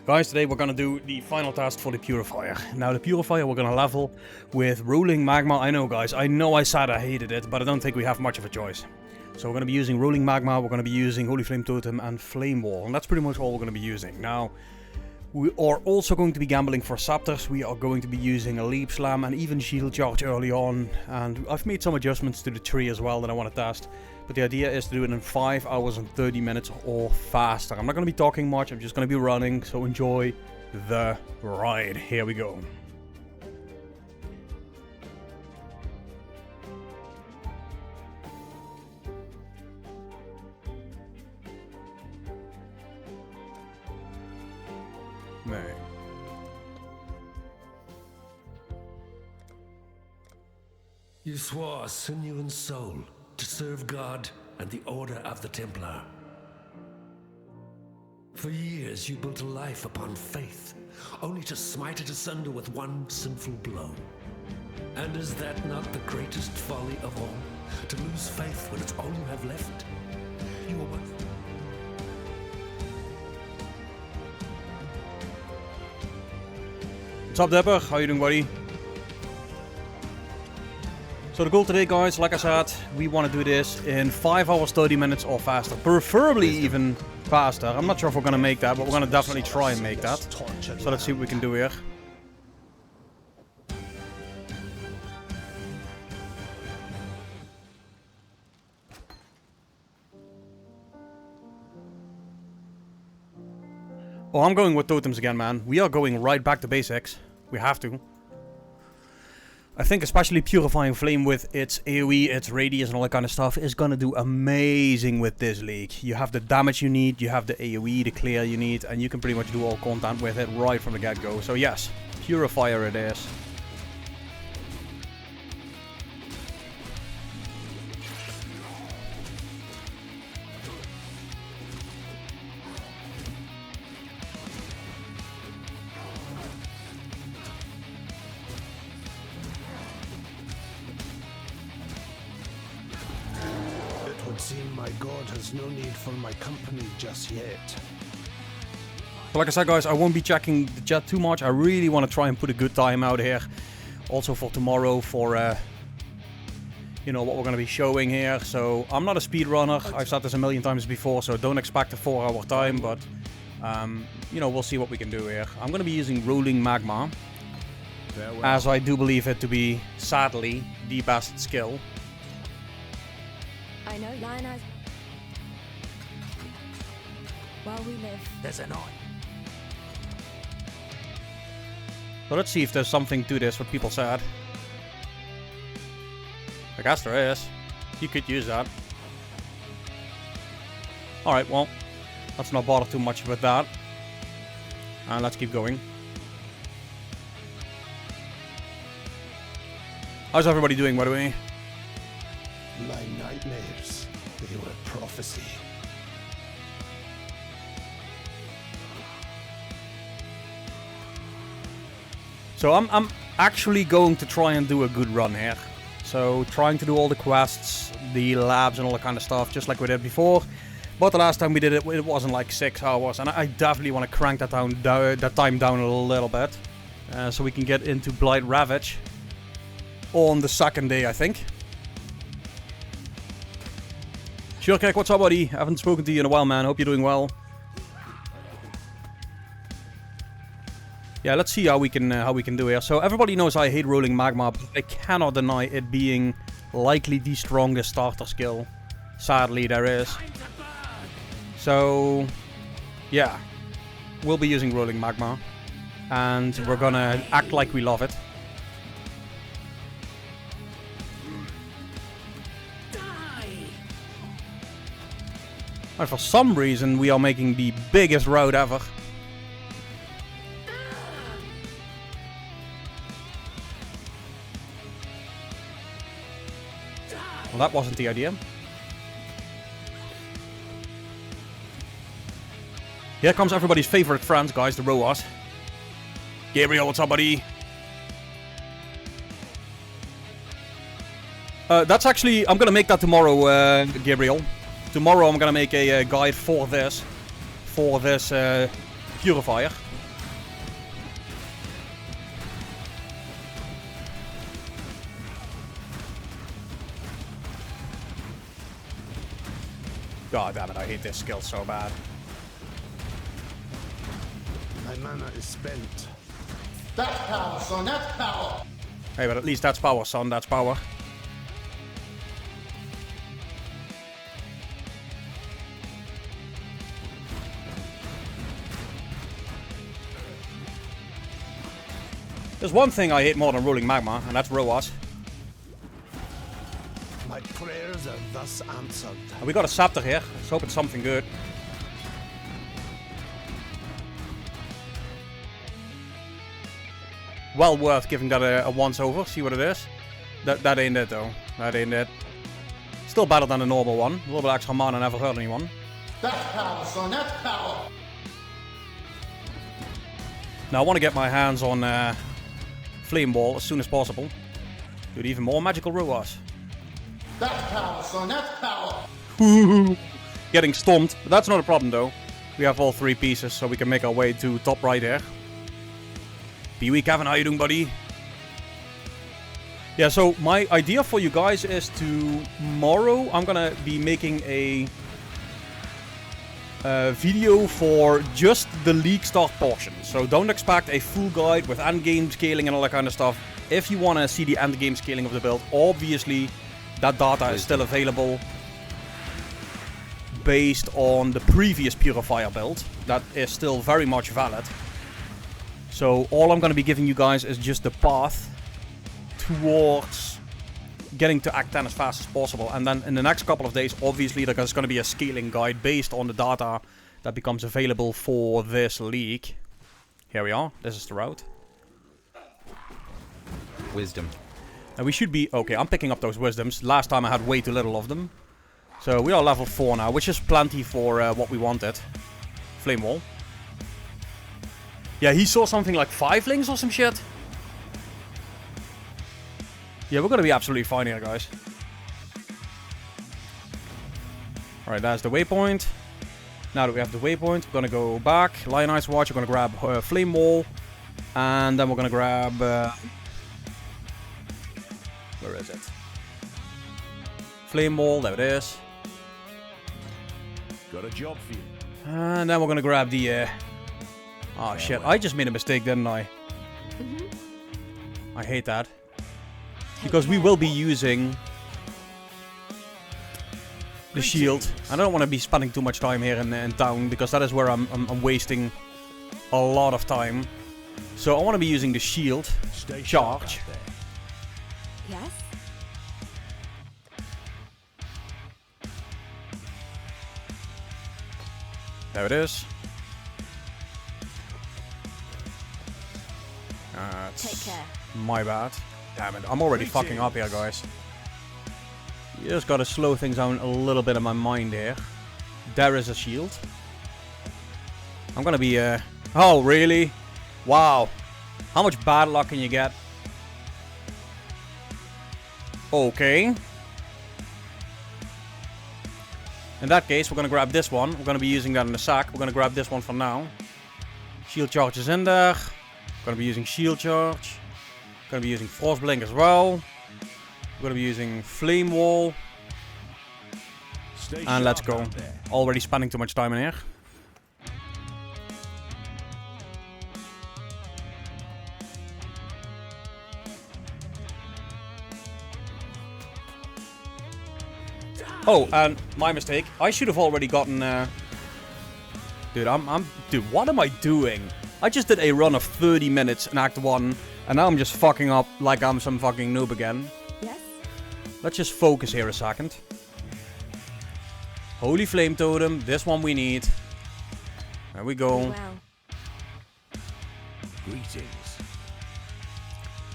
Guys, today we're gonna do the final task for the Purifier. Now the Purifier we're gonna level with Rolling Magma. I know guys, I know I said I hated it, but I don't think we have much of a choice. So we're gonna be using Rolling Magma, we're gonna be using Holy Flame Totem and Flame Wall. And that's pretty much all we're gonna be using. Now, we are also going to be gambling for Scepters. We are going to be using a Leap Slam and even Shield Charge early on. And I've made some adjustments to the tree as well that I want to test. But the idea is to do it in 5 hours and 30 minutes or faster. I'm not going to be talking much, I'm just going to be running. So enjoy the ride. Here we go. Nee. You swore sinew and soul to serve God and the Order of the Templar. For years you built a life upon faith, only to smite it asunder with one sinful blow. And is that not the greatest folly of all? To lose faith when it's all you have left? You are one. What's up, Dapper? How you doing, buddy? So the goal today, guys, like I said, we want to do this in 5 hours, 30 minutes or faster. Preferably even faster. I'm not sure if we're going to make that, but we're going to definitely try and make that. So let's see what we can do here. Oh, I'm going with Totems again, man. We are going right back to basics. We have to. I think especially Purifying Flame with its AoE, its radius and all that kind of stuff is gonna do amazing with this league. You have the damage you need, you have the AoE, the clear you need, and you can pretty much do all content with it right from the get-go. So yes, Purifier it is. Seem my god has no need for my company just yet. So like I said, guys, I won't be checking the chat too much. I really want to try and put a good time out here. Also for tomorrow, for you know, what we're going to be showing here. So I'm not a speedrunner. I've said this a million times before, so don't expect a 4-hour time. But you know, we'll see what we can do here. I'm going to be using Rolling Magma, as I do believe it to be, sadly, the best skill. I know Lionized. While we live, There's an eye. So let's see if there's something to this, what people said. I guess there is. You could use that. Alright, well, let's not bother too much with that. And let's keep going. How's everybody doing, by the way? My nightmares, they were prophecy. So I'm actually going to try and do a good run here. So trying to do all the quests, the labs and all that kind of stuff, just like we did before. But the last time we did it, it wasn't like 6 hours, and I definitely want to crank that time down a little bit, so we can get into Blight Ravage on the second day, I think. Sure, Kek, what's up, buddy? Haven't spoken to you in a while, man. Hope you're doing well. Yeah, let's see how we can do here. So everybody knows I hate Rolling Magma, but I cannot deny it being likely the strongest starter skill. Sadly, there is. So yeah, we'll be using Rolling Magma, and we're gonna act like we love it. And for some reason, we are making the biggest road ever. Well, that wasn't the idea. Here comes everybody's favorite friends, guys, the Roas. Gabriel, what's up, buddy? That's actually, I'm gonna make that tomorrow, Gabriel. Tomorrow I'm gonna make a guide for this purifier. God damn it, I hate this skill so bad. My mana is spent. That's power, son, that's power! Hey, but at least that's power, son, that's power. There's one thing I hate more than rolling magma, and that's ROAS. My prayers are thus answered. And we got a scepter here. Let's hope it's something good. Well worth giving that a once over. See what it is. That ain't it though. That ain't it. Still better than the normal one. A little bit extra mana, never hurt anyone. That's power, son, that's power! Now I want to get my hands on Flame Wall as soon as possible. Do even more magical ROAS. That's power, son, that's power! Getting stomped, but that's not a problem though. We have all 3 pieces, so we can make our way to top right here. Pee-wee Kevin, how you doing, buddy? Yeah, so my idea for you guys is tomorrow I'm gonna be making a video for just the League start portion. So don't expect a full guide with endgame scaling and all that kind of stuff. If you want to see the endgame scaling of the build, obviously that data is still available based on the previous Purifier build. That is still very much valid. So all I'm going to be giving you guys is just the path towards getting to Act 10 as fast as possible. And then in the next couple of days, obviously, there's going to be a scaling guide based on the data that becomes available for this league. Here we are. This is the route. Wisdom. And we should be... Okay, I'm picking up those wisdoms. Last time I had way too little of them. So we are level 4 now, which is plenty for what we wanted. Flame Wall. Yeah, he saw something like 5 links or some shit. Yeah, we're gonna be absolutely fine here, guys. Alright, that's the waypoint. Now that we have the waypoint, we're gonna go back. Lionized Watch, we're gonna grab Flame Wall. And then we're gonna grab... where is it? Flame Wall, there it is. Got a job for you. And then we're gonna grab the... Oh shit, I just made a mistake, didn't I? I hate that. Because we will be using the shield. I don't want to be spending too much time here in town, because that is where I'm wasting a lot of time. So I want to be using the shield charge. Yes? There it is. Take care. My bad. Damn it, I'm already fucking up here, guys. You just gotta slow things down a little bit in my mind here. There is a shield. I'm gonna be, Oh, really? Wow. How much bad luck can you get? Okay. In that case, we're gonna grab this one. We're gonna be using that in the sack. We're gonna grab this one for now. Shield charge is in there. Gonna be using shield charge. Gonna be using Frost Blink as well. We're gonna be using Flame Wall. And let's go. Already spending too much time in here. Oh, and my mistake. I should have already gotten... Dude, Dude, what am I doing? I just did a run of 30 minutes in Act 1, and now I'm just fucking up like I'm some fucking noob again. Yes? Let's just focus here a second. Holy Flame Totem, this one we need. There we go. Well. Greetings.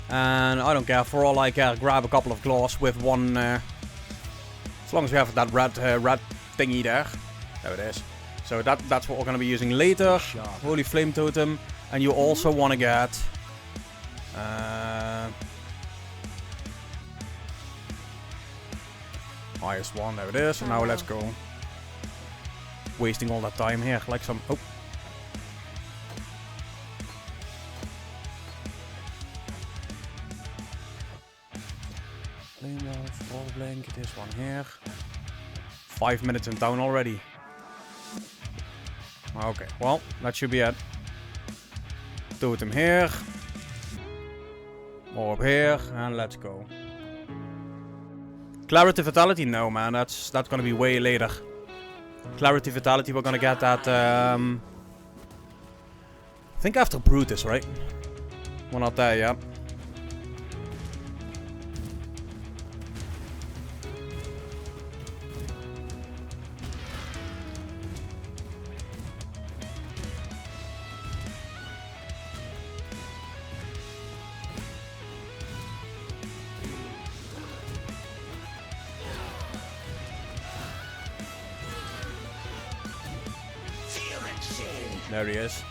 And I don't care, for all I care, grab a couple of claws with one... as long as we have that red thingy there. There it is. So that's what we're going to be using later. Holy Flame Totem. And you also want to get... highest one, there it is. And now let's go. Wasting all that time here, like some... Oh. Flame Wall, Frost Blink, this one here. 5 minutes in town already. Okay, well, that should be it. Totem here. Orb here, and let's go. Clarity Vitality? No, man, that's gonna be way later. Clarity Vitality, we're gonna get that, I think after Brutus, right? We're not there yet. There he is.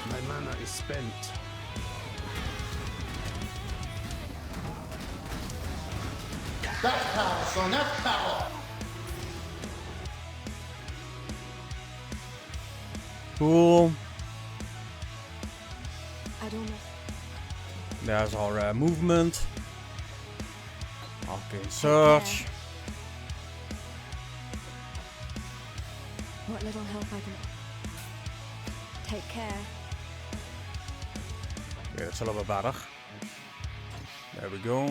My mana is spent. That's power, son. That's power. Cool. I don't know. There's our movement. Okay, search. What little help I can. Take care. Yeah, that's a little bit better. There we go.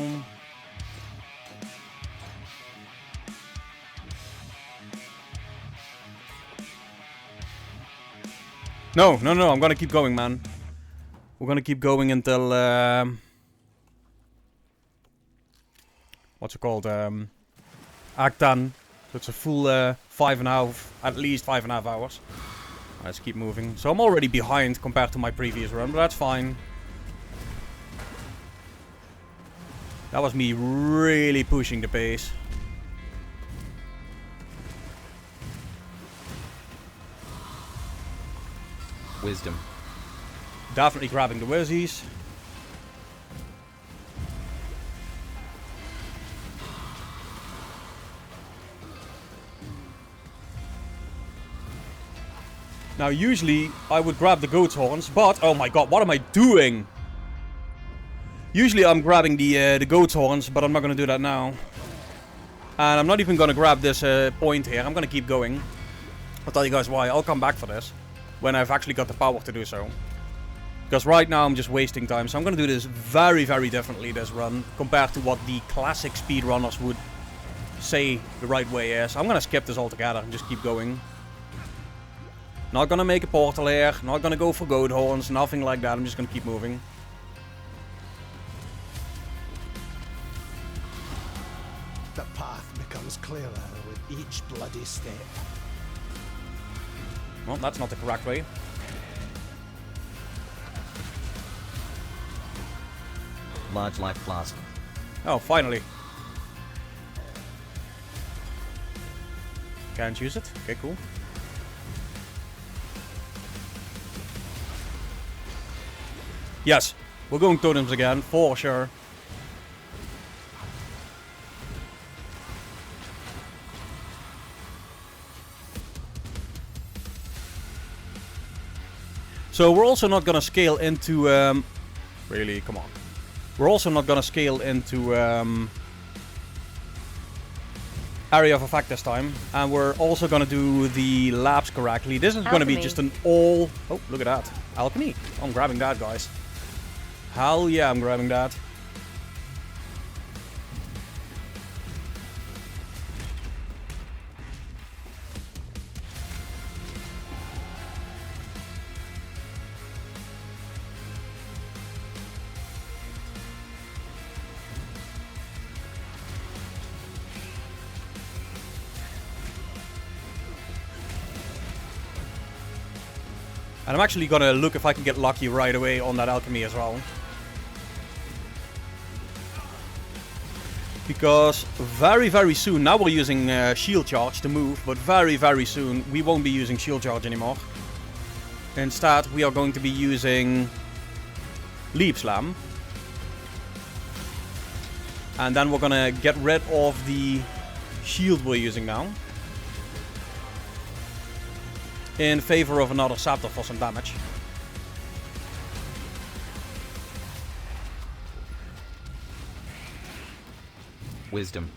No, I'm gonna keep going, man. We're gonna keep going until, what's it called? Act 10. So it's a full 5.5, at least 5.5 hours. Let's keep moving. So I'm already behind compared to my previous run, but that's fine. That was me really pushing the pace. Wisdom. Definitely grabbing the Wizzies. Now usually I would grab the goat's horns, but oh my god, what am I doing? Usually I'm grabbing the goat's horns, but I'm not gonna do that now. And I'm not even gonna grab this point here. I'm gonna keep going. I'll tell you guys why. I'll come back for this when I've actually got the power to do so. Because right now I'm just wasting time. So I'm gonna do this very, very differently this run compared to what the classic speedrunners would say the right way is. I'm gonna skip this altogether and just keep going. Not gonna make a portal here, not gonna go for goat horns, nothing like that. I'm just gonna keep moving. The path becomes clearer with each bloody step. Well, that's not the correct way. Large life flask. Oh, finally. Can't use it? Okay, cool. Yes, we're going totems again, for sure. So we're also not gonna scale into, really, come on. We're also not gonna scale into, area of effect this time. And we're also gonna do the labs correctly. This is gonna be just an all, oh, look at that. Alchemy. I'm grabbing that, guys. Hell yeah, I'm grabbing that. And I'm actually gonna look if I can get lucky right away on that alchemy as well. Because very, very soon, now we're using shield charge to move, but very, very soon we won't be using shield charge anymore. Instead, we are going to be using leap slam. And then we're gonna get rid of the shield we're using now. In favor of another scepter for some damage. Wisdom.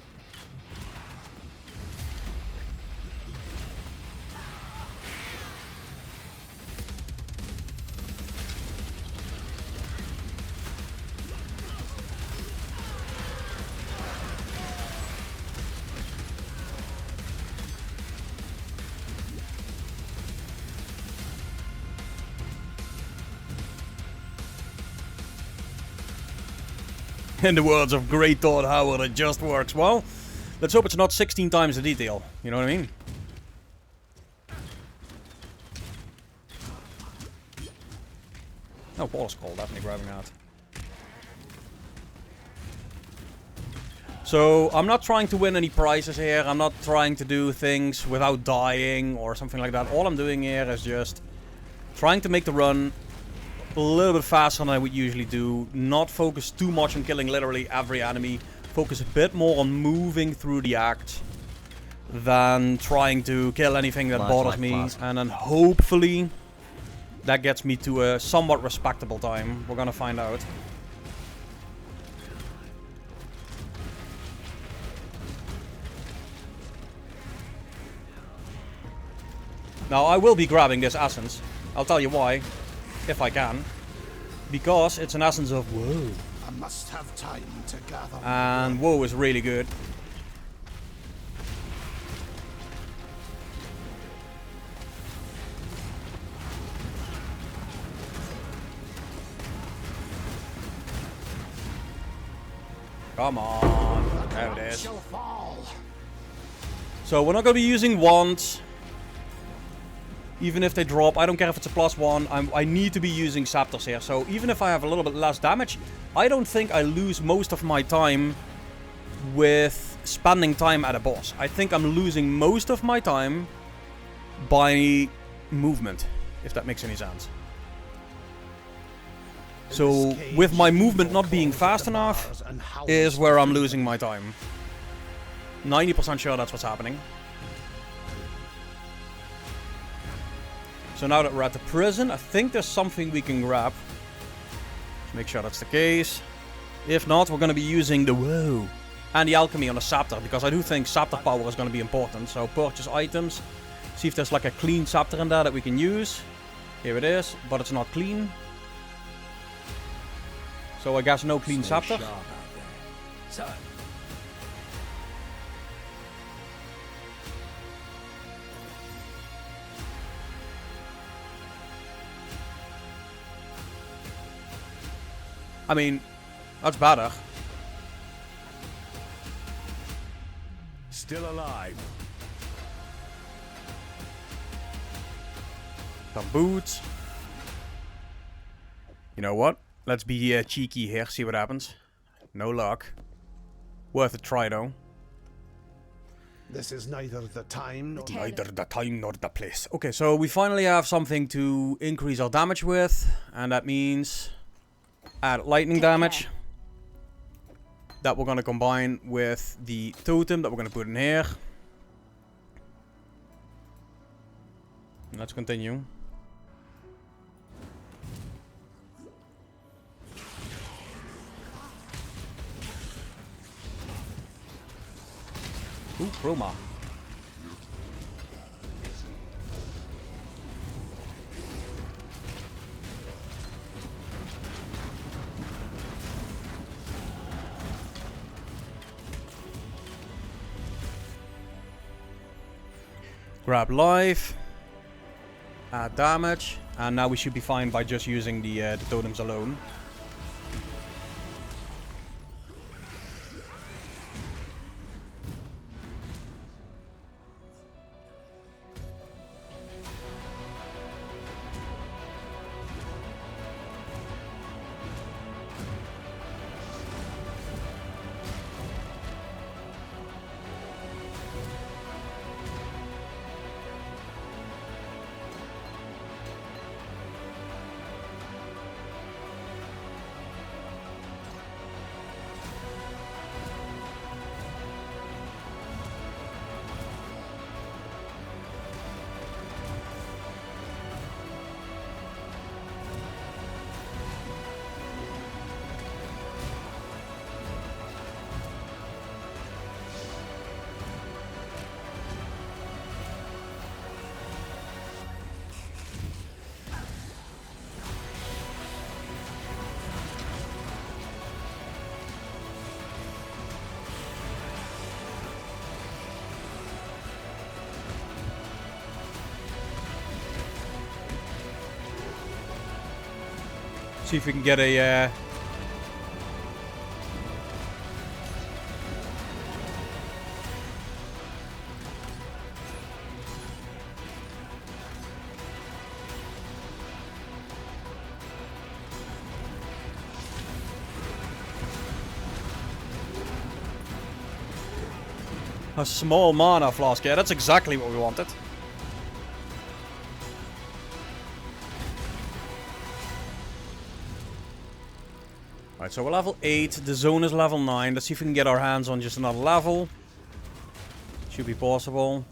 In the words of great Todd Howard, it just works. Well, let's hope it's not 16 times the detail. You know what I mean? Oh, Ball Skull, definitely grabbing that. So, I'm not trying to win any prizes here. I'm not trying to do things without dying or something like that. All I'm doing here is just trying to make the run a little bit faster than I would usually do. Not focus too much on killing literally every enemy. Focus a bit more on moving through the act than trying to kill anything that bothers me. And then hopefully that gets me to a somewhat respectable time. We're gonna find out. Now I will be grabbing this essence. I'll tell you why. If I can. Because it's an essence of whoa. I must have time to gather. And whoa is really good. Come on. There it is. So we're not going to be using wands. Even if they drop, I don't care if it's a +1. I need to be using scepters here. So even if I have a little bit less damage, I don't think I lose most of my time with spending time at a boss. I think I'm losing most of my time by movement, if that makes any sense. So with my movement not being fast enough is where I'm losing my time. 90% sure that's what's happening. So now that we're at the prison, I think there's something we can grab. Let's make sure that's the case. If not, we're going to be using the whoa and the alchemy on the scepter, because I do think scepter power is going to be important. So purchase items. See if there's like a clean scepter in there that we can use. Here it is, but it's not clean. So I guess no clean scepter. I mean, that's better. Still alive. Some boots. You know what? Let's be cheeky here, see what happens. No luck. Worth a try though. This is neither the time nor Neither the time nor the place. Okay, so we finally have something to increase our damage with. And that means add lightning damage. That we're going to combine with the totem that we're going to put in here. Let's continue. Ooh, chroma. Grab life, add damage, and now we should be fine by just using the totems alone. See if we can get a... a small mana flask. Yeah, that's exactly what we wanted. Alright, so we're level 8. The zone is level 9. Let's see if we can get our hands on just another level. Should be possible.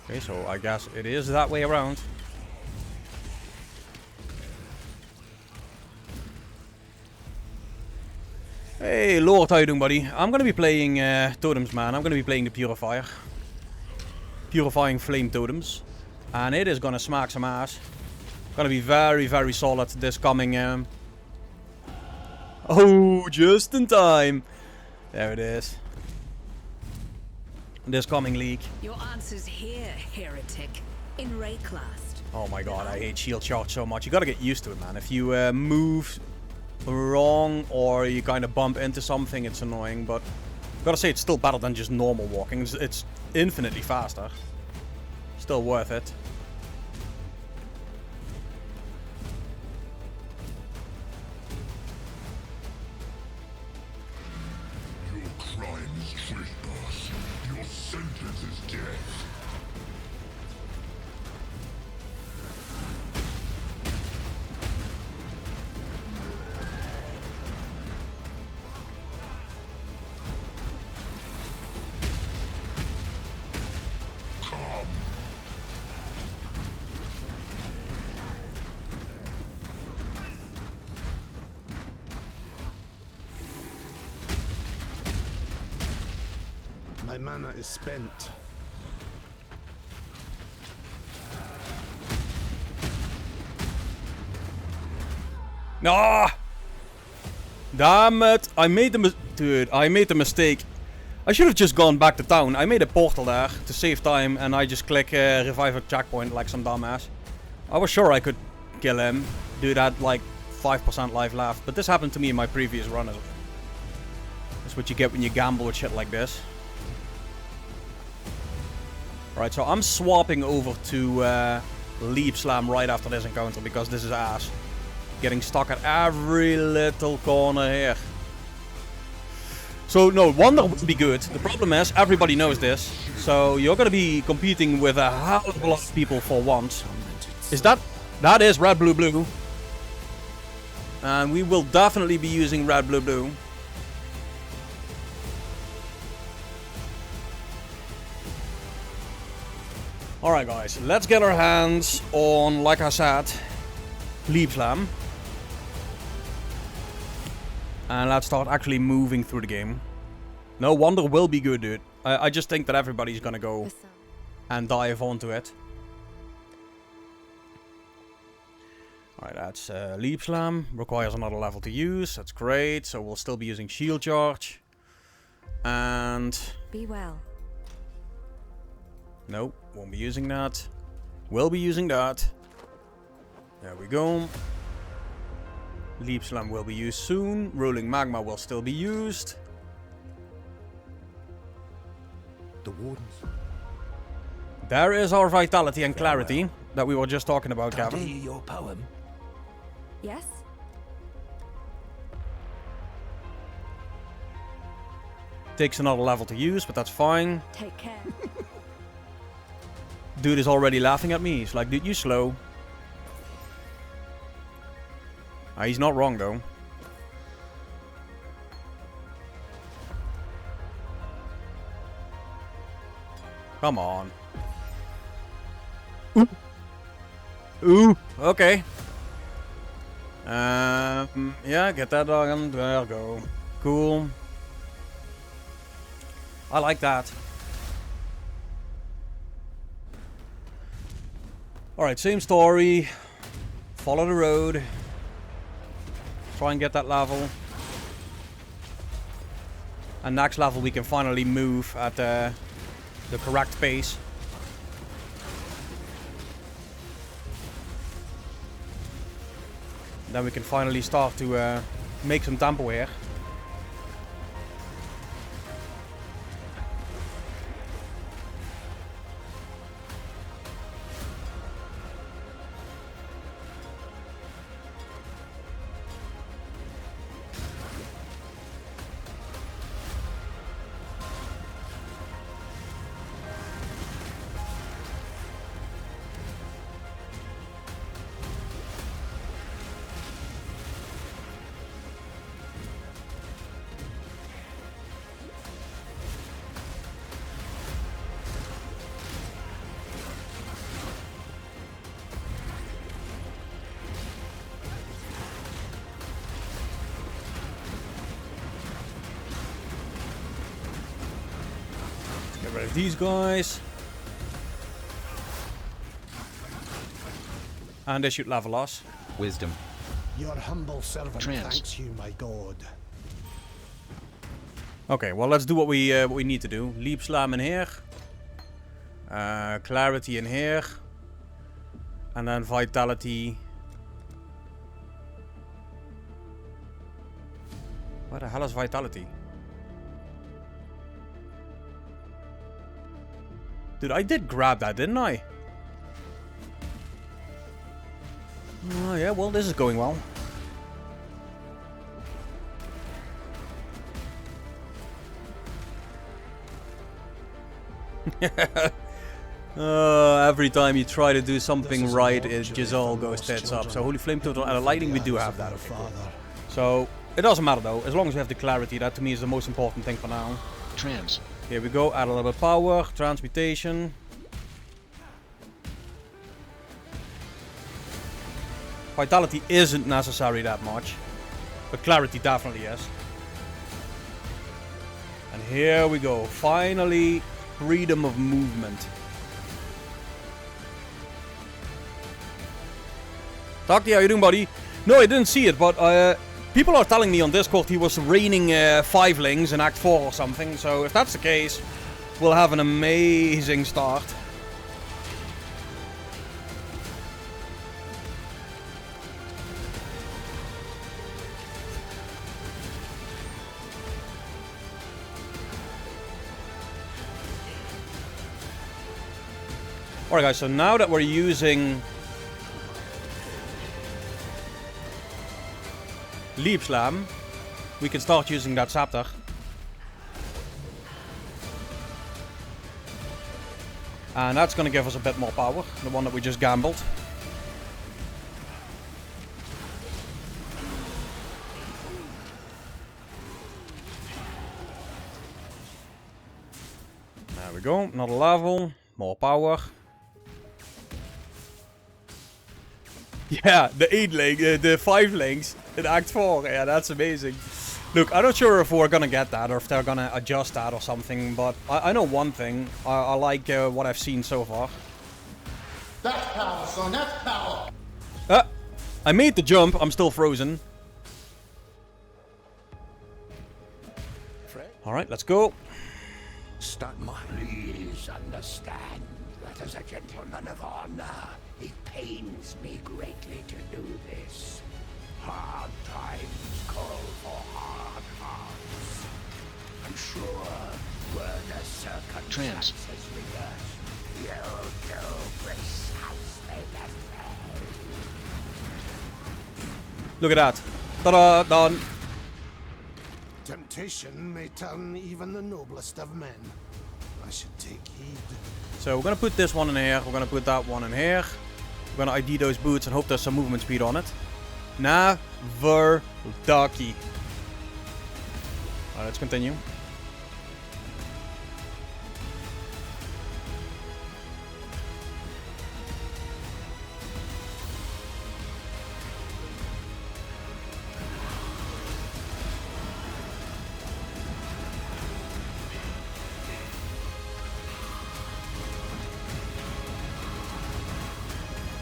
Okay, so I guess it is that way around. Hey, Lord, how you doing, buddy? I'm gonna be playing Totems, man. I'm gonna be playing the Purifier. Purifying Flame Totems. And it is gonna smack some ass. Gonna be very, very solid this coming... Oh, just in time. There it is. This coming league. Your answer's here, heretic. In Rayclast. Oh my god, I hate shield charge so much. You gotta get used to it, man. If you move wrong or you kind of bump into something, it's annoying. But gotta say, it's still better than just normal walking. It's infinitely faster. Still worth it. Your crime is trespass. Your sentence is death. My mana is spent. Ah! Damn it! I made the mistake. I should have just gone back to town. I made a portal there to save time, and I just click revive at checkpoint like some dumbass. I was sure I could kill him. Dude had like 5% life left, but this happened to me in my previous run. That's what you get when you gamble with shit like this. Right, so I'm swapping over to Leap Slam right after this encounter because this is ass. Getting stuck at every little corner here. So, no, Wonder would be good. The problem is, everybody knows this. So, you're gonna be competing with a hell of a lot of people for once. Is that... That is red, blue, blue. And we will definitely be using red, blue, blue. Alright guys, let's get our hands on, like I said, Leap Slam. And let's start actually moving through the game. No, Wonder will be good, dude. I just think that everybody's gonna go and dive onto it. Alright, that's Leap Slam. Requires another level to use. That's great. So we'll still be using Shield Charge. And... Be well. Nope, won't be using that. Will be using that. There we go. Leap Slam will be used soon. Rolling Magma will still be used. The Wardens. There is our Vitality and Clarity that we were just talking about, Can I Gavin. hear your poem? Yes? Takes another level to use, but that's fine. Take care. Dude is already laughing at me. He's like, dude, you slow. He's not wrong, though. Come on. Ooh. Okay. Yeah, get that dog. There we go. Cool. I like that. Alright, same story. Follow the road. Try and get that level. And next level we can finally move at the correct pace. Then we can finally start to make some tempo here. Get rid of these guys. And they should level us. Wisdom. Your humble servant thanks you, my god. Okay, well, let's do what we need to do. Leap slam in here. Clarity in here. And then vitality. Where the hell is vitality? Dude, I did grab that, didn't I? Oh, yeah, well, this is going well. Every time you try to do something right, it just all goes tits up. So, Holy Flame Total and a Lightning, we do have that. Okay, cool. So, it doesn't matter though, as long as we have the clarity. That to me is the most important thing for now. Trans. Here we go, add a little bit of power, transmutation. Vitality isn't necessary that much, but clarity definitely is. And here we go, finally, freedom of movement. Taki, how you doing, buddy? No, I didn't see it, but people are telling me on Discord he was raining 5-lings in Act 4 or something, so if that's the case, we'll have an amazing start. Alright guys, so now that we're using Leap Slam, we can start using that scepter. And that's going to give us a bit more power, the one that we just gambled. There we go, another level, more power. Yeah, the 8-ling, the 5-lings in Act 4, yeah, that's amazing. Look, I'm not sure if we're gonna get that or if they're gonna adjust that or something, but I know one thing. I like what I've seen so far. That's power, son, that's power! I made the jump, I'm still frozen. Alright, let's go. Start my. Please understand that as a gentleman of honor, it pains me greatly to do this. Hard times call for hard hearts. I'm sure were the circumstances reversed, you'll do precisely the same. Look at that. Ta-da, done. Temptation may turn even the noblest of men. I should take heed. So we're gonna put this one in here, we're gonna put that one in here. We're gonna ID those boots and hope there's some movement speed on it. Never ducky. Alright, let's continue.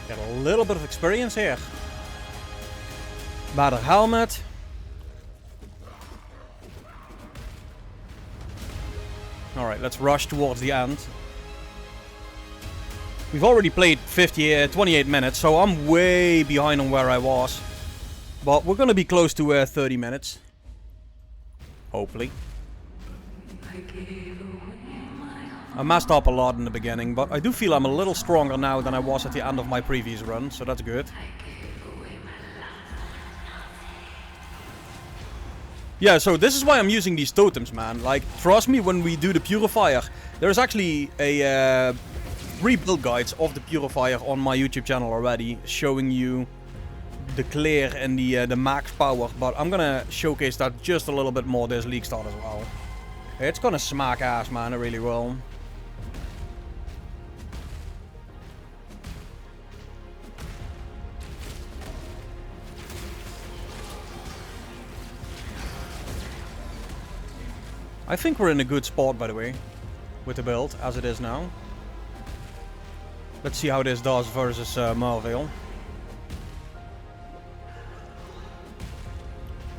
Get a little bit of experience here. Better helmet. Alright, let's rush towards the end. We've already played 28 minutes, so I'm way behind on where I was. But we're gonna be close to 30 minutes. Hopefully. I messed up a lot in the beginning, but I do feel I'm a little stronger now than I was at the end of my previous run, so that's good. Yeah, so this is why I'm using these totems, man. Like, trust me, when we do the purifier, there's actually a 3 build guides of the purifier on my YouTube channel already, showing you the clear and the max power. But I'm gonna showcase that just a little bit more this league start as well. It's gonna smack ass, man. It really will. I think we're in a good spot, by the way, with the build as it is now. Let's see how this does versus Marvel.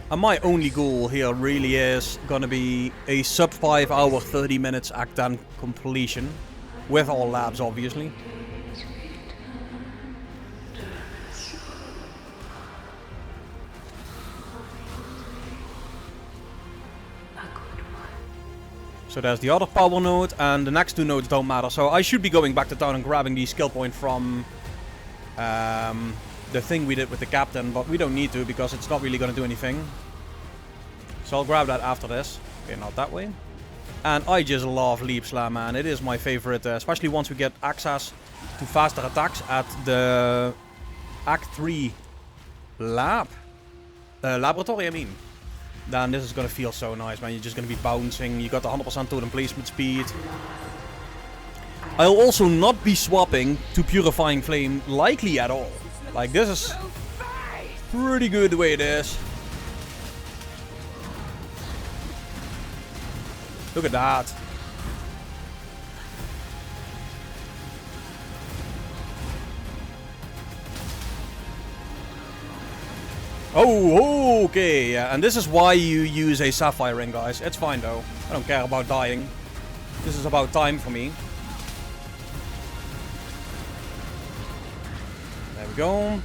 And my only goal here really is gonna be a sub 5 hour 30 minutes Act 10 completion. With all labs, obviously. So there's the other power node, and the next 2 nodes don't matter. So I should be going back to town and grabbing the skill point from the thing we did with the captain, but we don't need to because it's not really going to do anything. So I'll grab that after this. Okay, not that way. And I just love Leap Slam, man. It is my favorite, especially once we get access to faster attacks at the Act 3 laboratory, I mean. Then this is gonna feel so nice, man. You're just gonna be bouncing. You got the 100% totem placement speed. I'll also not be swapping to Purifying Flame likely at all. Like, this is pretty good the way it is. Look at that. Oh, okay, yeah, and this is why you use a Sapphire Ring, guys. It's fine, though. I don't care about dying. This is about time for me. There we go.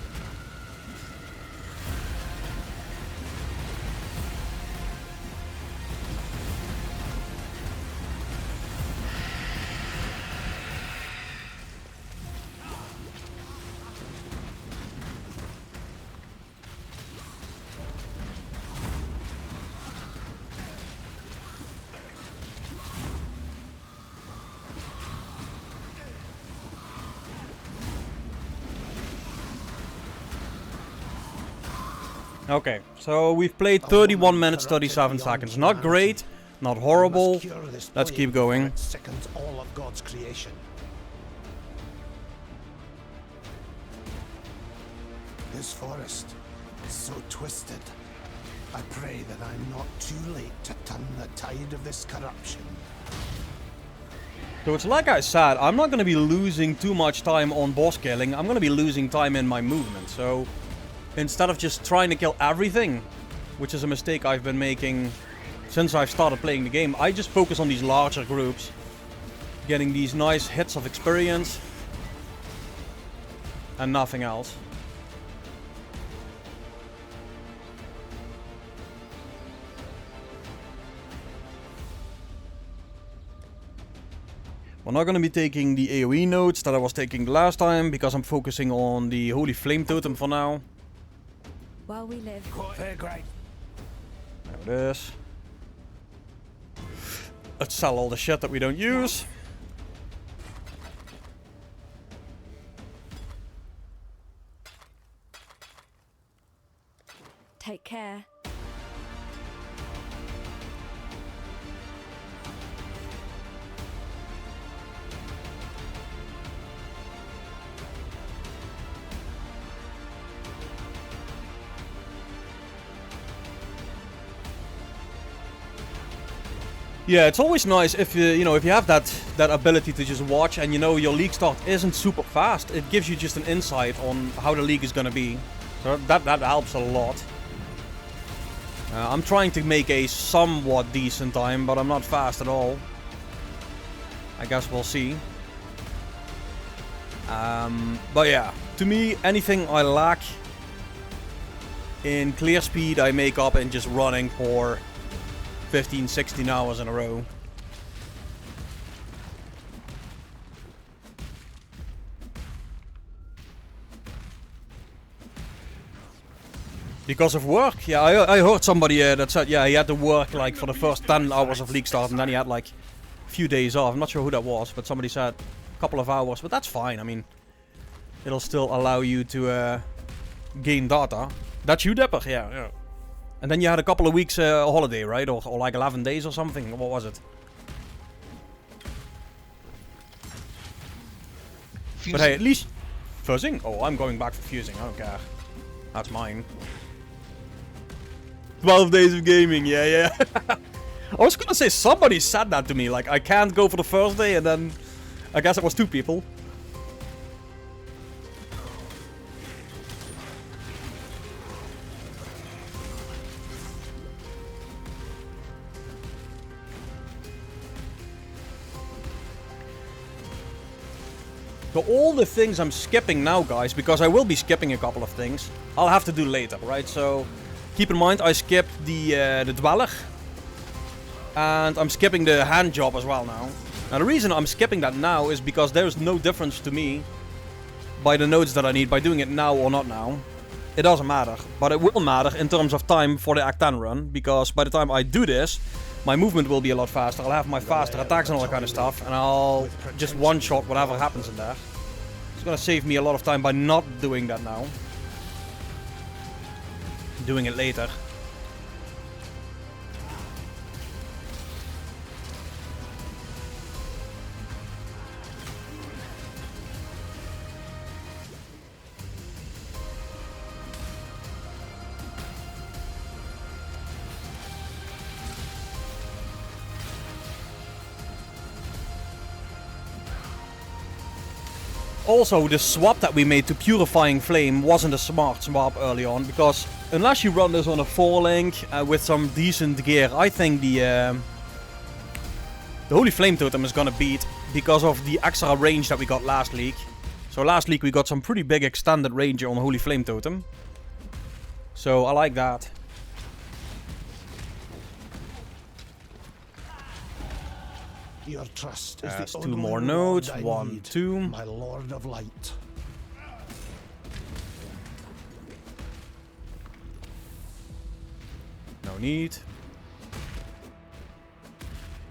Okay, so we've played 31 minutes 37 seconds. Not great, not horrible. Let's keep going. Seconds all of God's creation. This forest is so twisted. I pray that I'm not too late to turn the tide of this corruption. So it's like I said, I'm not going to be losing too much time on boss killing. I'm going to be losing time in my movement. So instead of just trying to kill everything, which is a mistake I've been making since I've started playing the game, I just focus on these larger groups, getting these nice hits of experience, and nothing else. We're not going to be taking the AoE nodes that I was taking last time, because I'm focusing on the Holy Flame Totem for now. While we live. Fair great. There it is. Let's sell all the shit that we don't use. Take care. Yeah, it's always nice if you know, if you have that ability to just watch, and you know your league start isn't super fast. It gives you just an insight on how the league is gonna be. So that helps a lot. I'm trying to make a somewhat decent time, but I'm not fast at all. I guess we'll see. But yeah, to me, anything I lack In clear speed, I make up in just running for 15, 16 hours in a row. Because of work. Yeah, I heard somebody that said, yeah, he had to work like for the first 10 hours of League start and then he had like a few days off. I'm not sure who that was, but somebody said a couple of hours. But that's fine. I mean, it'll still allow you to gain data. That's you, Dipper? Yeah. And then you had a couple of weeks holiday, right? Or like 11 days or something. What was it? Fusing. But hey, at least... Fuzzing? Oh, I'm going back for fusing. I don't care. That's mine. 12 days of gaming, yeah. I was gonna say, somebody said that to me, like, I can't go for the first day, and then I guess it was 2 people. So all the things I'm skipping now, guys, because I will be skipping a couple of things, I'll have to do later, right? So keep in mind, I skipped the Dweller. And I'm skipping the hand job as well now. Now the reason I'm skipping that now is because there's no difference to me by the nodes that I need, by doing it now or not now. It doesn't matter. But it will matter in terms of time for the Act 10 run, because by the time I do this, my movement will be a lot faster. I'll have my faster attacks and all that kind of stuff, and I'll just one-shot whatever happens in there. It's gonna save me a lot of time by not doing that now. Doing it later. Also, the swap that we made to Purifying Flame wasn't a smart swap early on, because unless you run this on a 4-link with some decent gear, I think the Holy Flame Totem is gonna beat because of the extra range that we got last league. So last league we got some pretty big extended range on Holy Flame Totem. So I like that. Your trust is the 2 only more nodes. reward I 1, need, 2. my Lord of Light. No need.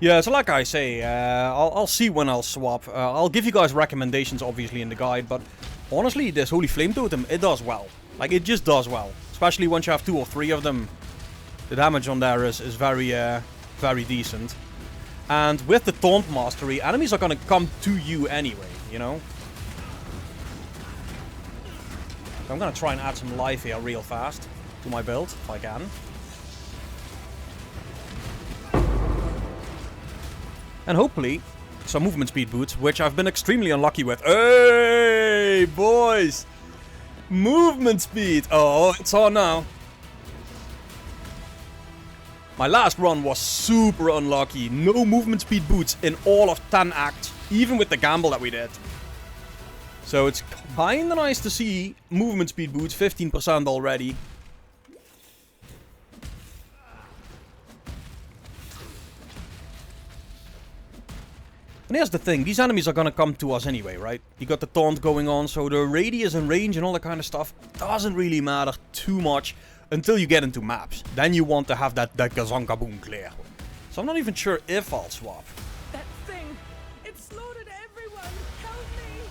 Yeah, so like I say, I'll see when I'll swap. I'll give you guys recommendations, obviously, in the guide, but honestly, this Holy Flame Totem, it does well. Like, it just does well. Especially once you have 2 or 3 of them. The damage on there is very, very decent. And with the Taunt Mastery, enemies are gonna come to you anyway, you know? So I'm gonna try and add some life here real fast to my build, if I can. And hopefully, some movement speed boots, which I've been extremely unlucky with. Hey, boys! Movement speed! Oh, it's on now. My last run was super unlucky. No movement speed boots in all of 10 acts, even with the gamble that we did. So it's kinda nice to see movement speed boots, 15% already. And here's the thing, these enemies are gonna come to us anyway, right? You got the taunt going on, so the radius and range and all that kind of stuff doesn't really matter too much until you get into maps. Then you want to have that Gazanka Boom clear. So I'm not even sure if I'll swap. That thing! It slaughtered everyone! Help me!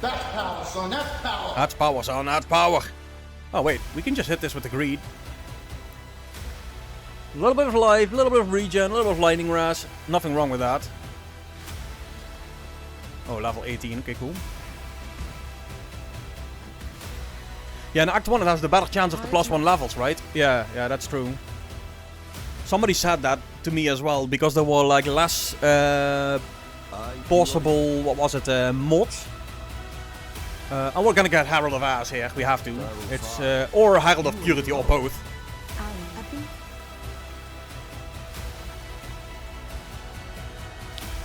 That's power, son. That's power. That's power, son. That's power. Oh, wait. We can just hit this with the greed. A little bit of life, a little bit of regen, a little bit of lightning rash. Nothing wrong with that. Oh, level 18. Okay, cool. Yeah, in Act 1 it has the better chance of the +1 levels, right? Yeah, that's true. Somebody said that to me as well, because there were like less possible, what was it, mods. And we're gonna get Herald of Ass here, we have to. It's or Herald of Purity or both.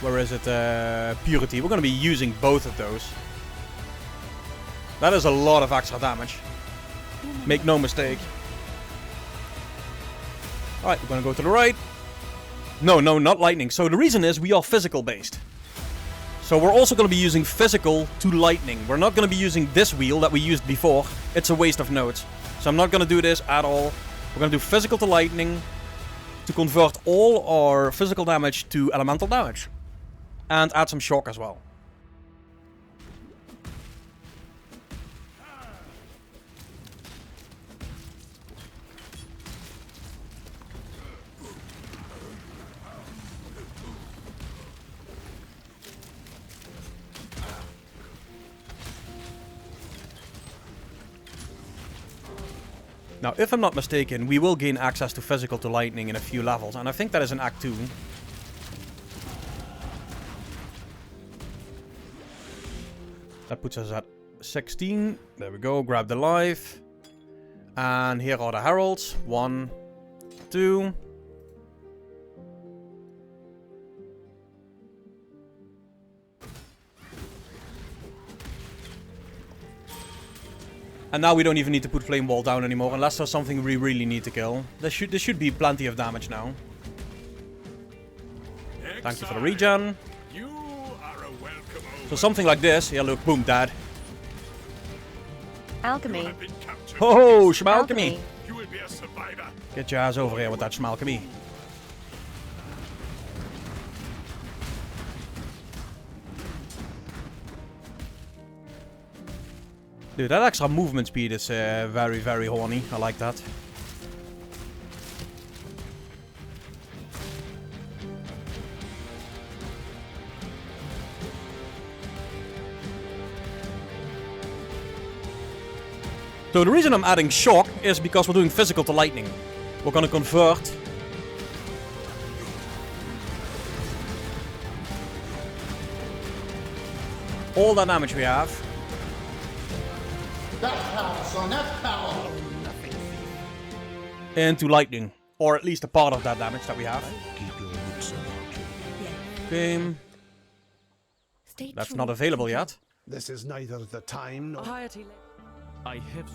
Where is it? Purity. We're going to be using both of those. That is a lot of extra damage. Make no mistake. Alright, we're going to go to the right. No, not lightning. So the reason is we are physical based. So we're also going to be using physical to lightning. We're not going to be using this wheel that we used before. It's a waste of nodes. So I'm not going to do this at all. We're going to do physical to lightning to convert all our physical damage to elemental damage. And add some shock as well. Now, if I'm not mistaken, we will gain access to physical to lightning in a few levels. And I think that is in Act 2. That puts us at 16. There we go. Grab the life. And here are the heralds. 1, 2. And now we don't even need to put Flame Wall down anymore, unless there's something we really need to kill. There should be plenty of damage now. Thank you for the regen. You are a welcome So something like this. Yeah, look, boom, dead. Alchemy. Oh, Schmalchemy. You will be a survivor. Get your ass over here with that Schmalchemy. Dude, that extra movement speed is very, very horny. I like that. So the reason I'm adding shock is because we're doing physical to lightning. We're gonna convert all that damage we have That house on that power. into lightning. Or at least a part of that damage that we have. Okay. Stay That's true. not available yet. This is neither the time nor... I have...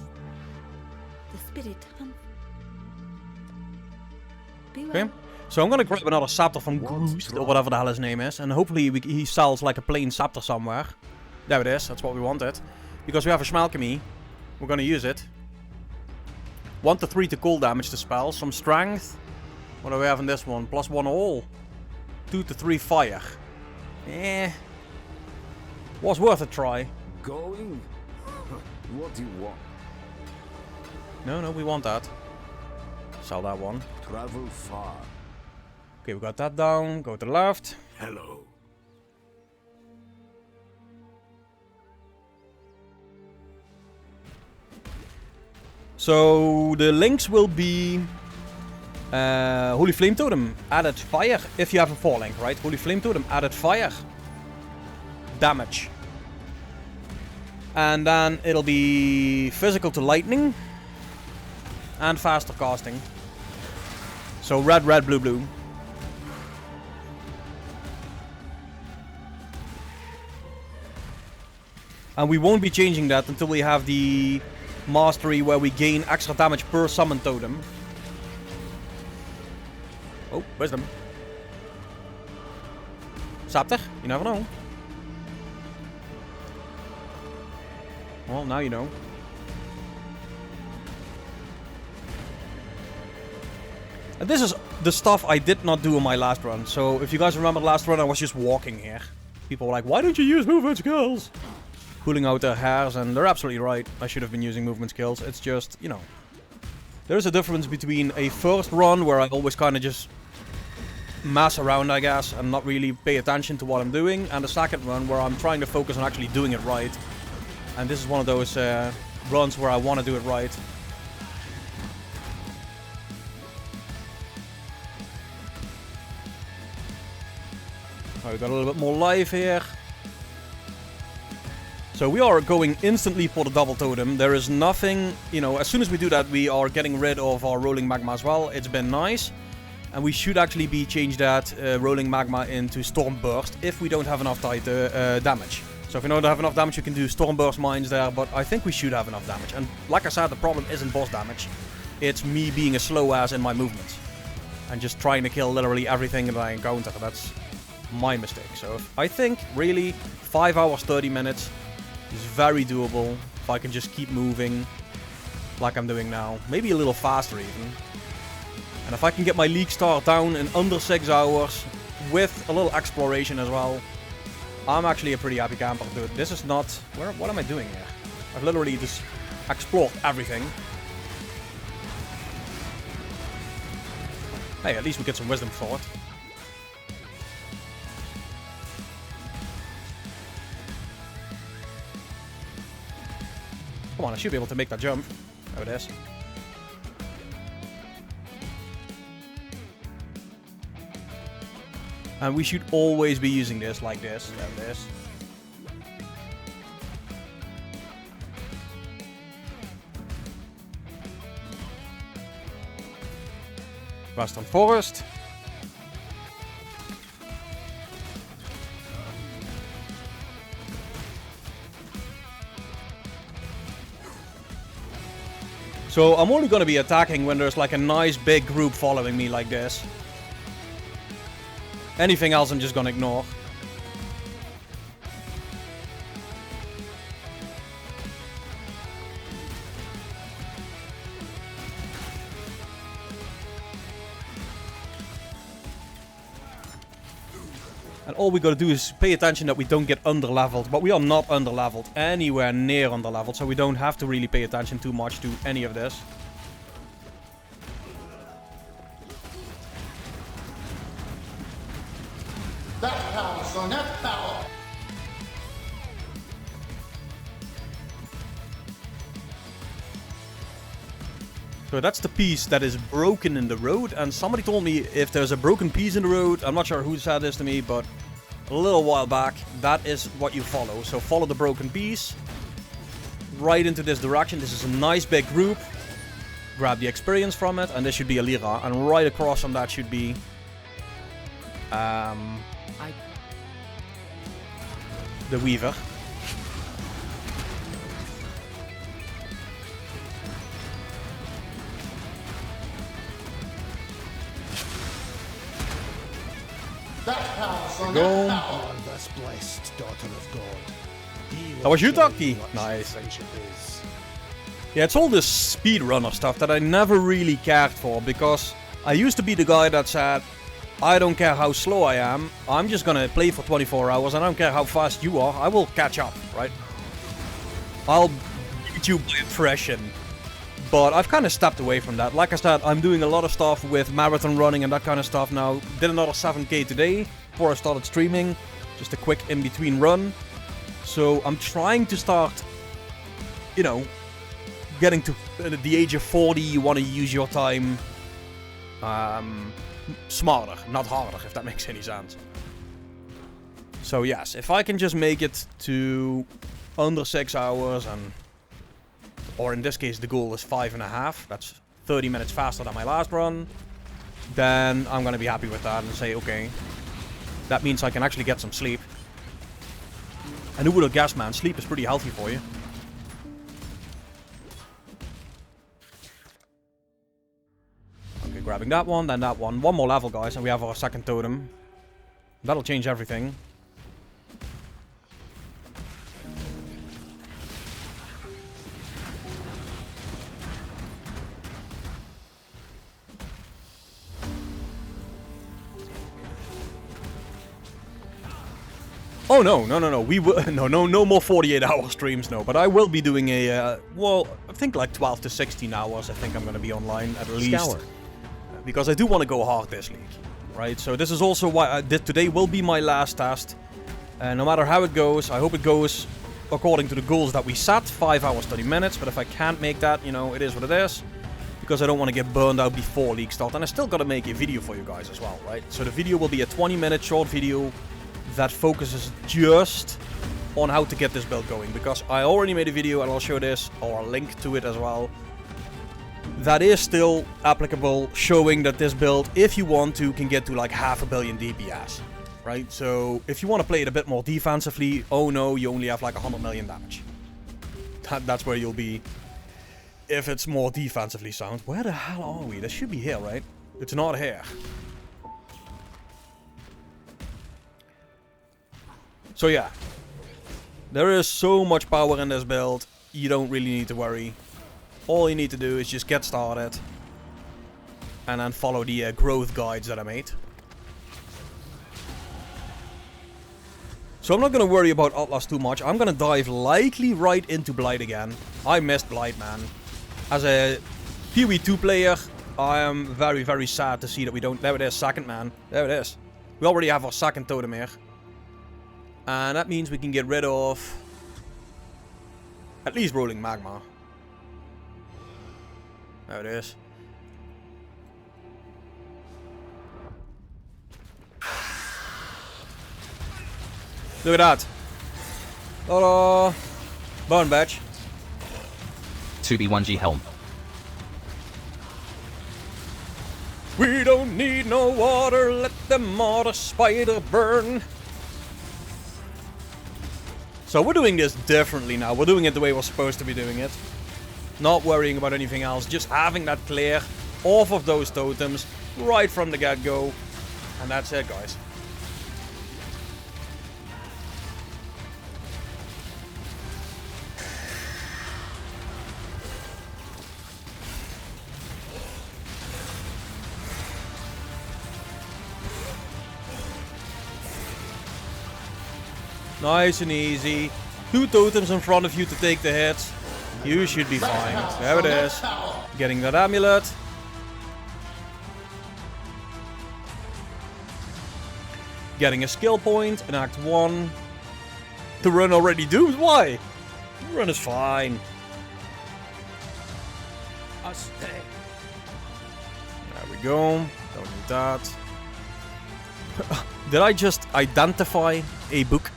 The spirit. Be well. Okay. So I'm gonna grab another scepter from Groot, or whatever the hell his name is. And hopefully he sells like a plain scepter somewhere. There it is. That's what we wanted. Because we have a Schmalchemy. We're gonna use it. 1 to 3 to cold damage to spell. Some strength. What do we have in this one? +1 all. 2 to 3 fire. Eh. Was worth a try. Going? What do you want? No, we want that. Sell that one. Travel far. Okay, we got that down. Go to the left. Hello. So the links will be Holy Flame Totem, added fire if you have a 4 link, right? Holy Flame Totem, added fire. Damage. And then it'll be physical to lightning. And faster casting. So red, red, blue, blue. And we won't be changing that until we have the mastery where we gain extra damage per summon totem. Oh, wisdom. Scepter? You never know. Well, now you know. And this is the stuff I did not do on my last run. So if you guys remember the last run, I was just walking here. People were like, why don't you use movement skills? Pulling out their hairs, and they're absolutely right. I should have been using movement skills. It's just, you know. There's a difference between a first run where I always kind of just mess around, I guess, and not really pay attention to what I'm doing, and the second run where I'm trying to focus on actually doing it right. And this is one of those runs where I want to do it right. Oh, we got a little bit more life here. So we are going instantly for the double totem. There is nothing, you know, as soon as we do that, we are getting rid of our rolling magma as well. It's been nice. And we should actually be change that rolling magma into storm burst if we don't have enough damage. So if we don't have enough damage, you can do storm burst mines there, but I think we should have enough damage. And like I said, the problem isn't boss damage. It's me being a slow ass in my movements. And just trying to kill literally everything that I encounter. That's my mistake. So I think really 5 hours 30 minutes is very doable if I can just keep moving like I'm doing now. Maybe a little faster even. And if I can get my league start down in under 6 hours with a little exploration as well, I'm actually a pretty happy camper, dude. This is not... What am I doing here? I've literally just explored everything. Hey, at least we get some wisdom for it. Come on, I should be able to make that jump. There it is. And we should always be using this like this. There it is. Western Forest. So I'm only going to be attacking when there's like a nice big group following me like this. Anything else I'm just going to ignore. And all we gotta do is pay attention that we don't get under-leveled. But we are not under-leveled, anywhere near under-leveled. So we don't have to really pay attention too much to any of this. That power, son, that power! So that's the piece that is broken in the road. And somebody told me if there's a broken piece in the road, I'm not sure who said this to me, but a little while back, that is what you follow. So follow the broken piece right into this direction. This is a nice big group. Grab the experience from it, and this should be a Lyra. And right across from that should be the Weaver. That power, son, Go. that power! On this blessed daughter of God. He That was you, will show Ducky. what Nice. friendship is. Yeah, it's all this speedrunner stuff that I never really cared for, because I used to be the guy that said, I don't care how slow I am, I'm just gonna play for 24 hours, and I don't care how fast you are, I will catch up, right? I'll beat you by attrition. But I've kind of stepped away from that. Like I said, I'm doing a lot of stuff with marathon running and that kind of stuff now. Did another 7k today before I started streaming. Just a quick in-between run. So I'm trying to start, you know, getting to the age of 40. You want to use your time smarter, not harder, if that makes any sense. So yes, if I can just make it to under 6 hours, and or in this case the goal is 5.5, that's 30 minutes faster than my last run, then I'm gonna be happy with that and say, okay, that means I can actually get some sleep. And who would have guessed, man, sleep is pretty healthy for you. Okay, grabbing that one, then that one. One more level, guys, and we have our second totem. That'll change everything. Oh no, we will no more 48-hour streams, no. But I will be doing a well, I think like 12 to 16 hours. I think I'm gonna be online at least, Scour. because I do want to go hard this league, right? So this is also why today will be my last test, and no matter how it goes, I hope it goes according to the goals that we set, 5 hours 30 minutes. But if I can't make that, you know, it is what it is, because I don't want to get burned out before league start, and I still gotta make a video for you guys as well, right? So the video will be a 20-minute short video that focuses just on how to get this build going, because I already made a video, and I'll show this or link to it as well, that is still applicable, showing that this build, if you want to, can get to like 500 million DPS. Right? So if you want to play it a bit more defensively, oh no, you only have like 100 million damage. That's where you'll be if it's more defensively sound. Where the hell are we? This should be here, right? It's not here. So yeah. There is so much power in this build, you don't really need to worry. All you need to do is just get started. And then follow the growth guides that I made. So I'm not going to worry about Atlas too much. I'm going to dive likely right into Blight again. I missed Blight, man. As a PoE2 player, I am very, very sad to see that we don't... There it is, second man. There it is. We already have our second totem here. And that means we can get rid of... at least Rolling Magma. There it is. Look at that. Ta-da! Burn badge. 2B1G helm. We don't need no water, let the mortar spider burn. So we're doing this differently now. We're doing it the way we're supposed to be doing it. Not worrying about anything else. Just having that clear off of those totems right from the get-go. And that's it, guys. Nice and easy. 2 totems in front of you to take the hits. You should be fine. There it is. Getting that amulet. Getting a skill point in Act 1. The run already doomed? Why? The run is fine. There we go. Don't need that. Did I just identify a book?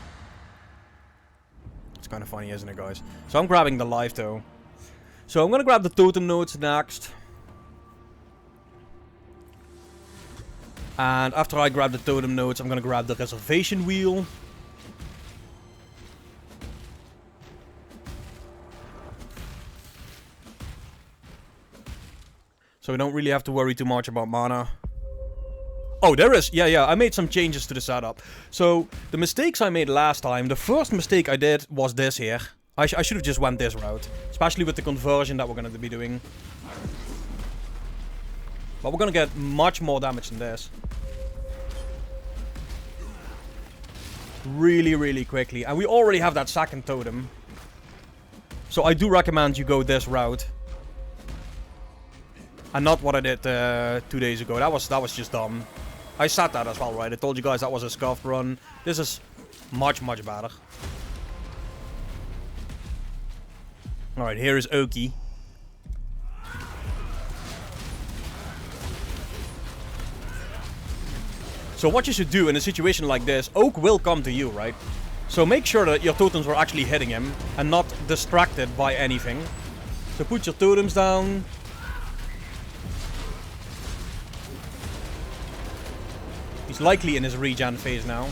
Kind of funny, isn't it, guys? So I'm grabbing the life though. So I'm gonna grab the totem nodes next. And after I grab the totem nodes, I'm gonna grab the reservation wheel. So we don't really have to worry too much about mana. Oh, there is. Yeah, I made some changes to the setup. So, the mistakes I made last time, the first mistake I did was this here. I should have just went this route. Especially with the conversion that we're going to be doing. But we're going to get much more damage than this. Really, really quickly. And we already have that second totem. So I do recommend you go this route. And not what I did 2 days ago. That was just dumb. I said that as well, right? I told you guys that was a scuffed run. This is much, much better. Alright, here is Oki. So what you should do in a situation like this, Oak will come to you, right? So make sure that your totems are actually hitting him and not distracted by anything. So put your totems down. He's likely in his regen phase now.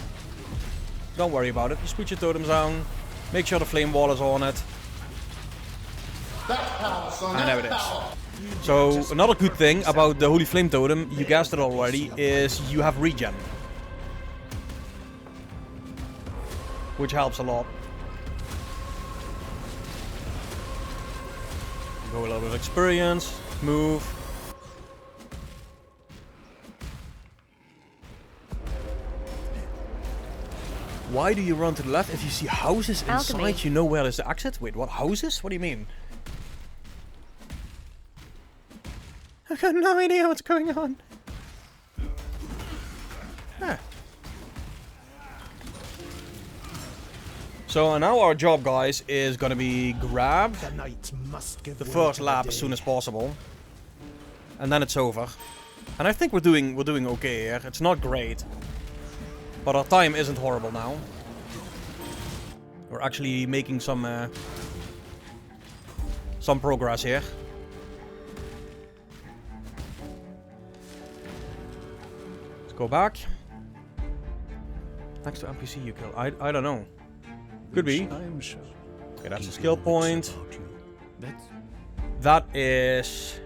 Don't worry about it. Just put your totems down. Make sure the flame wall is on it. And there it is. So another good thing about the Holy Flame Totem, you guessed it already, is you have regen. Which helps a lot. Go a little bit of experience. Move. Why do you run to the left? If you see houses inside, Alchemy. you know where is the exit? Wait, what? Houses? What do you mean? I've got no idea what's going on. Huh. So now our job, guys, is gonna be grab the first lap as soon as possible. And then it's over. And I think we're doing okay here. It's not great. But our time isn't horrible now. We're actually making some progress here. Go back. Next to NPC you kill. I don't know. Could be. Okay, that's a skill point. That is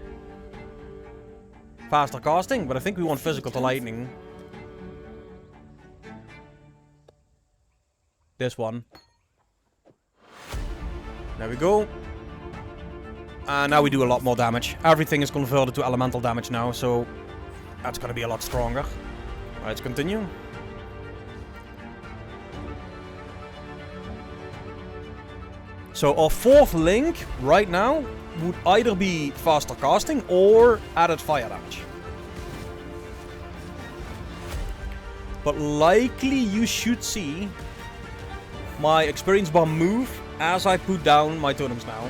faster casting, but I think we want physical to lightning. This one. There we go. And now we do a lot more damage. Everything is converted to elemental damage now, so that's gonna be a lot stronger. Alright, let's continue. So our fourth link right now would either be faster casting or added fire damage. But likely you should see my experience bar move as I put down my totems now.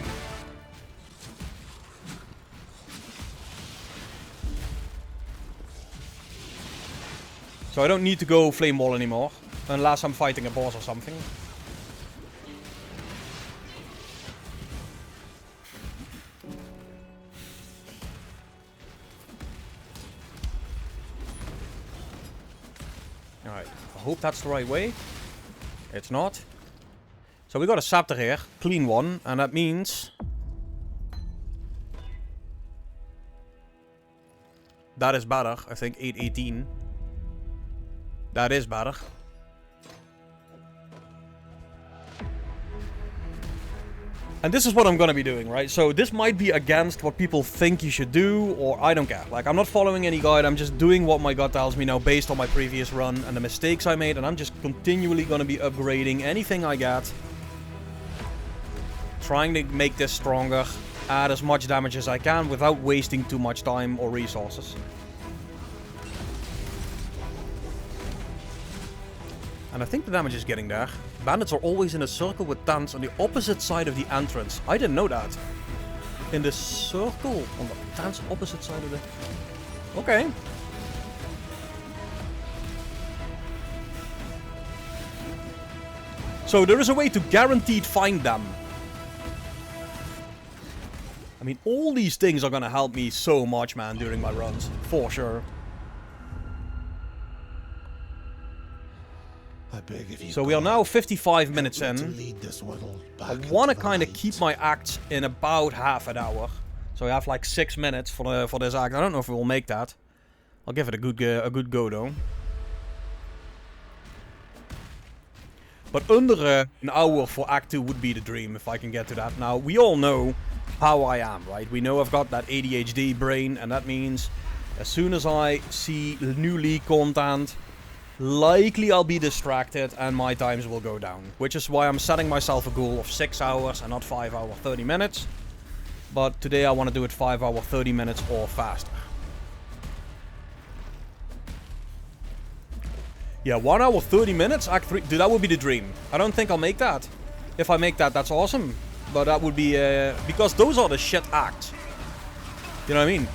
So I don't need to go flame wall anymore, unless I'm fighting a boss or something. Alright, I hope that's the right way. It's not. So we got a scepter here, clean one, and that means that is better. I think 818. That is better. And this is what I'm gonna be doing, right? So this might be against what people think you should do, or I don't care. Like, I'm not following any guide, I'm just doing what my gut tells me now based on my previous run and the mistakes I made, and I'm just continually gonna be upgrading anything I get. Trying to make this stronger, add as much damage as I can without wasting too much time or resources. And I think the damage is getting there. Bandits are always in a circle with tents on the opposite side of the entrance. I didn't know that. In the circle on the tent's opposite side of the... Okay. So there is a way to guaranteed find them. I mean, all these things are gonna help me so much, man, during my runs. For sure. I beg of you, so we are now 55 minutes in. I want to kind of keep my acts in about half an hour. So we have like 6 minutes for this act. I don't know if we will make that. I'll give it a good go though. But under an hour for Act 2 would be the dream if I can get to that. Now, we all know how I am, right? We know I've got that ADHD brain, and that means as soon as I see new league content, likely I'll be distracted and my times will go down. Which is why I'm setting myself a goal of 6 hours and not 5 hour 30 minutes. But today I want to do it 5 hour 30 minutes or faster. Yeah, 1 hour 30 minutes, Act 3. Dude, that would be the dream. I don't think I'll make that. If I make that, that's awesome. But that would be... because those are the shit acts. You know what I mean?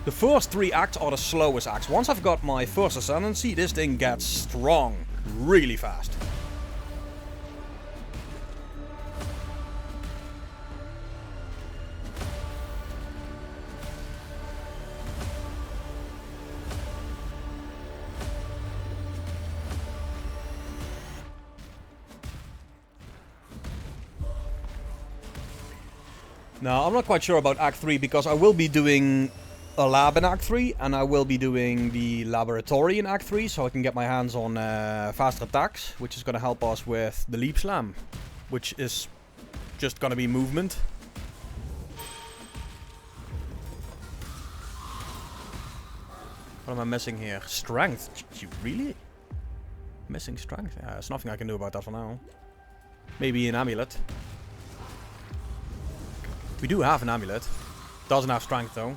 The first 3 acts are the slowest acts. Once I've got my first ascendancy, this thing gets strong really fast. Now, I'm not quite sure about Act 3 because I will be doing a lab in Act 3 and I will be doing the laboratory in Act 3 so I can get my hands on faster attacks, which is going to help us with the leap slam, which is just going to be movement. What am I missing here? Strength? You really? Missing strength? Yeah, there's nothing I can do about that for now. Maybe an amulet. We do have an amulet. Doesn't have strength though.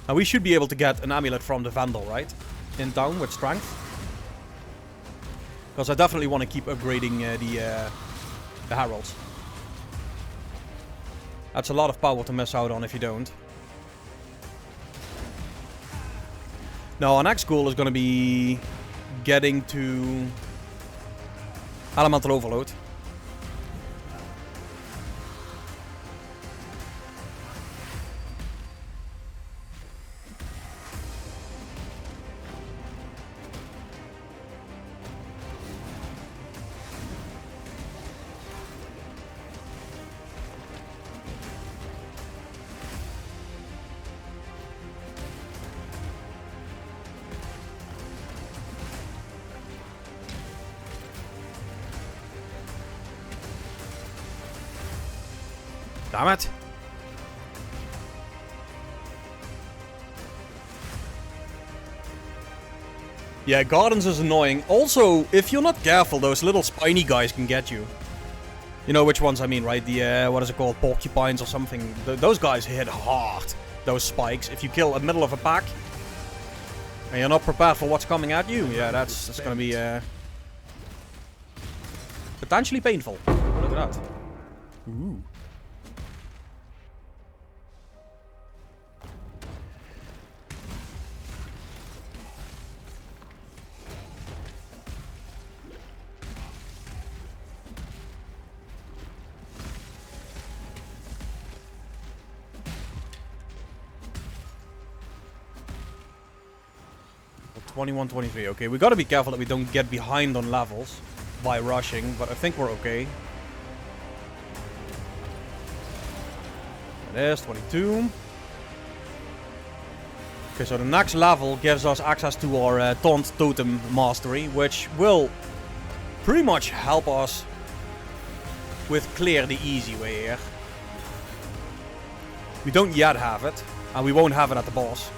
Now we should be able to get an amulet from the Vandal, right? In town with strength. Because I definitely want to keep upgrading the heralds. That's a lot of power to miss out on if you don't. Now our next goal is going to be getting to Elemental Overload. Damn it. Yeah, Gardens is annoying. Also, if you're not careful, those little spiny guys can get you. You know which ones I mean, right? The, what is it called? Porcupines or something. Those guys hit hard. Those spikes. If you kill a middle of a pack, and you're not prepared for what's coming at you, yeah, that's gonna be, potentially painful. Look at that. Ooh. Well, 21, 23. Okay, we gotta be careful that we don't get behind on levels by rushing, but I think we're okay. It is 22. Okay, so the next level gives us access to our Taunt Totem Mastery, which will pretty much help us with clear the easy way here. We don't yet have it, and we won't have it at the boss.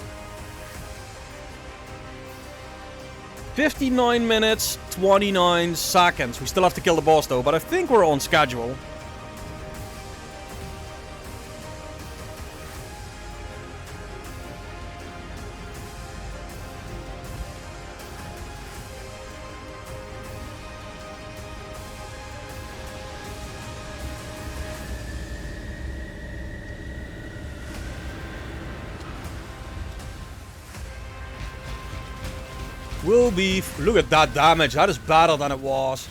59 minutes, 29 seconds. We still have to kill the boss though, but I think we're on schedule. Will be... Look at that damage. That is better than it was.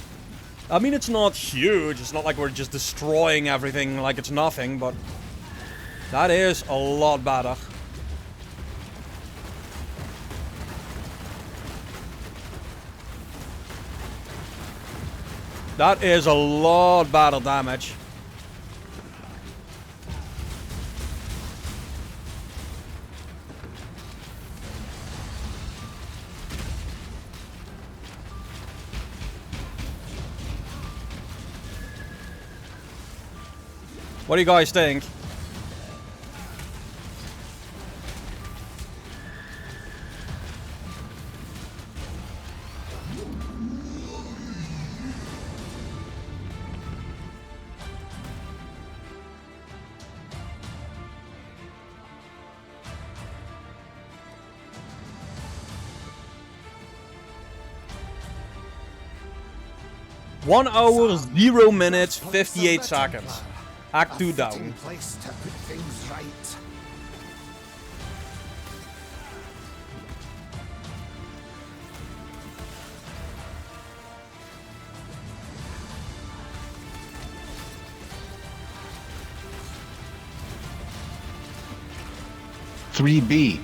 I mean, it's not huge. It's not like we're just destroying everything like it's nothing, but... that is a lot better. That is a lot better damage. What do you guys think? One hour, 0 minutes, 58 seconds. Act 2 down. Place to put things right. Three B.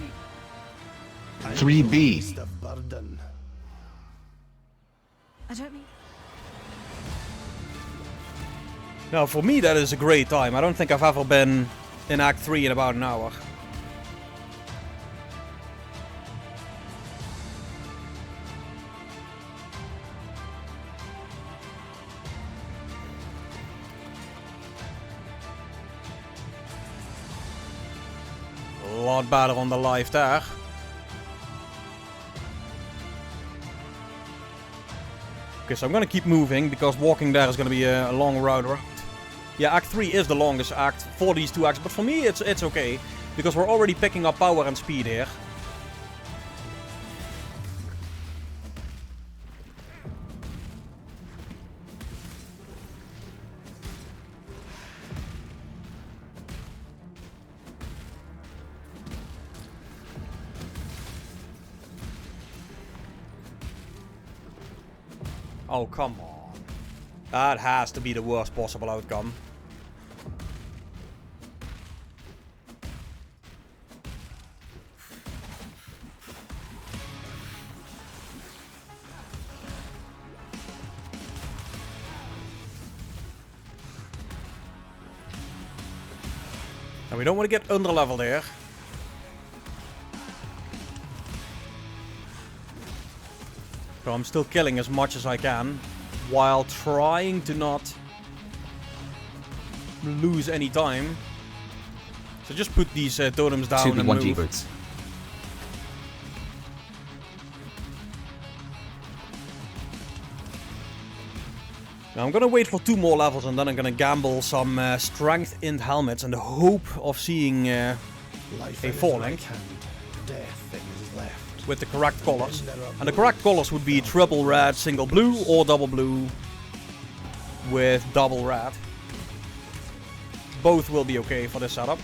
3B. The burden. I don't mean... Now, for me, that is a great time. I don't think I've ever been in Act 3 in about an hour. A lot better on the life there. Okay, so I'm gonna keep moving because walking there is gonna be a long route around. Yeah, Act 3 is the longest act for these two acts, but for me it's okay, because we're already picking up power and speed here. Oh, come on. That has to be the worst possible outcome. And we don't want to get under-leveled here. So I'm still killing as much as I can, while trying to not lose any time. So just put these totems down and 2v1 move. G-boots. Now I'm gonna wait for 2 more levels and then I'm gonna gamble some strength int helmets in the hope of seeing a falling with the correct colors. And the correct colors would be triple red, single blue, or double blue with double red. Both will be okay for this setup.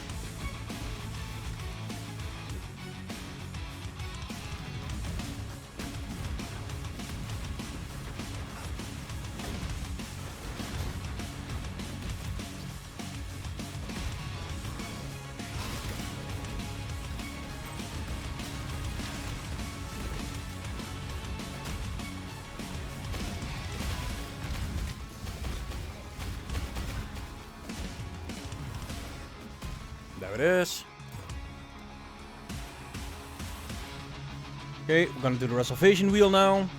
There it is. Okay, we're gonna do the reservation wheel now.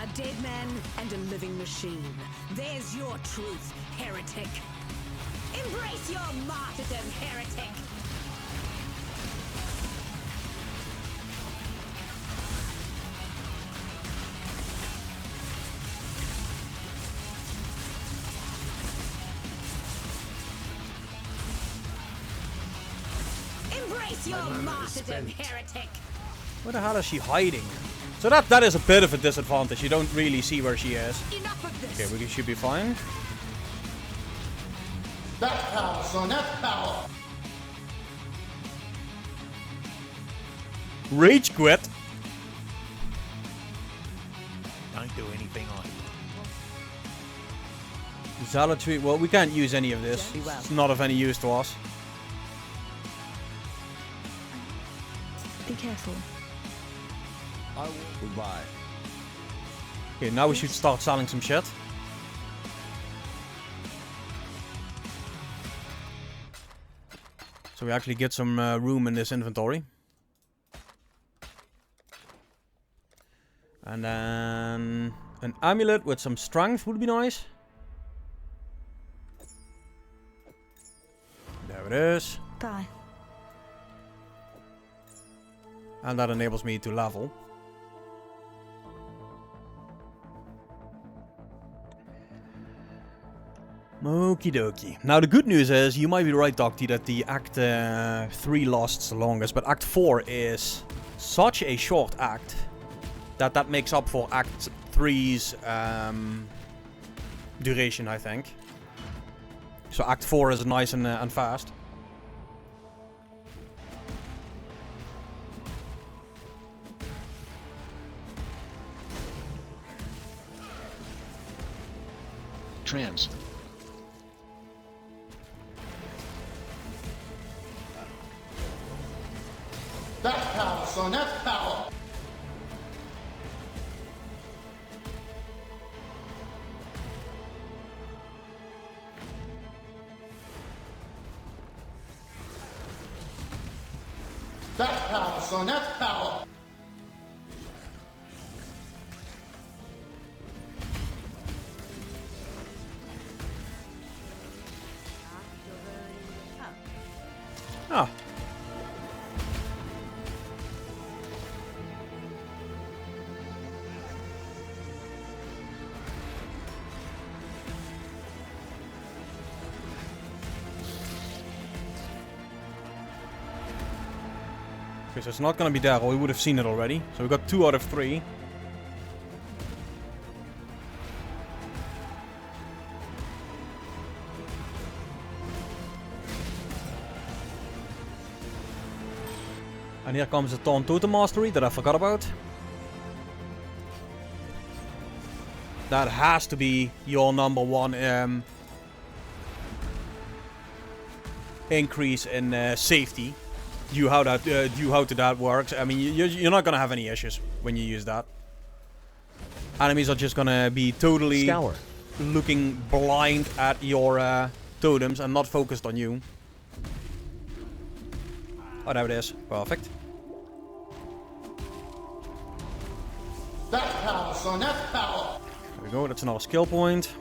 A dead man and a living machine. There's your truth, heretic. Embrace your martyrdom, heretic. Embrace your martyrdom, heretic. Where the hell is she hiding? So that is a bit of a disadvantage. You don't really see where she is. Enough of this. Okay, we should be fine. That's power, son. That's power. Rage quit. Don't do anything like Zealotry. Well, we can't use any of this. It's not of any use to us. Be careful. Goodbye. Okay, now we should start selling some shit. So we actually get some room in this inventory. And then an amulet with some strength would be nice. There it is. Bye. And that enables me to level. Okie dokie. Now the good news is, you might be right, Docty, that the Act 3 lasts the longest, but Act 4 is such a short act that makes up for Act 3's duration, I think. So Act 4 is nice and fast. trans. That's power, son. That's power. That's power, son. That's power. Ah. Okay, so it's not gonna be there, or we would have seen it already. So we got 2 out of 3. And here comes the Totem Mastery that I forgot about. That has to be your number one increase in safety. Due how that works. I mean, you're not gonna have any issues when you use that. Enemies are just gonna be totally looking blind at your totems and not focused on you. Oh, there it is. Perfect. That's power, son. That's power. There we go. That's another skill point.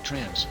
Trans.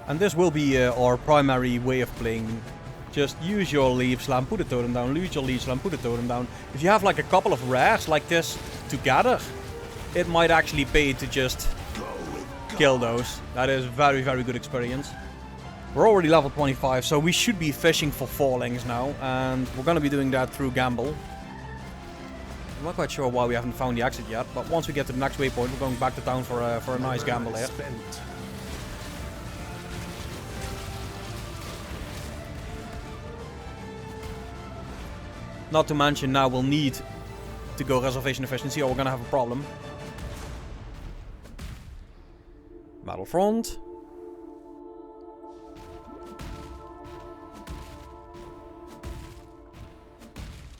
And this will be our primary way of playing. Just use your leaf slam, put a totem down, use your leaf slam, put a totem down. If you have like a couple of rares like this together, it might actually pay to just kill those. That is very, very good experience. We're already level 25, so we should be fishing for fallings now. And we're going to be doing that through Gamble. I'm not quite sure why we haven't found the exit yet, but once we get to the next waypoint, we're going back to town for a nice gamble here. Not to mention now we'll need to go reservation efficiency or we're gonna have a problem. Battlefront.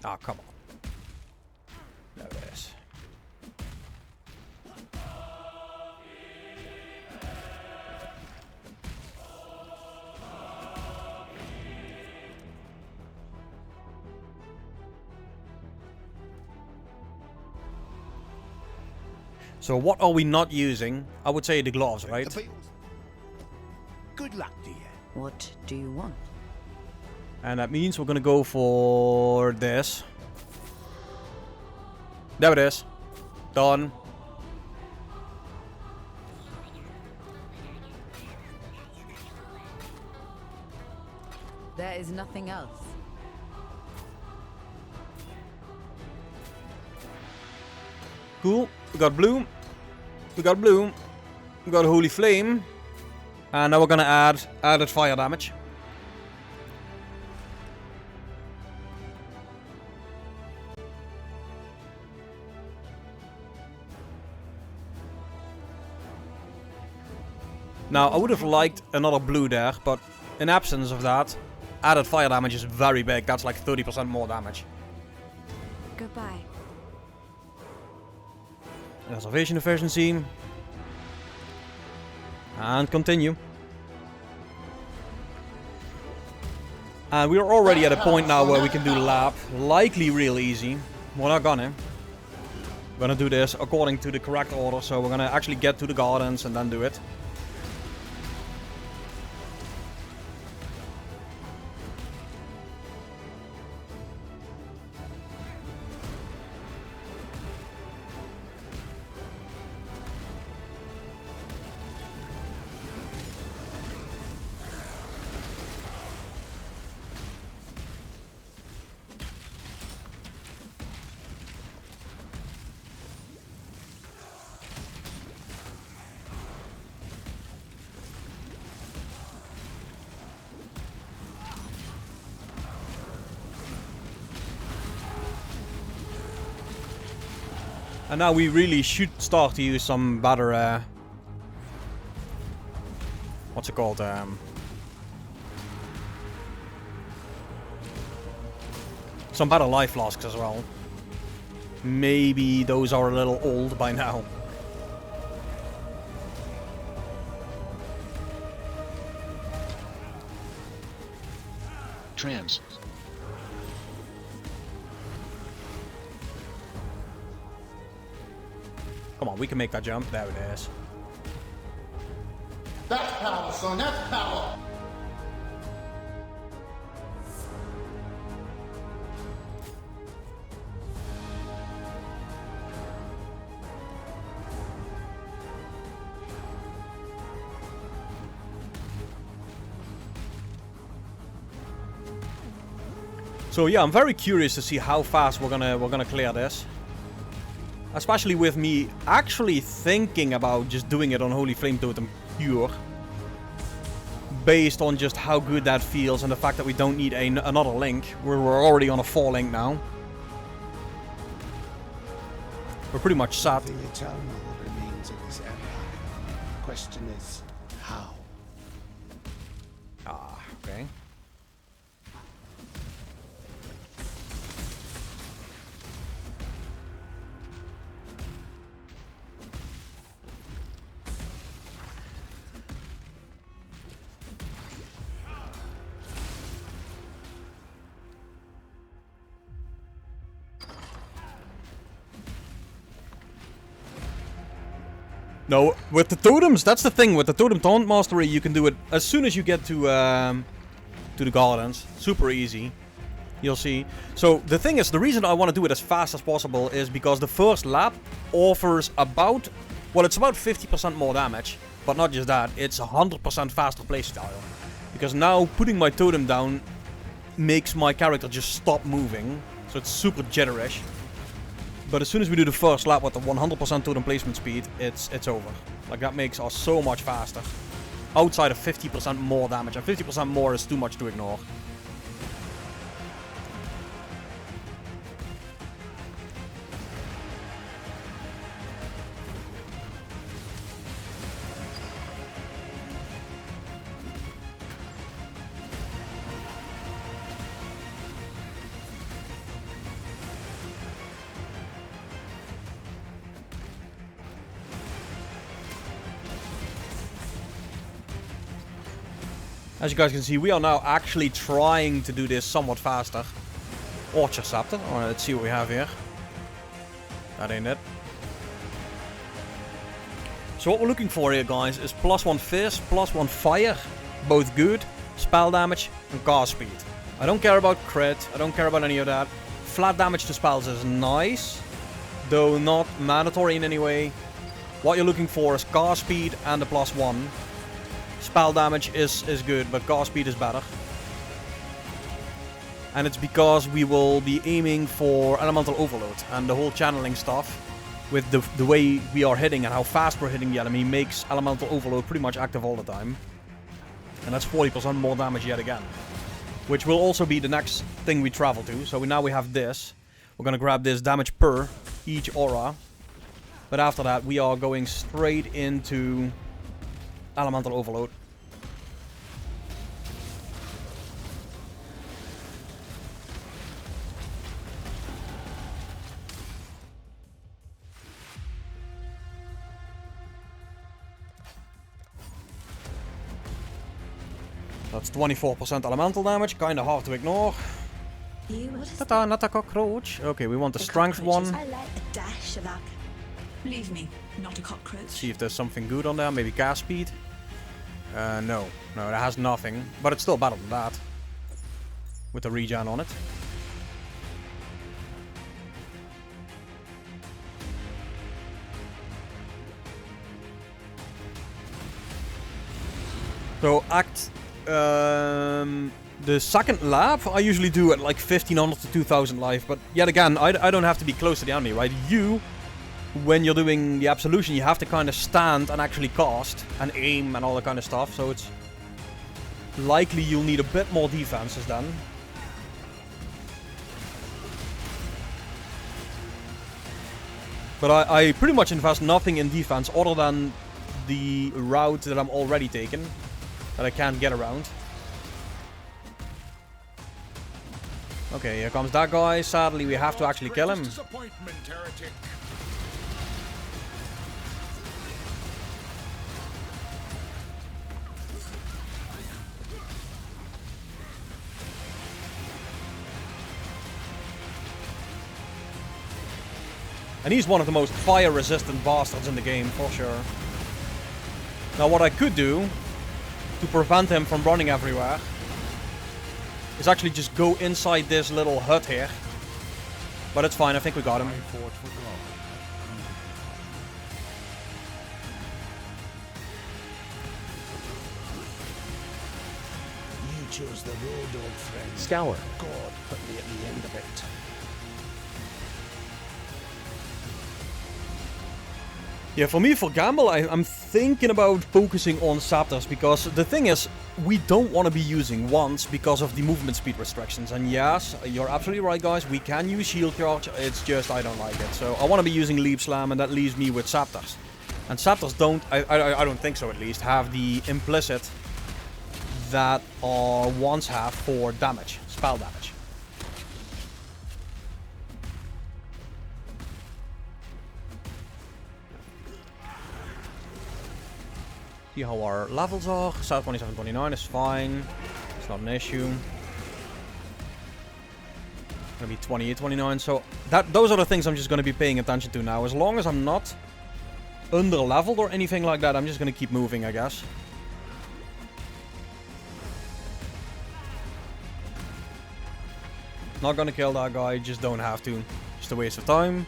Ah, come on. There it is. So what are we not using? I would say the gloves, right? Good luck to you. What do you want? And that means we're gonna go for this. There it is. Done. There is nothing else. Cool. We got blue. We got blue. We got holy flame. And now we're gonna add added fire damage. Now, I would have liked another blue there, but in absence of that, added fire damage is very big. That's like 30% more damage. Goodbye. Reservation efficiency. And continue. And we are already at a point now where we can do lap. Likely real easy. We're not gonna. We're gonna do this according to the correct order. So we're gonna actually get to the gardens and then do it. And now we really should start to use some better, what's it called? Some better life flasks as well. Maybe those are a little old by now. Trans. Come on, we can make that jump. There it is. That's power, son. That's power. So yeah, I'm very curious to see how fast we're gonna clear this. Especially with me actually thinking about just doing it on Holy Flame Totem pure. Based on just how good that feels and the fact that we don't need another link. We're already on a 4 link now. We're pretty much set. The eternal remains of this empire. The question is, how? Ah, okay. No, with the totems, that's the thing. With the totem taunt mastery, you can do it as soon as you get to the gardens. Super easy. You'll see. So the thing is, the reason I want to do it as fast as possible is because the first lap offers about, well, it's about 50% more damage. But not just that, it's 100% faster playstyle. Because now putting my totem down makes my character just stop moving. So it's super jitterish. But as soon as we do the first lap with the 100% totem placement speed, it's over. Like, that makes us so much faster. Outside of 50% more damage. And 50% more is too much to ignore. As you guys can see, we are now actually trying to do this somewhat faster. Orchard Scepter. Alright, let's see what we have here. That ain't it. So what we're looking for here, guys, is +1 fist, +1 fire. Both good. Spell damage and cast speed. I don't care about crit. I don't care about any of that. Flat damage to spells is nice, though not mandatory in any way. What you're looking for is cast speed and the +1. Spell damage is good, but cast speed is better. And it's because we will be aiming for elemental overload. And the whole channeling stuff, with the way we are hitting and how fast we're hitting the enemy, makes elemental overload pretty much active all the time. And that's 40% more damage yet again. Which will also be the next thing we travel to. So now we have this. We're gonna grab this damage per each aura. But after that, we are going straight into elemental overload. That's 24% elemental damage, kinda hard to ignore. Ta-ta, not a cockroach. Okay, we want the strength one. I like a dash of that. Leave me, not a cockroach. See if there's something good on there, maybe cast speed. No, it has nothing, but it's still better than that. With the regen on it. So the second lap I usually do at like 1500 to 2000 life, but yet again, I don't have to be close to the enemy, right? When you're doing the absolution, you have to kind of stand and actually cast and aim and all that kind of stuff, so it's likely you'll need a bit more defenses then. But I pretty much invest nothing in defense other than the route that I'm already taking, that I can't get around. Okay, here comes that guy. Sadly, we have to actually kill him. And he's one of the most fire-resistant bastards in the game, for sure. Now, what I could do to prevent him from running everywhere is actually just go inside this little hut here. But it's fine, I think we got him. You chose the road, old friend. Scour. God put me at the end of it. Yeah, for me, for Gamble, I'm thinking about focusing on Scepters, because the thing is, we don't want to be using wands because of the movement speed restrictions. And yes, you're absolutely right, guys, we can use Shield Charge, it's just I don't like it. So I want to be using Leap Slam, and that leaves me with Scepters. And Scepters don't, I don't think so at least, have the implicit that our wands have for damage, spell damage. See how our levels are. South 27, 29 is fine. It's not an issue. Gonna be 28, 29. So those are the things I'm just gonna be paying attention to now. As long as I'm not under leveled or anything like that, I'm just gonna keep moving, I guess. Not gonna kill that guy, just don't have to. Just a waste of time.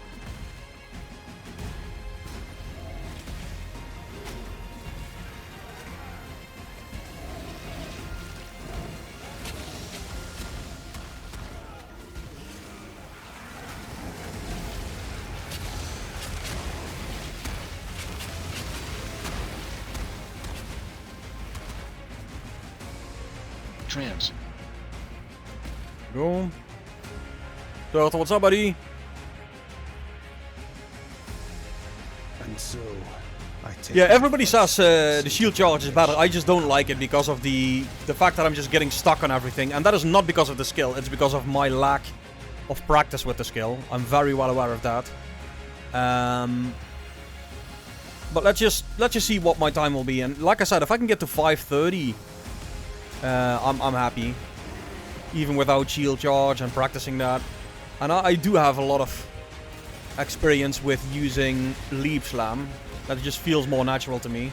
Trans. Go. Turtle, what's up, buddy? And so, I take Yeah, everybody says the shield charge is better. I just don't like it because of the fact that I'm just getting stuck on everything. And that is not because of the skill. It's because of my lack of practice with the skill. I'm very well aware of that. But let's just see what my time will be. And like I said, if I can get to 5:30, I'm happy. Even without shield charge and practicing that. And I do have a lot of experience with using Leap Slam. That just feels more natural to me.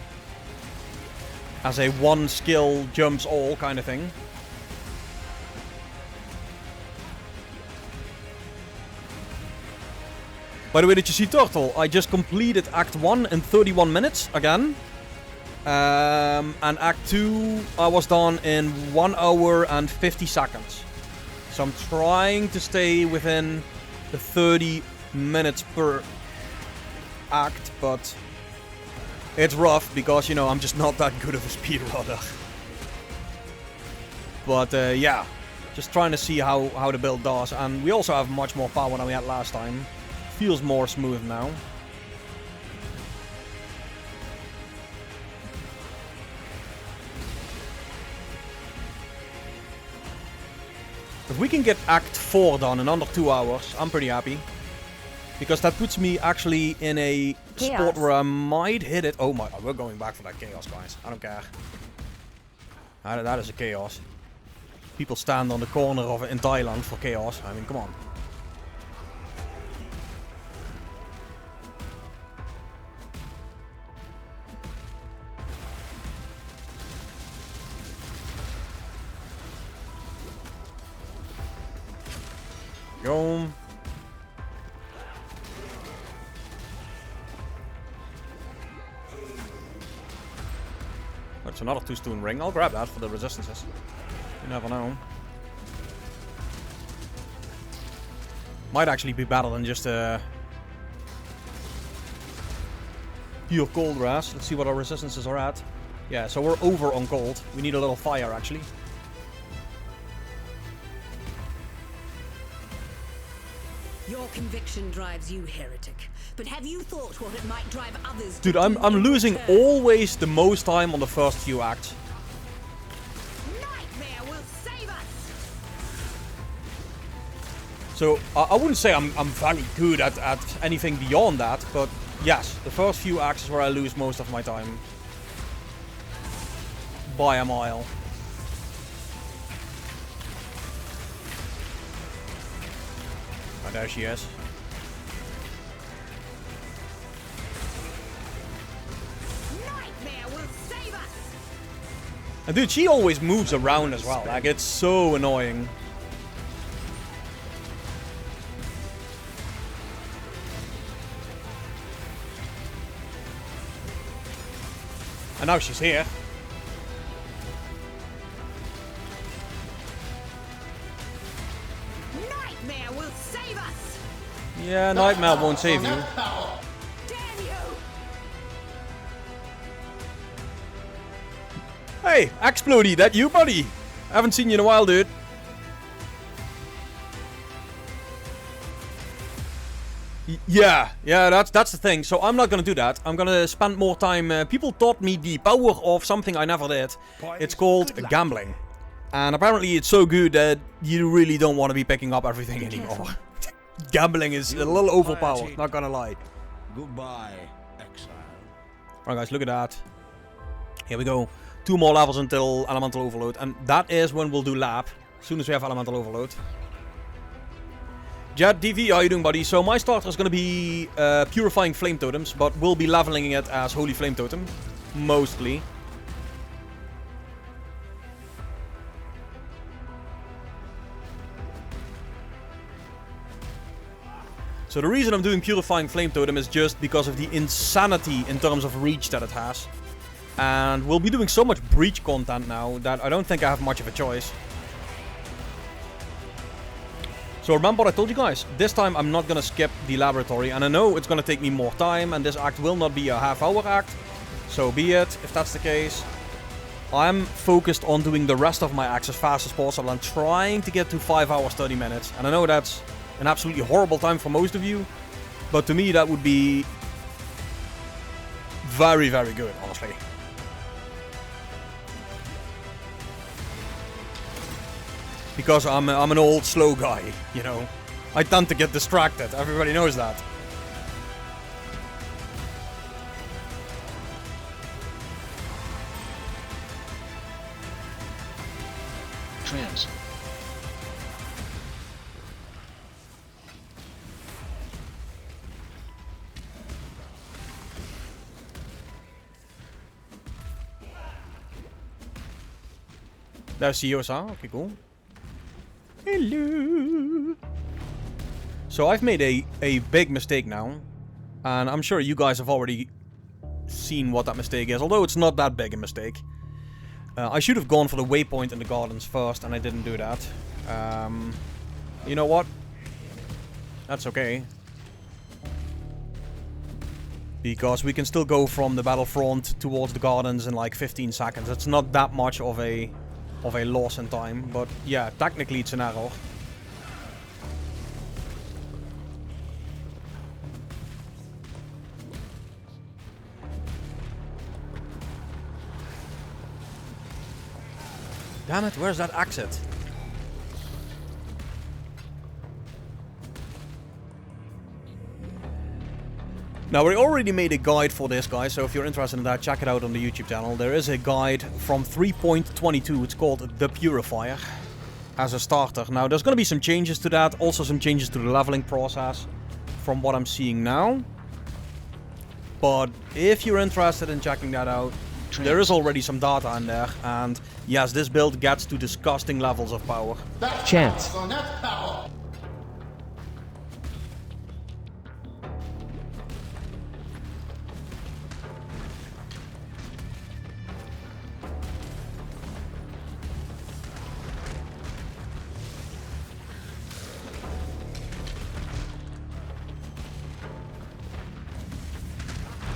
As a one skill jumps all kind of thing. By the way, did you see Turtle? I just completed Act 1 in 31 minutes again. And Act 2 I was done in 1 hour and 50 seconds. So I'm trying to stay within the 30 minutes per act, but it's rough because, you know, I'm just not that good of a speedrunner. But yeah, just trying to see how the build does. And we also have much more power than we had last time. Feels more smooth now. If we can get Act 4 done in under 2 hours, I'm pretty happy. Because that puts me actually in a spot where I might hit it. Oh my, we're going back for that chaos, guys. I don't care. That is a chaos. People stand on the corner of it in Thailand for chaos. I mean, come on. Go. That's another 2-stone ring. I'll grab that for the resistances. You never know. Might actually be better than just a pure cold ras. Let's see what our resistances are at. Yeah, so we're over on cold. We need a little fire actually. Your conviction drives you, heretic. But have you thought what it might drive others to Dude, I'm losing always the most time on the first few acts. Nightmare will save us. So I wouldn't say I'm very good at anything beyond that, but yes, the first few acts is where I lose most of my time. By a mile. Oh, there she is. Nightmare will save us. And dude, she always moves around as well. Like, it's so annoying. And now she's here. Nightmare will save us. Yeah, Nightmare won't save you. Damn you! Hey, Explodey, that you, buddy? Haven't seen you in a while, dude. Yeah, that's the thing. So I'm not gonna do that. I'm gonna spend more time. People taught me the power of something I never did. It's called gambling. And apparently it's so good that you really don't want to be picking up everything anymore. Gambling is a little overpowered, not gonna lie. Goodbye, Exile. Alright guys, look at that. Here we go. 2 more levels until Elemental Overload. And that is when we'll do lab. As soon as we have Elemental Overload. Jet DV, how you doing, buddy? So my starter is going to be Purifying Flame Totems, but we'll be leveling it as Holy Flame Totem. Mostly. So the reason I'm doing Purifying Flame Totem is just because of the insanity in terms of reach that it has. And we'll be doing so much breach content now that I don't think I have much of a choice. So remember what I told you guys, this time I'm not gonna skip the laboratory, and I know it's gonna take me more time, and this act will not be a half-hour act. So be it, if that's the case. I'm focused on doing the rest of my acts as fast as possible. I'm trying to get to 5 hours 30 minutes, and I know that's an absolutely horrible time for most of you, but to me that would be very, very good, honestly. Because I'm an old, slow guy, you know. I tend to get distracted. Everybody knows that. Trans. There's Yosa. Okay, cool. Hello. So I've made a big mistake now, and I'm sure you guys have already seen what that mistake is, although it's not that big a mistake. I should have gone for the waypoint in the gardens first, and I didn't do that. You know what? That's okay. Because we can still go from the battlefront towards the gardens in like 15 seconds. It's not that much of a loss in time, but yeah, technically it's an error. Damn it, where's that exit? Now, we already made a guide for this, guys, so if you're interested in that, check it out on the YouTube channel. There is a guide from 3.22, it's called The Purifier, as a starter. Now, there's going to be some changes to that, also some changes to the leveling process, from what I'm seeing now. But if you're interested in checking that out, there is already some data in there, and yes, this build gets to disgusting levels of power. Chance. So that's power.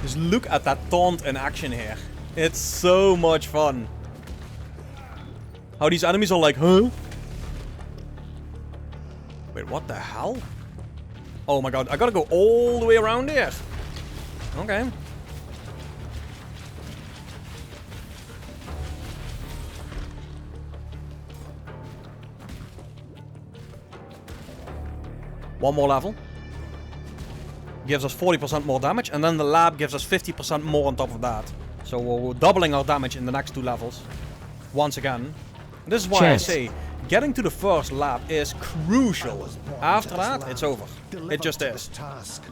Just look at that taunt in action here. It's so much fun. How these enemies are like, huh? Wait, what the hell? Oh my god, I gotta go all the way around here. Okay. One more level. Gives us 40% more damage, and then the lab gives us 50% more on top of that. So we're doubling our damage in the next 2 levels. Once again. This is why I say, getting to the first lab is crucial. After that, it's over. It just is. Task.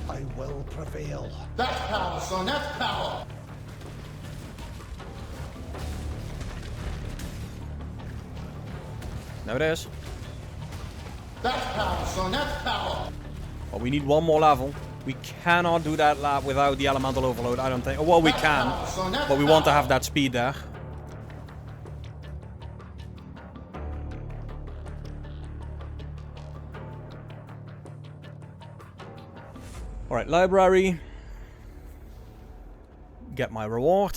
I will prevail. That's power, son. That's power. There it is. That's power, son. That's power. Well, we need one more level. We cannot do that lab without the elemental overload, I don't think. Well, we can, but we want to have that speed there. Alright, library. Get my reward.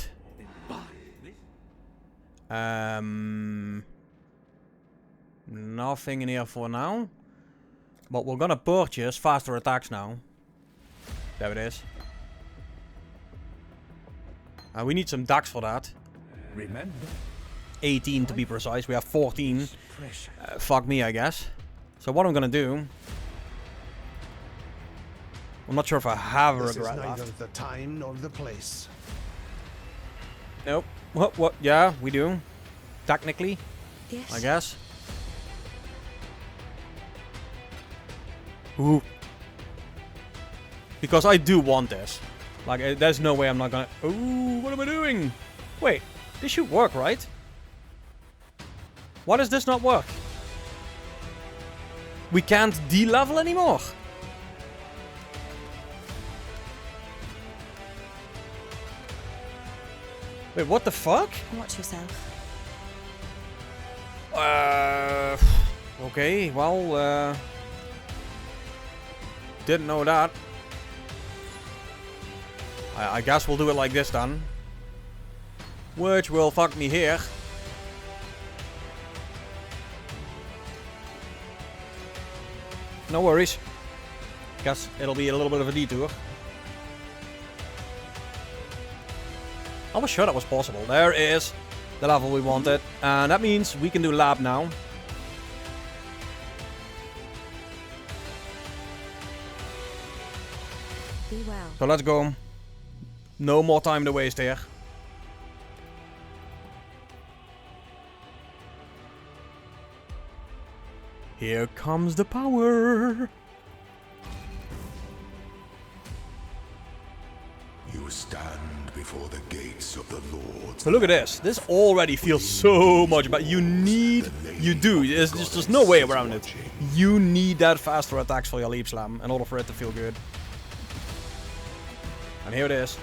Nothing in here for now. But we're gonna purchase faster attacks now. There it is. We need some ducks for that. Remember, 18 to be precise. We have 14. Fuck me, I guess. So what I'm gonna do... I'm not sure if I have a regret This is neither left. the time nor the place. Nope. What? Yeah, we do. Technically, Yes. I guess. Ooh. Because I do want this. Like, there's no way I'm not gonna... Ooh, what am I doing? Wait, this should work, right? Why does this not work? We can't de-level anymore. Wait, what the fuck? Watch yourself. Okay, well, didn't know that. I guess we'll do it like this then. Which will fuck me here. No worries. Guess it'll be a little bit of a detour. I was sure that was possible. There is the level we wanted. And that means we can do lab now. Be well. So let's go. No more time to waste here. Here comes the power. You stand before the gates of the Lord. So look at this. This already feels so much better. You do. There's just no way around it. You need that faster attacks for your leap slam in order for it to feel good. And here it is.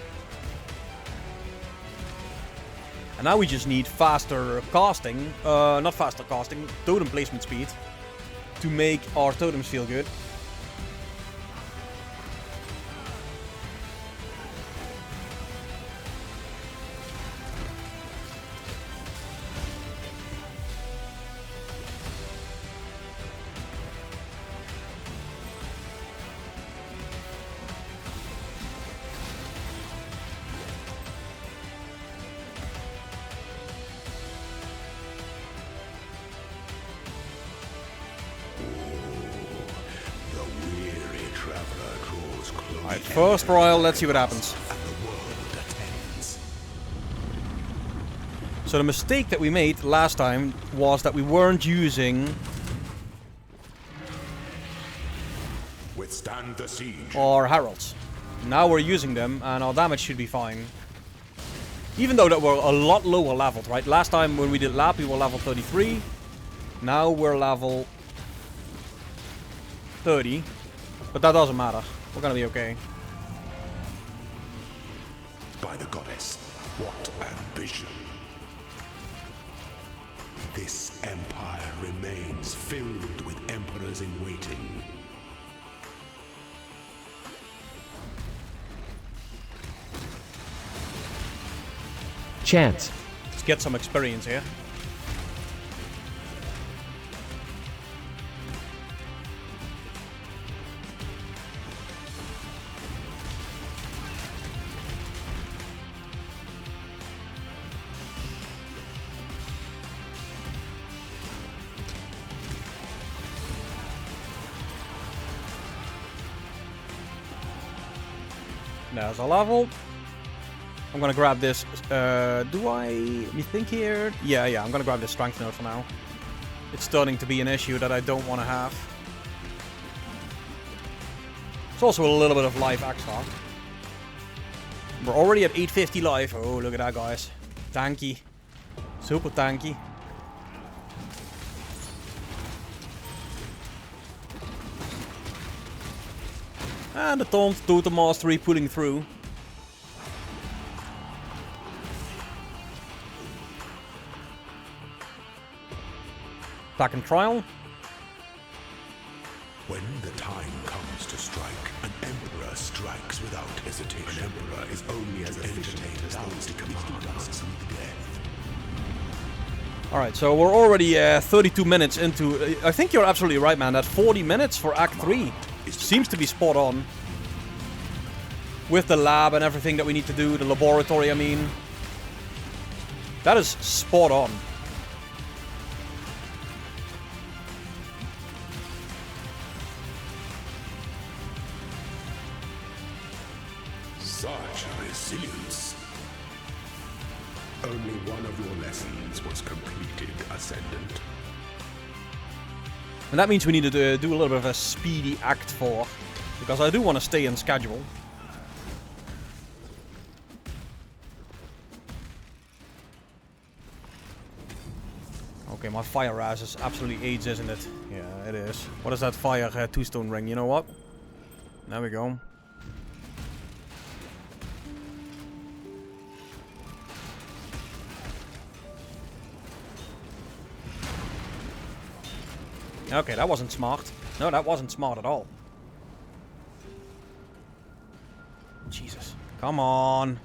And now we just need faster casting. Not faster casting. Totem placement speed. To make our totems feel good. Alright, first trial, let's see what happens. So the mistake that we made last time was that we weren't using Withstand the siege. our heralds. Now we're using them and our damage should be fine. Even though that we're a lot lower leveled, right? Last time when we did lab we were level 33. Now we're level 30. But that doesn't matter. We're gonna be okay. By the goddess, what ambition! This empire remains filled with emperors in waiting. Chance. Let's get some experience here. There's a level. I'm gonna grab this. Do I? Let me think here. Yeah. I'm gonna grab this strength node for now. It's starting to be an issue that I don't want to have. It's also a little bit of life extra. We're already at 850 life. Oh, look at that, guys. Tanky. Super tanky. And the taunt totem mastery pulling through. Attack and trial. When the time comes to strike, an emperor strikes without hesitation. An emperor is only as efficient as those he commands. Death. Alright, so we're already 32 minutes into... I think you're absolutely right, man. That 40 minutes for Act 3 seems to be spot on. With the lab and everything that we need to do, the laboratory, I mean. That is spot on. Such resilience. Only one of your lessons was completed, Ascendant. And that means we need to do a little bit of a speedy Act 4. Because I do want to stay in schedule. Okay, my fire raz is absolutely AIDS, isn't it? Yeah, it is. What is that fire two-stone ring? You know what? There we go. Okay, that wasn't smart. No, that wasn't smart at all. Jesus. Come on.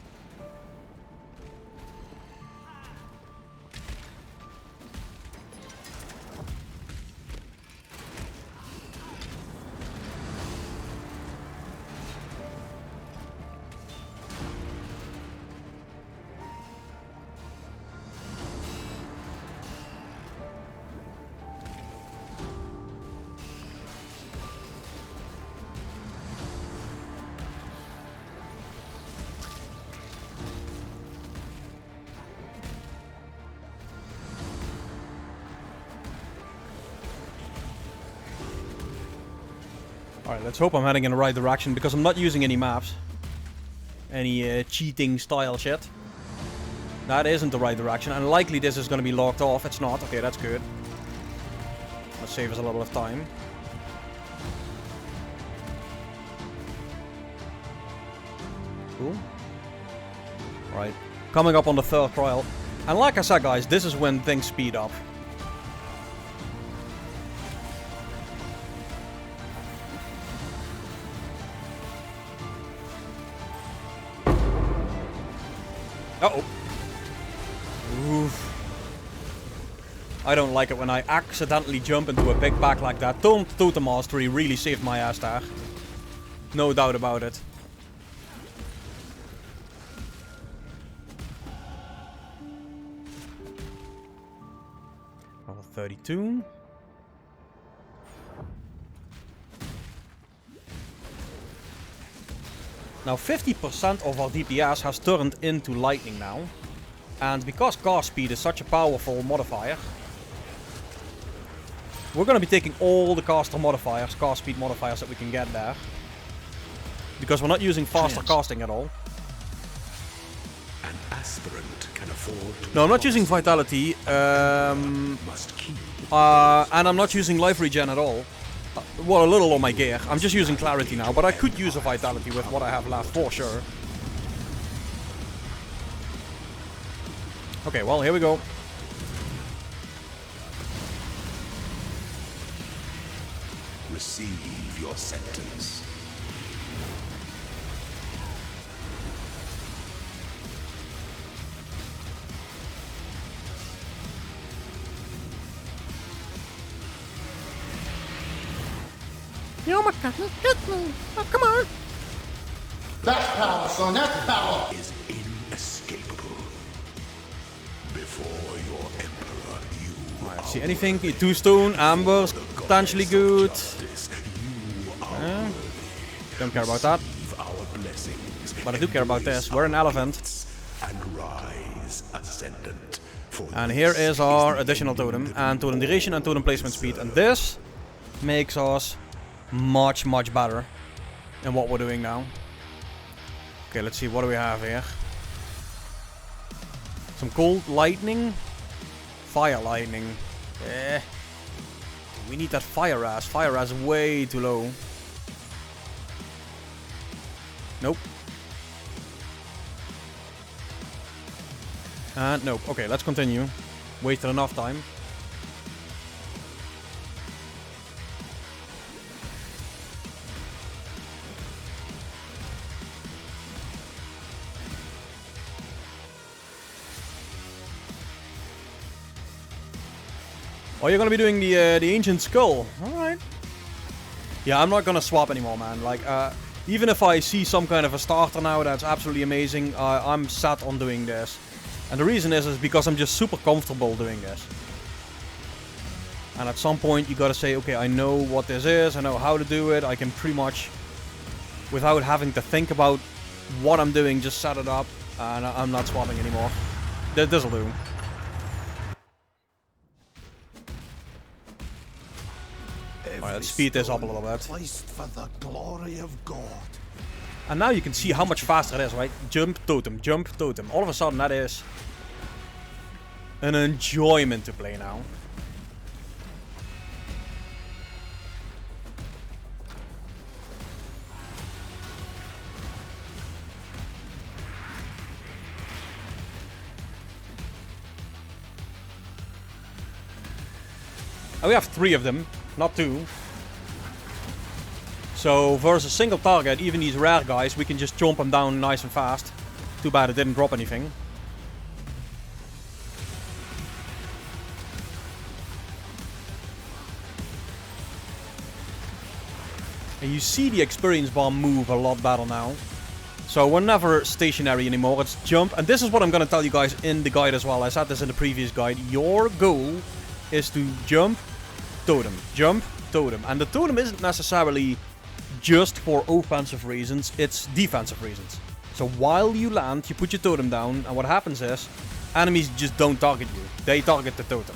Alright, let's hope I'm heading in the right direction, because I'm not using any maps. Any cheating style shit. That isn't the right direction, and likely this is going to be locked off. It's not. Okay, that's good. Let's save us a little of time. Cool. Right, coming up on the third trial. And like I said, guys, this is when things speed up. Uh-oh. Oof. I don't like it when I accidentally jump into a big bag like that. Totem Mastery really saved my ass there. No doubt about it. Level 32. Now 50% of our DPS has turned into lightning now. And because cast speed is such a powerful modifier, we're going to be taking all the caster modifiers, cast speed modifiers that we can get there. Because we're not using faster casting at all. An aspirant can afford to... No, I'm not using vitality. Must keep. And I'm not using life regen at all. Well, a little on my gear. I'm just using clarity now, but I could use a vitality with what I have left for sure. Okay, well, here we go. Receive your sentence. Oh my God, get me! Oh, come on! That's power, son, that's power! Is inescapable. Before your emperor, you Alright, see anything? Two-stone, ambers, potentially good. Don't care about that. But I do care about this. We're an elephant. And here is our additional totem. And totem duration and totem placement speed. And this makes us much, much better in what we're doing now. Okay, let's see. What do we have here? Some cold lightning. Fire lightning. We need that fire raz. Fire raz is way too low. Nope. And nope. Okay, let's continue. Wasted enough time. Oh, you're gonna be doing the ancient skull. Alright. Yeah, I'm not gonna swap anymore, man. Like, even if I see some kind of a starter now that's absolutely amazing, I'm set on doing this. And the reason is because I'm just super comfortable doing this. And at some point you gotta say, okay, I know what this is, I know how to do it, I can pretty much, without having to think about what I'm doing, just set it up, and I'm not swapping anymore. This'll do. Alright, let's speed this up a little bit. Placed for the glory of God. And now you can see how much faster it is, right? Jump, totem, jump, totem. All of a sudden that is an enjoyment to play now. And we have 3 of them, not 2. So versus single target, even these rare guys, we can just chomp them down nice and fast. Too bad it didn't drop anything. And you see the experience bar move a lot better now. So we're never stationary anymore, it's jump. And this is what I'm gonna tell you guys in the guide as well. I said this in the previous guide. Your goal is to jump, totem, jump, totem. And the totem isn't necessarily just for offensive reasons, it's defensive reasons. So while you land, you put your totem down, and what happens is, enemies just don't target you. They target the totem.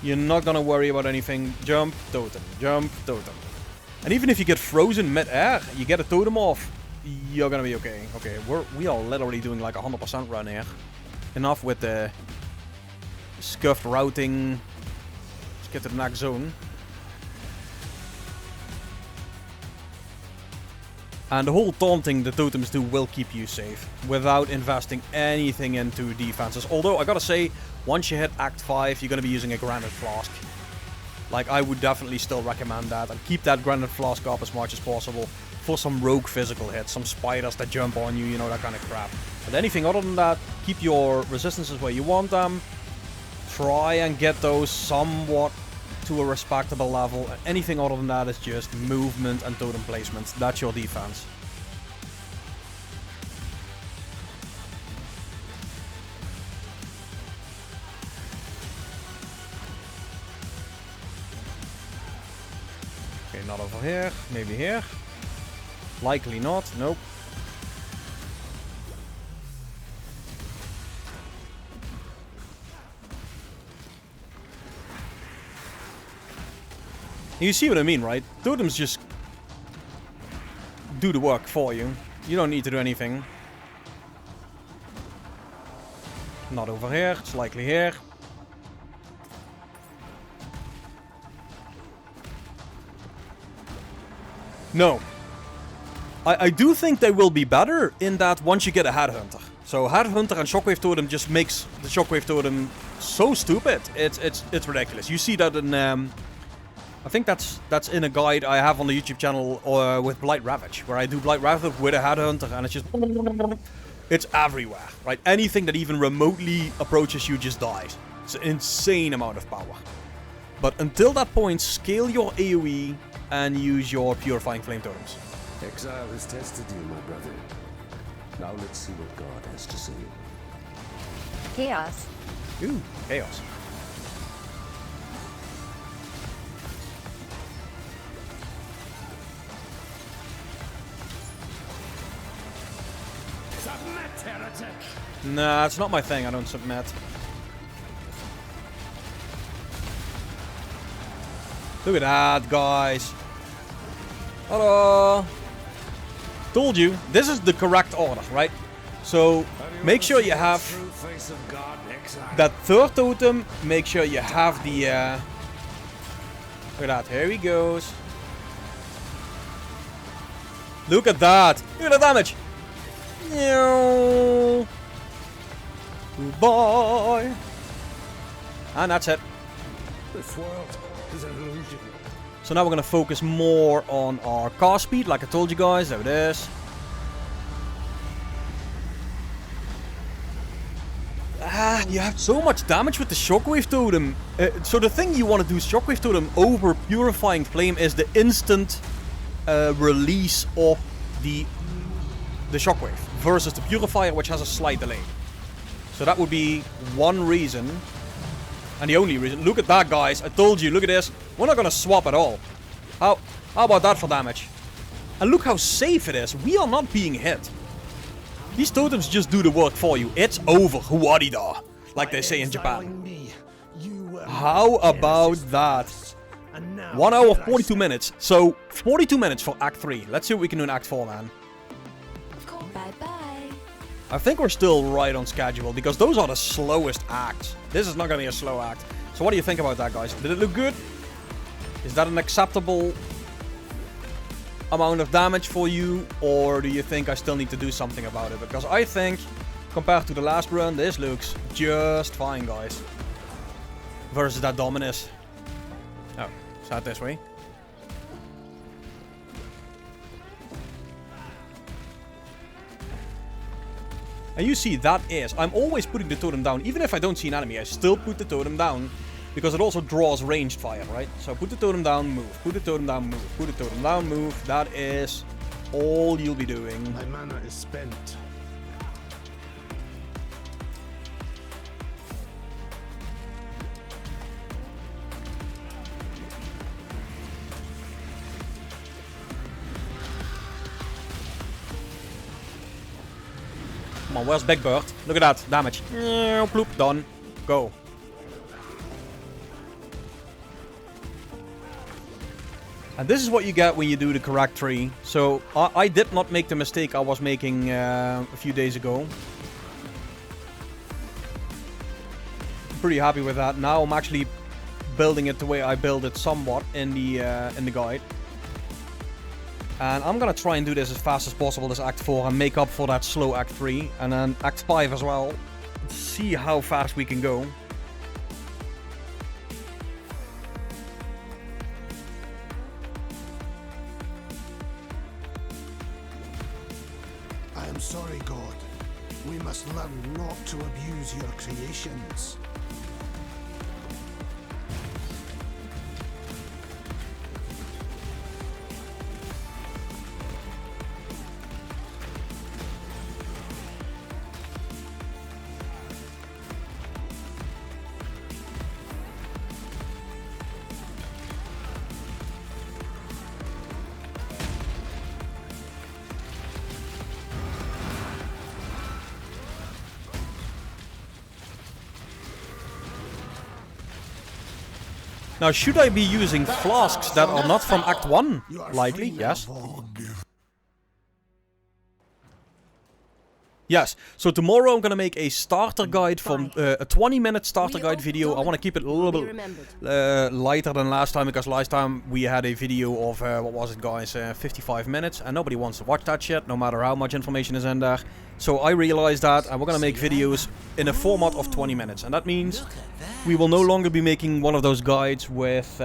You're not gonna worry about anything. Jump, totem, jump, totem. And even if you get frozen mid-air, you get a totem off, you're gonna be okay. Okay, we are literally doing like 100% run here. Enough with the scuffed routing. Let's get to the next zone. And the whole taunting the totems do will keep you safe without investing anything into defenses. Although I gotta say, once you hit Act 5, you're gonna be using a Granite Flask. Like, I would definitely still recommend that, and keep that Granite Flask up as much as possible for some rogue physical hits, some spiders that jump on you, you know, that kind of crap. But anything other than that, keep your resistances where you want them. Try and get those somewhat to a respectable level. Anything other than that is just movement and totem placement. That's your defense. Okay, not over here. Maybe here. Likely not. Nope. You see what I mean, right? Totems just do the work for you. You don't need to do anything. Not over here. It's likely here. No. I do think they will be better in that once you get a Headhunter. So Headhunter and Shockwave Totem just makes the Shockwave Totem so stupid. It's ridiculous. You see that in I think that's in a guide I have on the YouTube channel with Blight Ravage, where I do Blight Ravage with a Headhunter, and it's just it's everywhere, right? Anything that even remotely approaches you just dies. It's an insane amount of power. But until that point, scale your AoE and use your Purifying Flame Totems. Exile has tested you, my brother. Now let's see what God has to say. Chaos. Ooh, chaos. Submit, heretic! Nah, it's not my thing. I don't submit. Look at that, guys. Hello. Told you, this is the correct order, right? So, make sure you have that third totem. Make sure you have the... Look at that, here he goes. Look at that. Look at the damage. Goodbye. And that's it. This world is an illusion. So now we're going to focus more on our cast speed, like I told you guys. There it is. You have so much damage with the Shockwave Totem. So the thing you want to do Shockwave Totem over Purifying Flame is the instant release of the Shockwave versus the Purifier, which has a slight delay. So that would be one reason, and the only reason. Look at that, guys. I told you, look at this. We're not going to swap at all. How about that for damage? And look how safe it is. We are not being hit. These totems just do the work for you. It's over, Huadida, like they say in Japan. How about that? 1 hour, 42 minutes. So, 42 minutes for Act 3. Let's see what we can do in Act 4, man. Bye-bye. I think we're still right on schedule, because those are the slowest acts. This is not going to be a slow act. So what do you think about that, guys? Did it look good? Is that an acceptable amount of damage for you, or do you think I still need to do something about it? Because I think, compared to the last run, this looks just fine, guys. Versus that Dominus. Oh, is that this way? And you see, that is, I'm always putting the totem down. Even if I don't see an enemy, I still put the totem down. Because it also draws ranged fire, right? So put the totem down, move. Put the totem down, move. Put the totem down, move. That is all you'll be doing. My mana is spent. Come on, where's Big Bird? Look at that, damage. Ploop, done. Go. And this is what you get when you do the correct tree. So, I did not make the mistake I was making a few days ago. Pretty happy with that. Now I'm actually building it the way I build it somewhat in the guide. And I'm gonna try and do this as fast as possible, this Act 4, and make up for that slow Act 3. And then Act 5 as well. See how fast we can go. I am sorry, God. We must learn not to abuse your creations. Now, should I be using flasks that are not from Act 1? Likely, yes. Yes, so tomorrow I'm gonna make a starter guide from a 20-minute starter guide video. I want to keep it a little bit lighter than last time, because last time we had a video of, what was it, guys, 55 minutes, and nobody wants to watch that shit, no matter how much information is in there. So I realized that, and we're gonna make videos in a format of 20 minutes, and that means we will no longer be making one of those guides with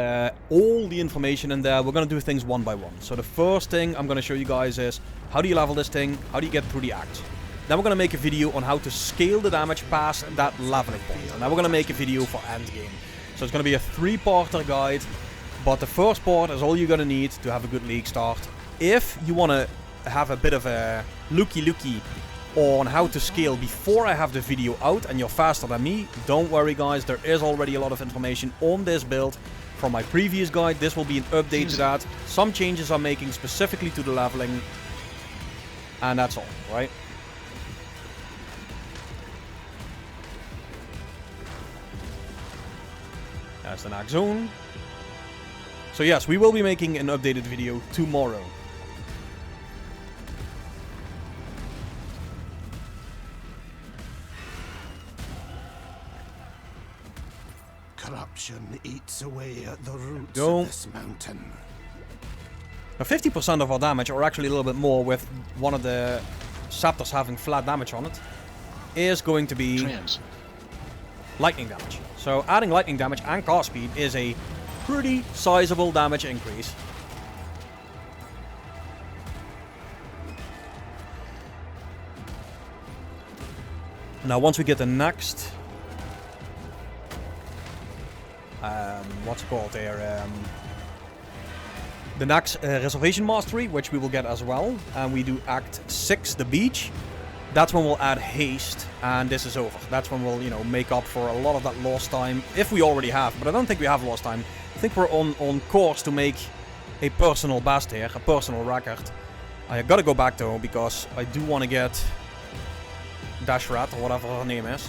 all the information in there. We're gonna do things one by one. So the first thing I'm gonna show you guys is, how do you level this thing, how do you get through the acts. Then we're going to make a video on how to scale the damage past that leveling point. And then we're going to make a video for endgame. So it's going to be a 3-parter guide. But the first part is all you're going to need to have a good league start. If you want to have a bit of a looky on how to scale before I have the video out and you're faster than me, don't worry guys, there is already a lot of information on this build from my previous guide. This will be an update to that. Some changes I'm making specifically to the leveling. And that's all, right? That's the next zone. So yes, we will be making an updated video tomorrow. Corruption eats away at the roots Go. of this mountain. Now 50% of our damage, or actually a little bit more with one of the scepters having flat damage on it, is going to be lightning damage. So adding lightning damage and cast speed is a pretty sizable damage increase. Now once we get the next... what's it called here? The next Reservation Mastery, which we will get as well. And we do Act 6, the beach. That's when we'll add haste, and this is over. That's when we'll, you know, make up for a lot of that lost time, if we already have. But I don't think we have lost time. I think we're on course to make a personal best here, a personal record. I gotta go back though, because I do want to get Dashrat, or whatever her name is.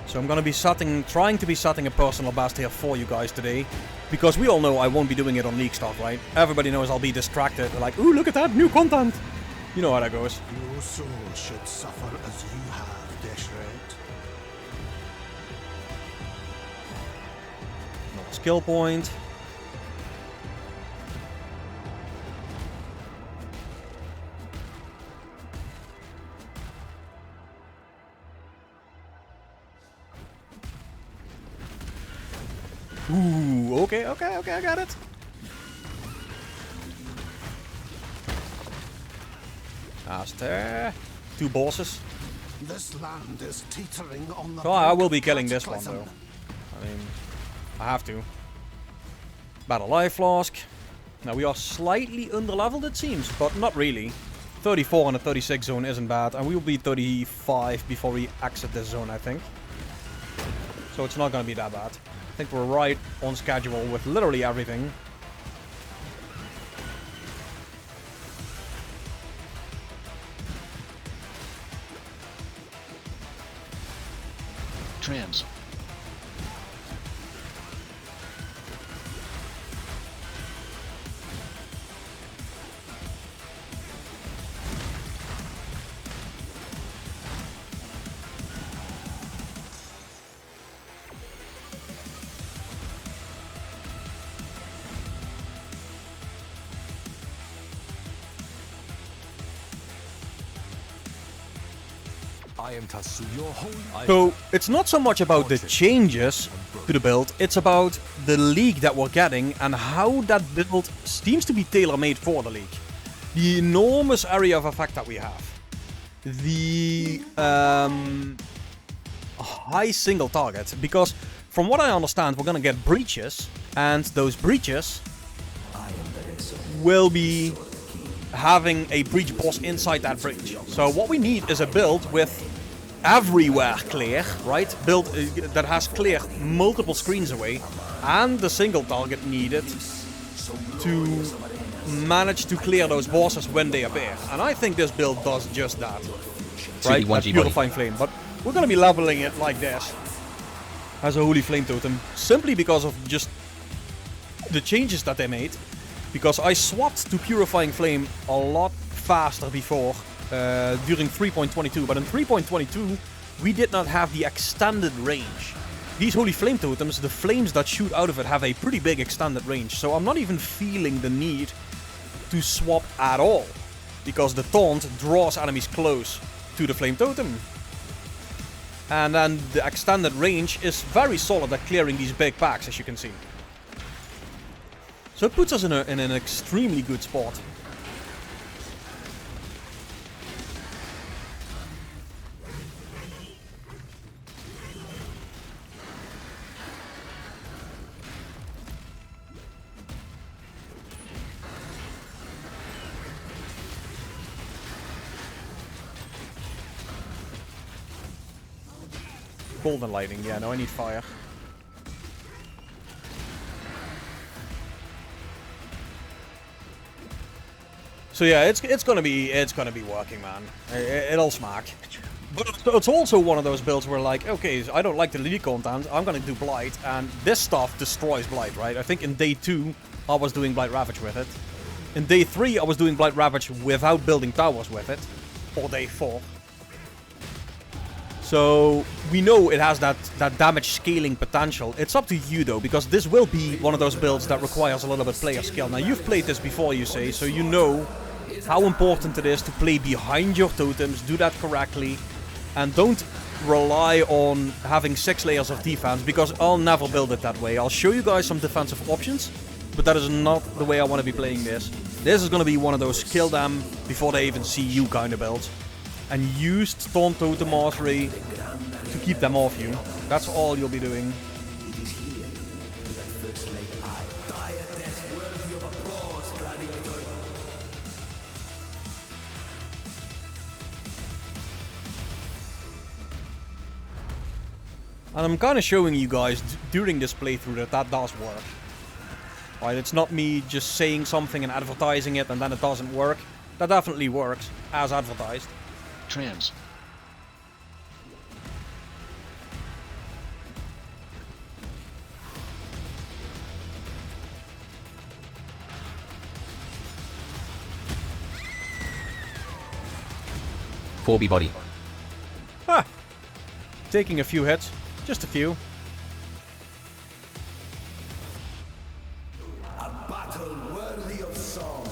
So I'm gonna be trying to be setting a personal best here for you guys today. Because we all know I won't be doing it on League stuff, right? Everybody knows I'll be distracted. They're like, ooh, look at that, new content! You know how that goes. No soul should suffer as you have, Deshret. Another skill point. Ooh, okay, I got it. That's there. 2 bosses. This land is teetering on the So I will be killing this one though. I mean, I have to. Battle Life Flask. Now we are slightly underleveled it seems, but not really. 34 in the 36 zone isn't bad, and we will be 35 before we exit this zone, I think. So it's not gonna be that bad. I think we're right on schedule with literally everything. Trans. So it's not so much about the changes to the build, it's about the league that we're getting and how that build seems to be tailor-made for the league. The enormous area of effect that we have. The high single target, because from what I understand we're gonna get breaches, and those breaches will be having a breach boss inside that breach. So what we need is a build with everywhere clear, right? Build that has cleared multiple screens away, and the single target needed to manage to clear those bosses when they appear. And I think this build does just that, right? Like Purifying Flame, but we're gonna be leveling it like this as a Holy Flame Totem, simply because of just the changes that they made. Because I swapped to Purifying Flame a lot faster before, during 3.22, but in 3.22 we did not have the extended range. These Holy Flame Totems, the flames that shoot out of it have a pretty big extended range, so I'm not even feeling the need to swap at all, because the taunt draws enemies close to the Flame Totem. And then the extended range is very solid at clearing these big packs, as you can see. So it puts us in an extremely good spot. Golden lightning, yeah, no, I need fire. So yeah, it's gonna be working, man. It'll smack. But it's also one of those builds where, like, okay, I don't like the league content, I'm gonna do Blight, and this stuff destroys Blight, right? I think in day 2 I was doing Blight Ravage with it. In day 3 I was doing Blight Ravage without building towers with it. Or day 4. So we know it has that damage scaling potential. It's up to you though, because this will be one of those builds that requires a little bit player skill. Now you've played this before, you say, so you know how important it is to play behind your totems, do that correctly, and don't rely on having 6 layers of defense, because I'll never build it that way. I'll show you guys some defensive options, but that is not the way I want to be playing this. This is gonna be one of those kill them before they even see you kind of builds. And use Taunt Totem Mastery to keep them off you. That's all you'll be doing. And I'm kind of showing you guys during this playthrough that does work. Right, it's not me just saying something and advertising it and then it doesn't work. That definitely works, as advertised. Trans. Forby body. Ha! Taking a few hits. Just a few. A battle worthy of song.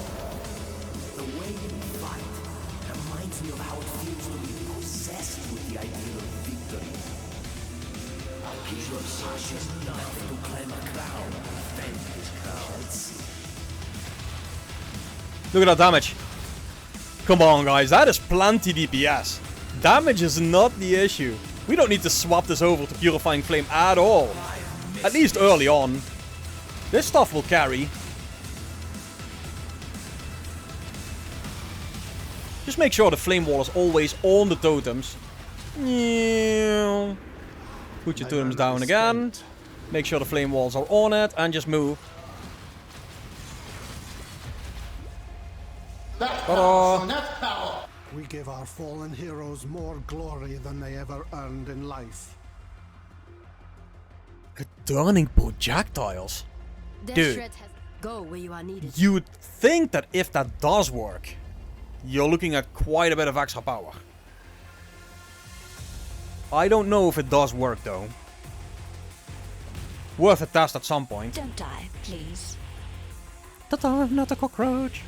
The way you fight reminds me of how it feels to be possessed with the idea of victory. I'll give you Sasha's enough to claim a crown, defend his crowns. Look at that damage. Come on, guys, that is plenty DPS. Damage is not the issue. We don't need to swap this over to Purifying Flame at all. At least early on. This stuff will carry. Just make sure the Flame Wall is always on the totems. Put your totems down again. Make sure the Flame Walls are on it and just move. That's power. We give our fallen heroes more glory than they ever earned in life. Returning projectiles? Dude, Go where you are needed. you'd think that if that does work, you're looking at quite a bit of extra power. I don't know if it does work though. Worth a test at some point. Don't die, please. Ta-ta, I'm not a cockroach.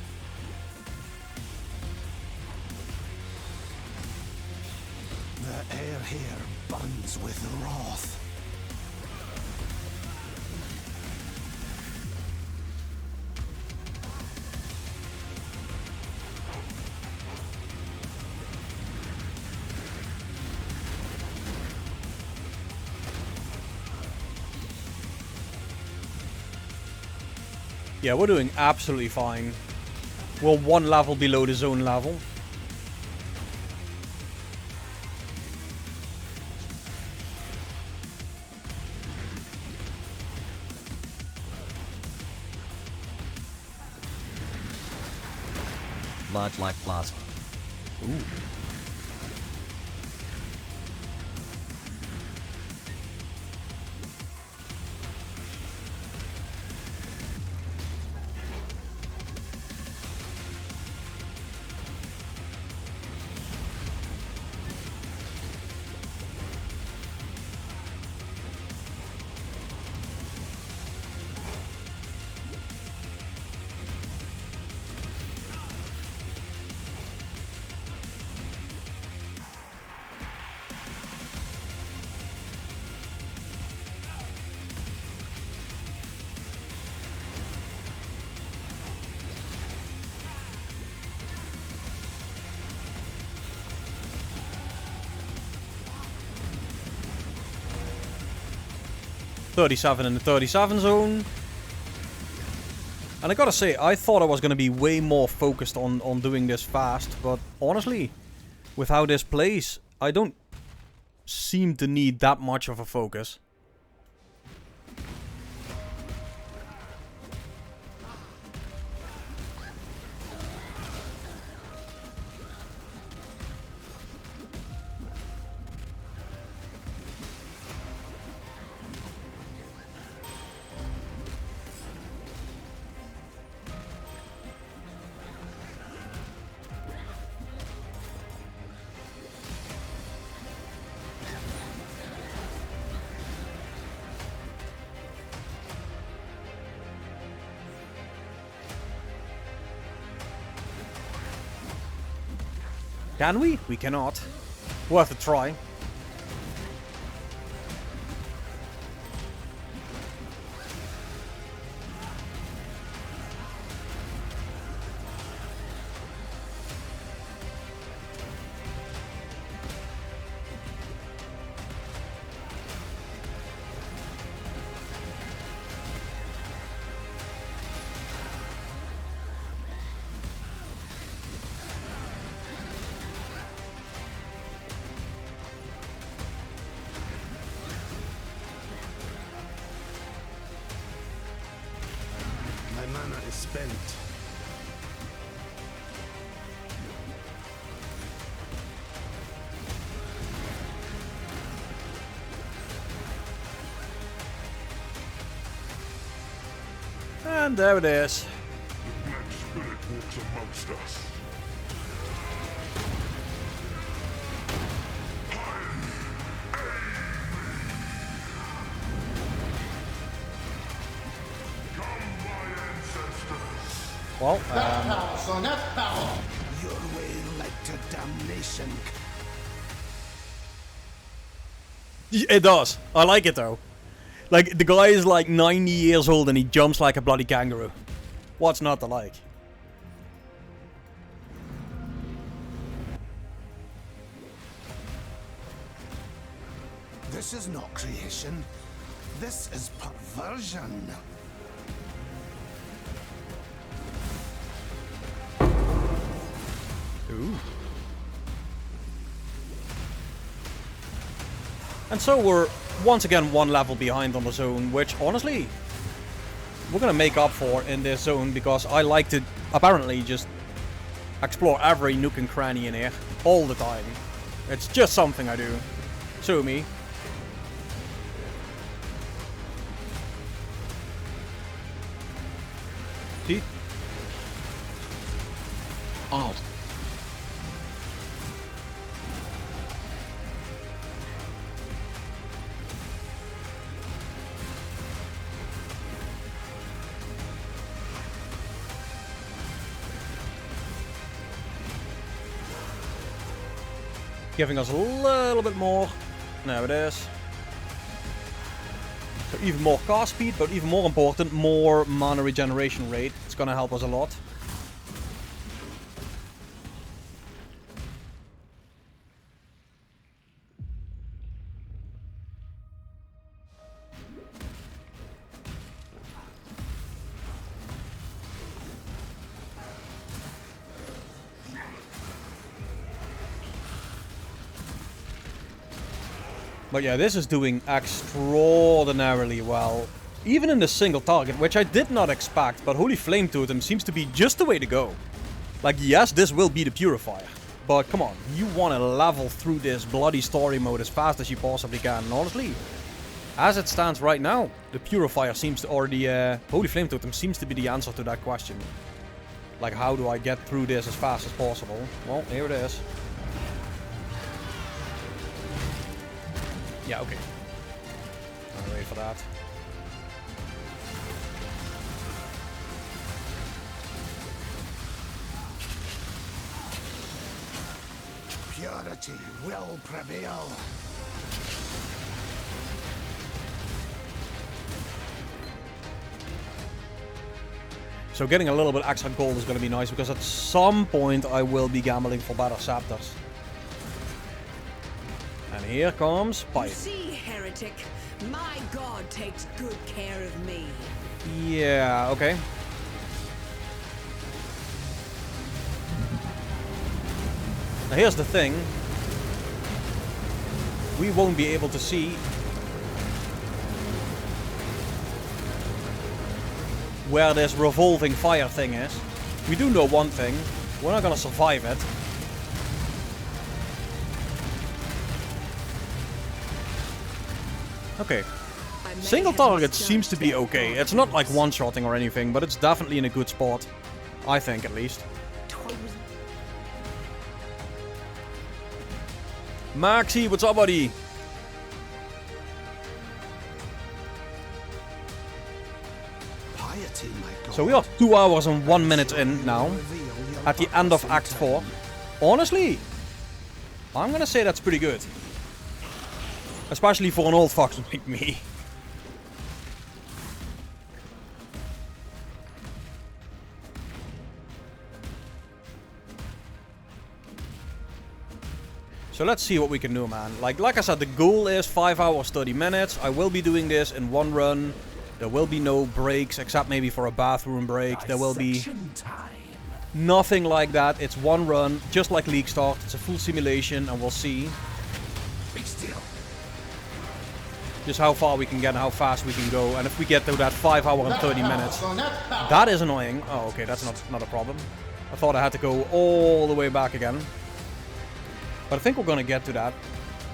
The air here burns with wrath. Yeah, we're doing absolutely fine. We're one level below the zone level. Large life blast. Ooh. .37 in the 37 zone. And I gotta say, I thought I was gonna be way more focused on doing this fast, but honestly, with how this plays, I don't seem to need that much of a focus. Can we? We cannot. Worth a try. spent. And there it is. The Black Spirit walks amongst us. Well, That's power, son. That's power. Your way led to damnation. it does. I like it though. Like, the guy is like 90 years old and he jumps like a bloody kangaroo. What's not to like? This is not creation. This is perversion. Ooh. And so we're once again one level behind on the zone, which honestly we're gonna make up for in this zone because I like to apparently just explore every nook and cranny in here all the time. It's just something I do. Sue me. See? Alt. Giving us a little bit more. There it is. So even more cast speed, but even more important, more mana regeneration rate. It's gonna help us a lot. But yeah, this is doing extraordinarily well. Even in the single target, which I did not expect, but Holy Flame Totem seems to be just the way to go. Like, yes, this will be the Purifier. But come on, you want to level through this bloody story mode as fast as you possibly can. And honestly, as it stands right now, the Purifier seems to, or the Holy Flame Totem seems to be the answer to that question. Like, how do I get through this as fast as possible? Well, here it is. Yeah, okay. I'll wait for that. Purity will prevail. So getting a little bit extra gold is going to be nice, because at some point I will be gambling for better scepters. And here comes Pipe. See, heretic, my god takes good care of me. Yeah, okay. Now here's the thing. We won't be able to see where this revolving fire thing is. We do know one thing. We're not gonna survive it. Okay. Single target seems to be okay. It's not like one-shotting or anything, but it's definitely in a good spot. I think, at least. Maxi, what's up, buddy? So we are 2 hours and 1 minute in now, at the end of Act 4. Honestly, I'm gonna say that's pretty good. Especially for an old fox like me. So let's see what we can do, man. Like I said, the goal is 5 hours, 30 minutes. I will be doing this in one run. There will be no breaks, except maybe for a bathroom break. There will be nothing like that. It's one run, just like League Start. It's a full simulation, and we'll see. Be still. Just how far we can get and how fast we can go. And if we get to that 5 hour and 30 minutes, that is annoying. Oh, okay, that's not a problem. I thought I had to go all the way back again. But I think we're gonna get to that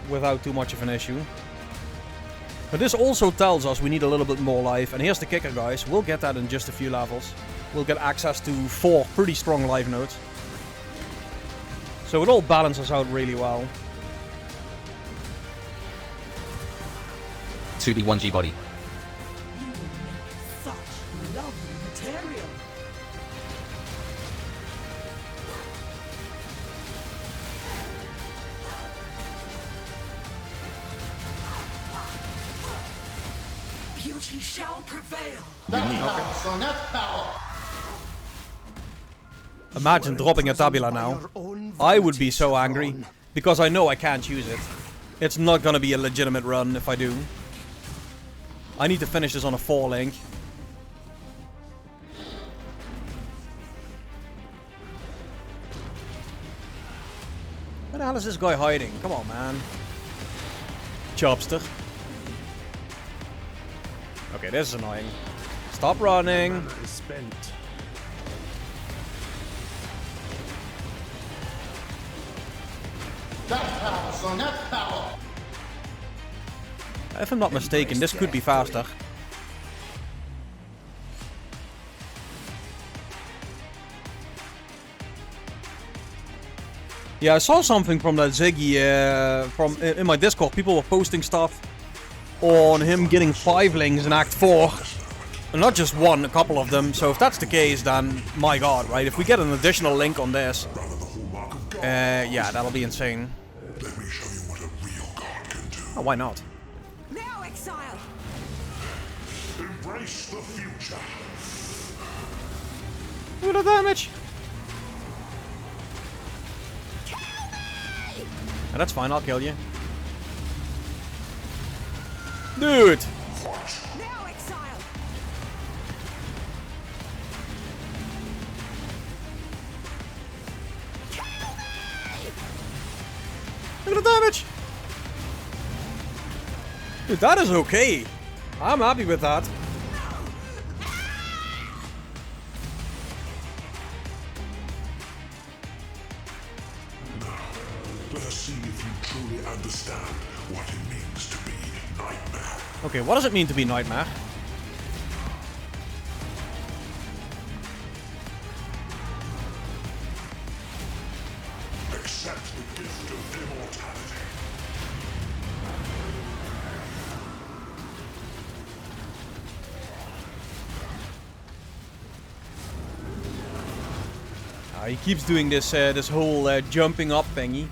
without too much of an issue. But this also tells us we need a little bit more life. And here's the kicker, guys. We'll get that in just a few levels. We'll get access to 4 pretty strong life nodes. So it all balances out really well. 2B1G body. Such lovely material. Beauty shall prevail. Imagine dropping a tabula now. I would be so angry. Because I know I can't use it. It's not gonna be a legitimate run if I do. I need to finish this on a 4 link. Where the hell is this guy hiding? Come on, man. Chopster. Okay, this is annoying. Stop running. That's power, son. That's power. If I'm not mistaken, this could be faster. Yeah, I saw something from that Ziggy in my Discord. People were posting stuff on him getting 5 links in Act 4. And not just one, a couple of them. So if that's the case, then my god, right? If we get an additional link on this, yeah, that'll be insane. Let me show you what a real god can do. Oh, why not? Now, Exile. Embrace the future. Look at the damage. And that's fine, I'll kill you. Dude! Now, Exile. Look at the damage! Dude, that is okay. I'm happy with that. Let us see if you truly understand what it means to be Nightmare. Okay, what does it mean to be Nightmare? Accept the gift of immortality. He keeps doing this this whole jumping up thingy.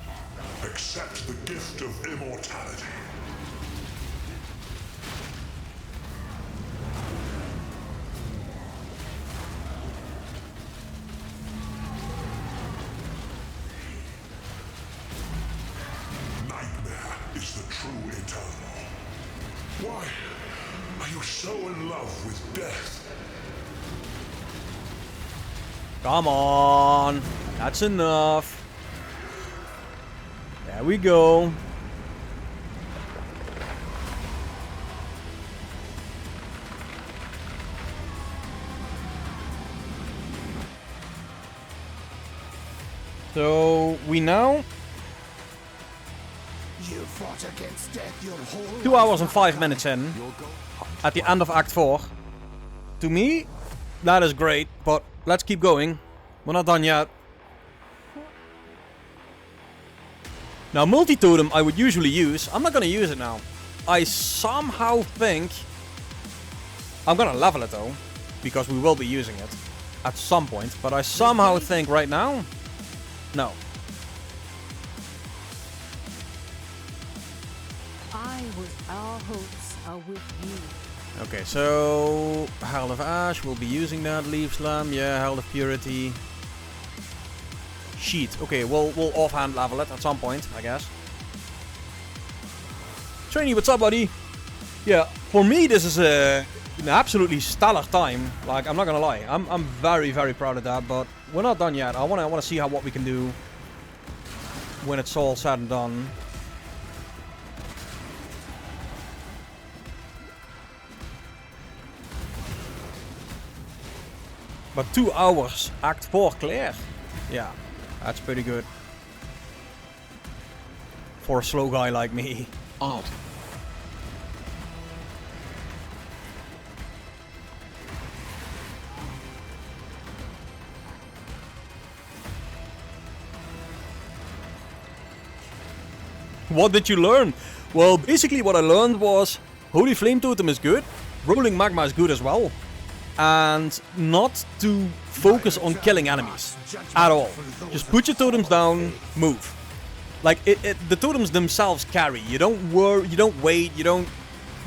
Accept the gift of immortality. Nightmare is the true eternal. Why are you so in love with death? Come on. That's enough. There we go. So we now You fought against death your whole 2 hours and 5 minutes in at the end of Act 4. To me, that is great, but let's keep going. We're not done yet. Now, multi-totem I would usually use. I'm not gonna use it now. I somehow think I'm gonna level it though, because we will be using it at some point. But I somehow think right now, no. Our hopes are with you. Okay, so Herald of Ash, we'll be using that. Leaf Slam, yeah, Herald of Purity. Sheet. Okay, we'll offhand level it at some point, I guess. Trainee, what's up, buddy? Yeah, for me this is an absolutely stellar time. Like, I'm not gonna lie, I'm very, very proud of that. But we're not done yet. I wanna see what we can do when it's all said and done. But 2 hours, Act 4 clear. Yeah, that's pretty good. For a slow guy like me. Odd. What did you learn? Well, basically what I learned was Holy Flame Totem is good, Rolling Magma is good as well, and not to focus on killing enemies at all. Just put your totems down, move. Like the totems themselves carry. You don't worry, you don't wait, you don't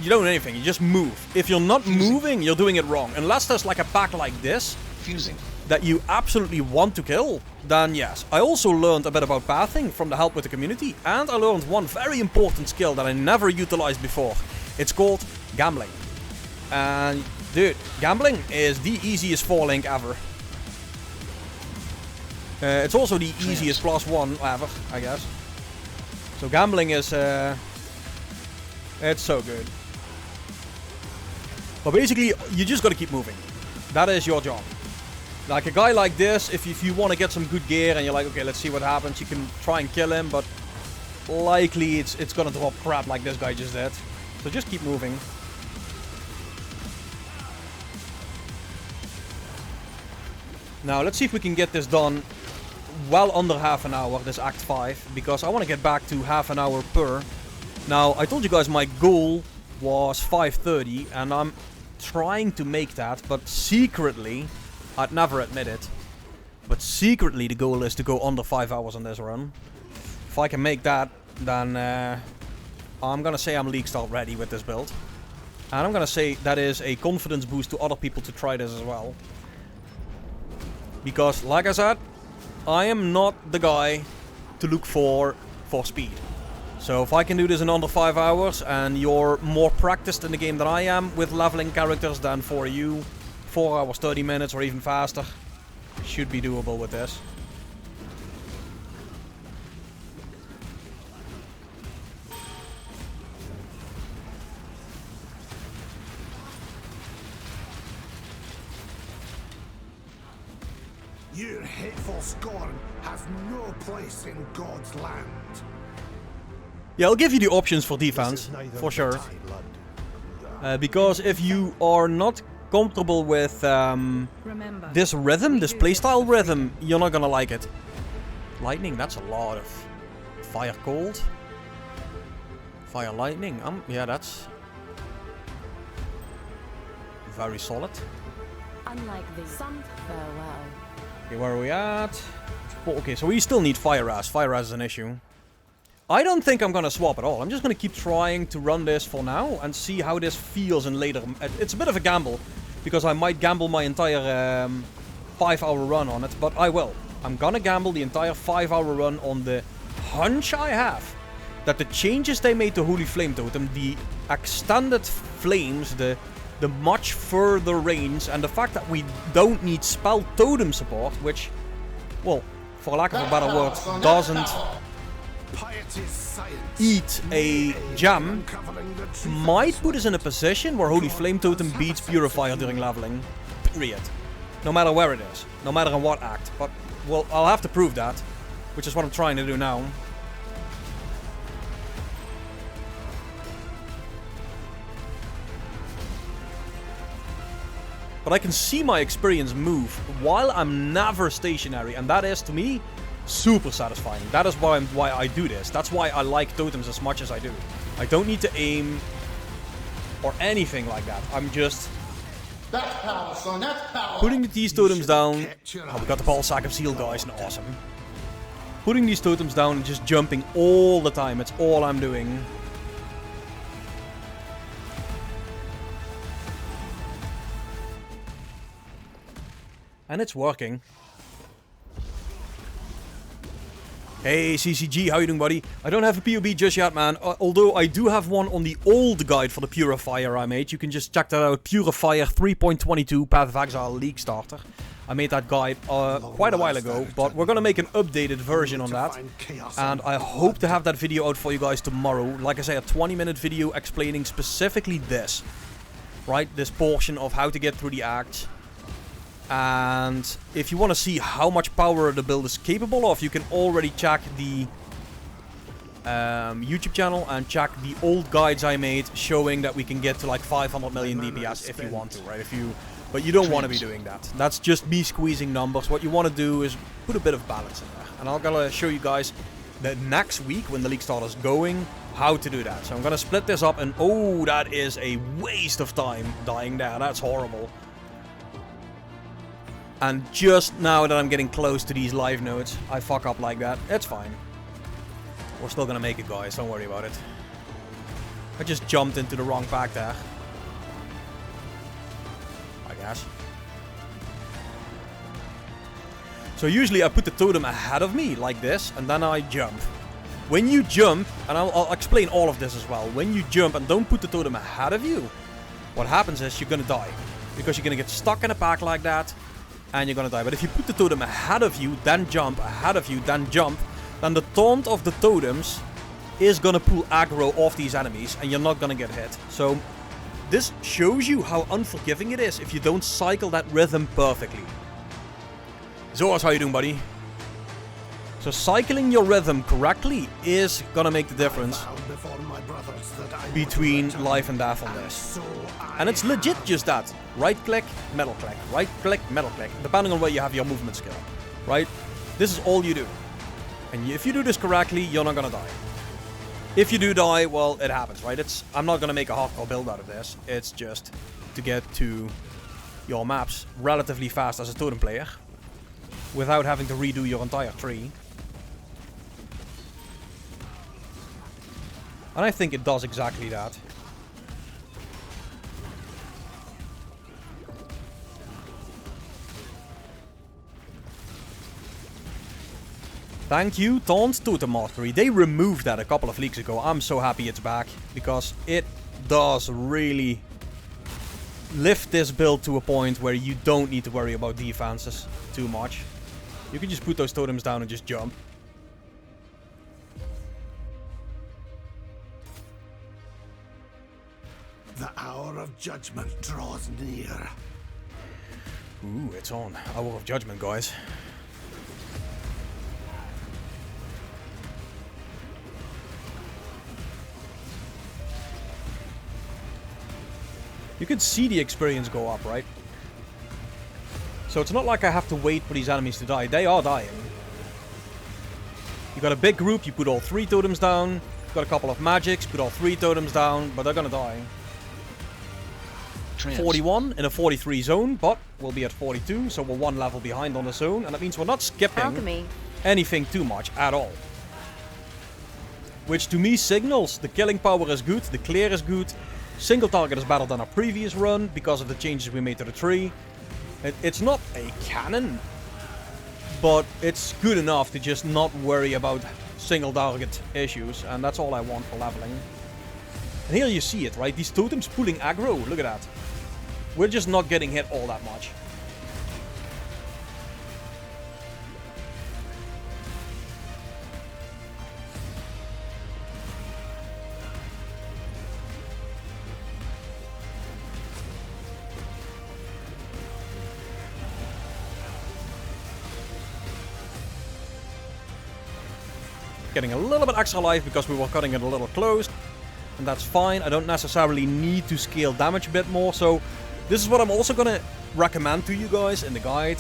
anything. You just move. If you're not moving, you're doing it wrong. Unless there's like a pack like this. Fusing. That you absolutely want to kill, then yes. I also learned a bit about pathing from the help with the community, and I learned one very important skill that I never utilized before. It's called gambling. And dude, gambling is the easiest 4-link ever. It's also the easiest +1 ever, I guess. So gambling is, it's so good. But basically, you just gotta keep moving. That is your job. Like a guy like this, if you want to get some good gear and you're like, okay, let's see what happens, you can try and kill him, but likely it's gonna drop crap like this guy just did. So just keep moving. Now let's see if we can get this done well under half an hour, this Act 5, because I want to get back to half an hour per. Now I told you guys my goal was 5:30 and I'm trying to make that, but secretly, I'd never admit it, but secretly the goal is to go under 5 hours on this run. If I can make that, then I'm gonna say I'm League Star ready with this build. And I'm gonna say that is a confidence boost to other people to try this as well. Because, like I said, I am not the guy to look for speed. So if I can do this in under 5 hours, and you're more practiced in the game than I am with leveling characters, then for you, 4 hours, 30 minutes, or even faster, should be doable with this. Your hateful scorn has no place in God's land. Yeah, I'll give you the options for defense, for sure. Because if you are not comfortable with this rhythm, this playstyle rhythm, you're not gonna like it. Lightning, that's a lot of fire cold. Fire lightning, yeah, that's very solid. Unlike the some farewell. Okay, where are we at? Oh, okay, so we still need fire ras. Fire ras is an issue. I don't think I'm gonna swap at all. I'm just gonna keep trying to run this for now and see how this feels in later. It's a bit of a gamble, because I might gamble my entire 5-hour run on it, but I will. I'm gonna gamble the entire 5-hour run on the hunch I have that the changes they made to Holy Flame Totem, the extended flames, the much further range, and the fact that we don't need spell totem support, which, well, for lack of a better word, doesn't eat a gem, might put us in a position where Holy Flame Totem beats Purifier during leveling. Period. No matter where it is. No matter in what act. But, well, I'll have to prove that, which is what I'm trying to do now. But I can see my experience move while I'm never stationary, and that is, to me, super satisfying. That is why I do this. That's why I like totems as much as I do. I don't need to aim or anything like that. I'm just that's power, son. That's power. Putting these totems down. Oh, we got the ball sack of seal, guys. Awesome. Putting these totems down and just jumping all the time. It's all I'm doing. And it's working. Hey CCG, how you doing, buddy? I don't have a POB just yet, man. Although I do have one on the old guide for the Purifier I made. You can just check that out. Purifier 3.22 Path of Exile League Starter. I made that guide quite a while ago, but we're gonna make an updated version on that. And I hope to have that video out for you guys tomorrow. Like I say, a 20-minute video explaining specifically this. Right? This portion of how to get through the acts. And if you want to see how much power the build is capable of, you can already check the YouTube channel and check the old guides I made showing that we can get to like 500 million DPS if you want to, right? But you don't want to be doing that. That's just me squeezing numbers. What you want to do is put a bit of balance in there. And I'm gonna show you guys that next week when the league starts going, how to do that. So I'm gonna split this up, and oh, that is a waste of time dying there. That's horrible. And just now that I'm getting close to these live nodes, I fuck up like that. It's fine. We're still gonna make it, guys. Don't worry about it. I just jumped into the wrong pack there. I guess. So usually I put the totem ahead of me, like this, and then I jump. When you jump, and I'll explain all of this as well. When you jump and don't put the totem ahead of you, what happens is you're gonna die. Because you're gonna get stuck in a pack like that, and you're gonna die. But if you put the totem ahead of you, then jump, ahead of you, then jump, then the taunt of the totems is gonna pull aggro off these enemies, and you're not gonna get hit. So this shows you how unforgiving it is if you don't cycle that rhythm perfectly. Zoras, how you doing, buddy? So cycling your rhythm correctly is gonna make the difference between life and death on this. And it's legit just that. Right click, metal click. Right click, metal click. Depending on where you have your movement skill. Right? This is all you do. And if you do this correctly, you're not gonna die. If you do die, well, it happens, right? I'm not gonna make a hardcore build out of this. It's just to get to your maps relatively fast as a totem player, without having to redo your entire tree. And I think it does exactly that. Thank you, Taunt Totem Mastery. They removed that a couple of leagues ago. I'm so happy it's back, because it does really lift this build to a point where you don't need to worry about defenses too much. You can just put those totems down and just jump. The hour of judgment draws near. Ooh, it's on. Hour of judgment, guys. You can see the experience go up, right? So it's not like I have to wait for these enemies to die. They are dying. You got a big group, you put all 3 totems down. You've got a couple of magics, put all 3 totems down, but they're gonna die. 41 in a 43 zone, but we'll be at 42, so we're 1 level behind on the zone, and that means we're not skipping anything too much at all. Which to me signals the killing power is good, the clear is good, single target is better than our previous run because of the changes we made to the tree. It's not a cannon, but it's good enough to just not worry about single target issues, and that's all I want for leveling. And here you see it, right? These totems pulling aggro, look at that. We're just not getting hit all that much. Getting a little bit extra life because we were cutting it a little close. And that's fine. I don't necessarily need to scale damage a bit more. So this is what I'm also going to recommend to you guys in the guide.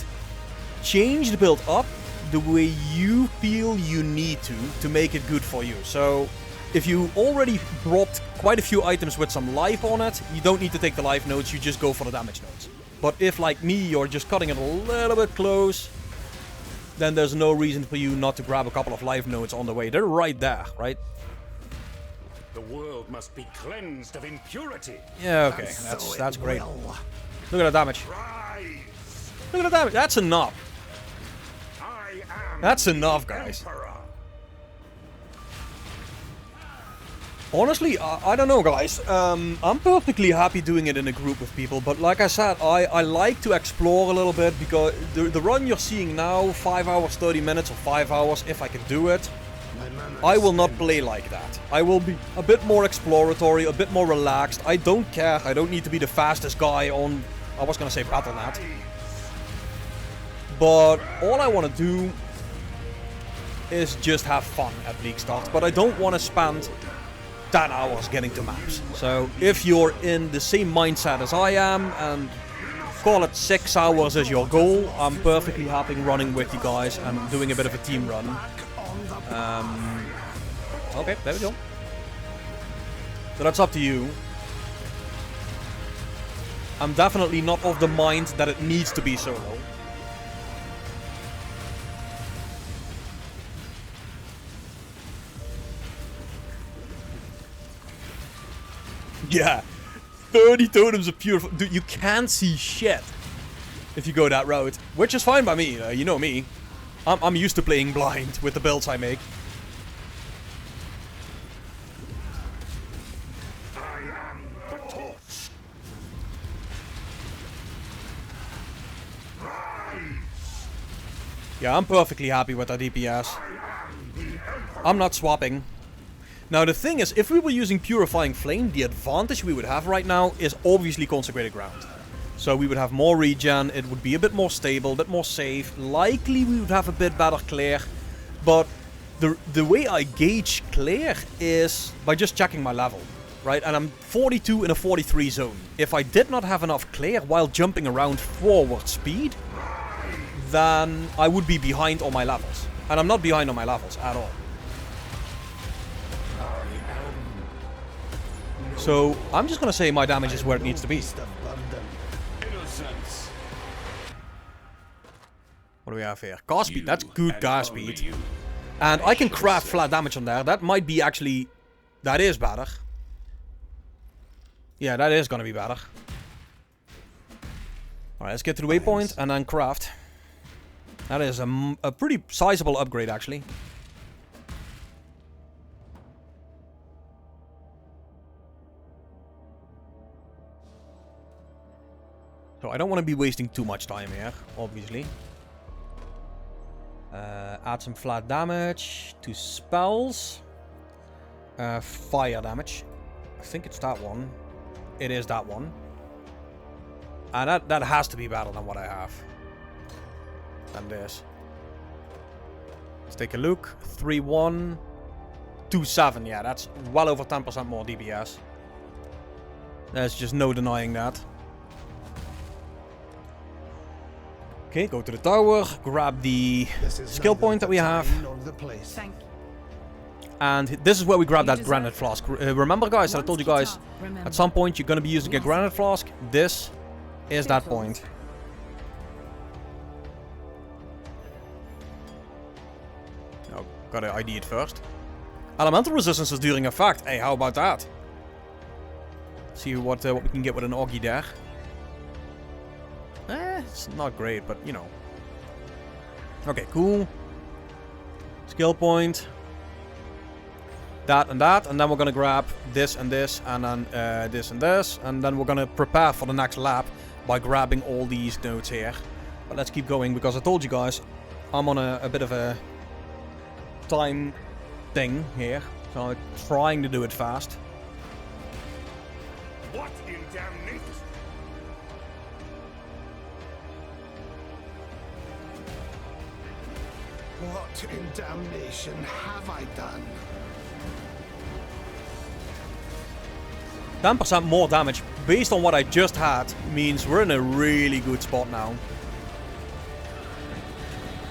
Change the build up the way you feel you need to make it good for you. So if you already dropped quite a few items with some life on it, you don't need to take the life nodes, you just go for the damage nodes. But if, like me, you're just cutting it a little bit close, then there's no reason for you not to grab a couple of life nodes on the way. They're right there, right? The world must be cleansed of impurity. Yeah, okay, that's great. Look at the damage. Look at the damage. That's enough. That's enough, guys. Honestly, I don't know, guys. I'm perfectly happy doing it in a group with people, but like I said, I like to explore a little bit, because the run you're seeing now, 5 hours, 30 minutes, or 5 hours, if I can do it, I will not play like that. I will be a bit more exploratory, a bit more relaxed. I don't care. I don't need to be the fastest guy on, I was gonna say Battle.net. But all I want to do is just have fun at League Start. But I don't want to spend 10 hours getting to maps. So if you're in the same mindset as I am and call it 6 hours as your goal, I'm perfectly happy running with you guys and doing a bit of a team run. Okay, there we go. So that's up to you. I'm definitely not of the mind that it needs to be solo. Yeah, 30 totems of pure. Dude, you can't see shit if you go that route, which is fine by me. You know me. I'm used to playing blind with the builds I make. Yeah, I'm perfectly happy with our DPS. I'm not swapping. Now the thing is, if we were using Purifying Flame, the advantage we would have right now is obviously Consecrated Ground. So we would have more regen, it would be a bit more stable, a bit more safe. Likely we would have a bit better clear. But the way I gauge clear is by just checking my level. Right, and I'm 42 in a 43 zone. If I did not have enough clear while jumping around forward speed, then I would be behind on my levels. And I'm not behind on my levels at all. So, I'm just gonna say my damage is where it needs to be. What do we have here? Gas speed, that's good gas speed. And I can craft flat damage on there. That might be actually... That is better. Yeah, that is gonna be better. Alright, let's get to the waypoint and then craft. That is a pretty sizable upgrade, actually. So I don't want to be wasting too much time here, obviously. Add some flat damage to spells. Fire damage. I think it's that one. It is that one. And that has to be better than what I have. Than this. Let's take a look. 3-1. 2-7. Yeah, that's well over 10% more DPS. There's just no denying that. Okay, go to the tower, grab the skill point that we have. And this is where we grab that granite flask. Remember guys, that I told you guys, at some point you're going to be using a granite flask. This is that point. Oh, gotta ID it first. Elemental resistances during effect. Hey, how about that? See what we can get with an Augie there. It's not great, but you know. Okay, cool. Skill point. That, and then we're gonna grab this, and then this, and then we're gonna prepare for the next lap by grabbing all these nodes here. But let's keep going, because I told you guys, I'm on a bit of a time thing here, so I'm trying to do it fast. What in damnation? What in damnation have I done? 10% more damage based on what I just had means we're in a really good spot now.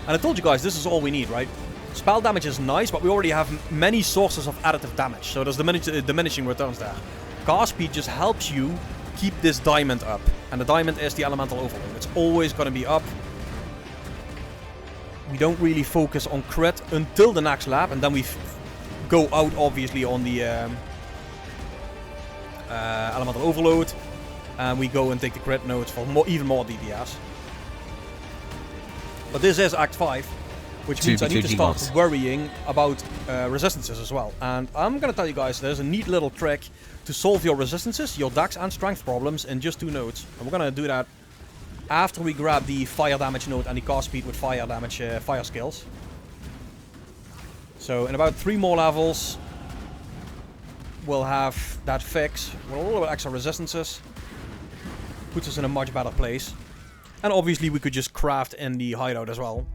And I told you guys, this is all we need, right? Spell damage is nice, but we already have many sources of additive damage. So there's diminishing returns there. Gas speed just helps you keep this diamond up. And the diamond is the elemental overload. It's always going to be up. We don't really focus on crit until the next lap. And then we go out, obviously, on the elemental overload. And we go and take the crit nodes for even more DPS. But this is Act 5. Which means I need to start worrying about resistances as well. And I'm going to tell you guys, there's a neat little trick to solve your resistances, your dex and strength problems in just 2 nodes. And we're going to do that after we grab the fire damage node and the cast speed with fire damage, fire skills. So in about 3 more levels, we'll have that fix with a little bit extra resistances. Puts us in a much better place. And obviously we could just craft in the hideout as well.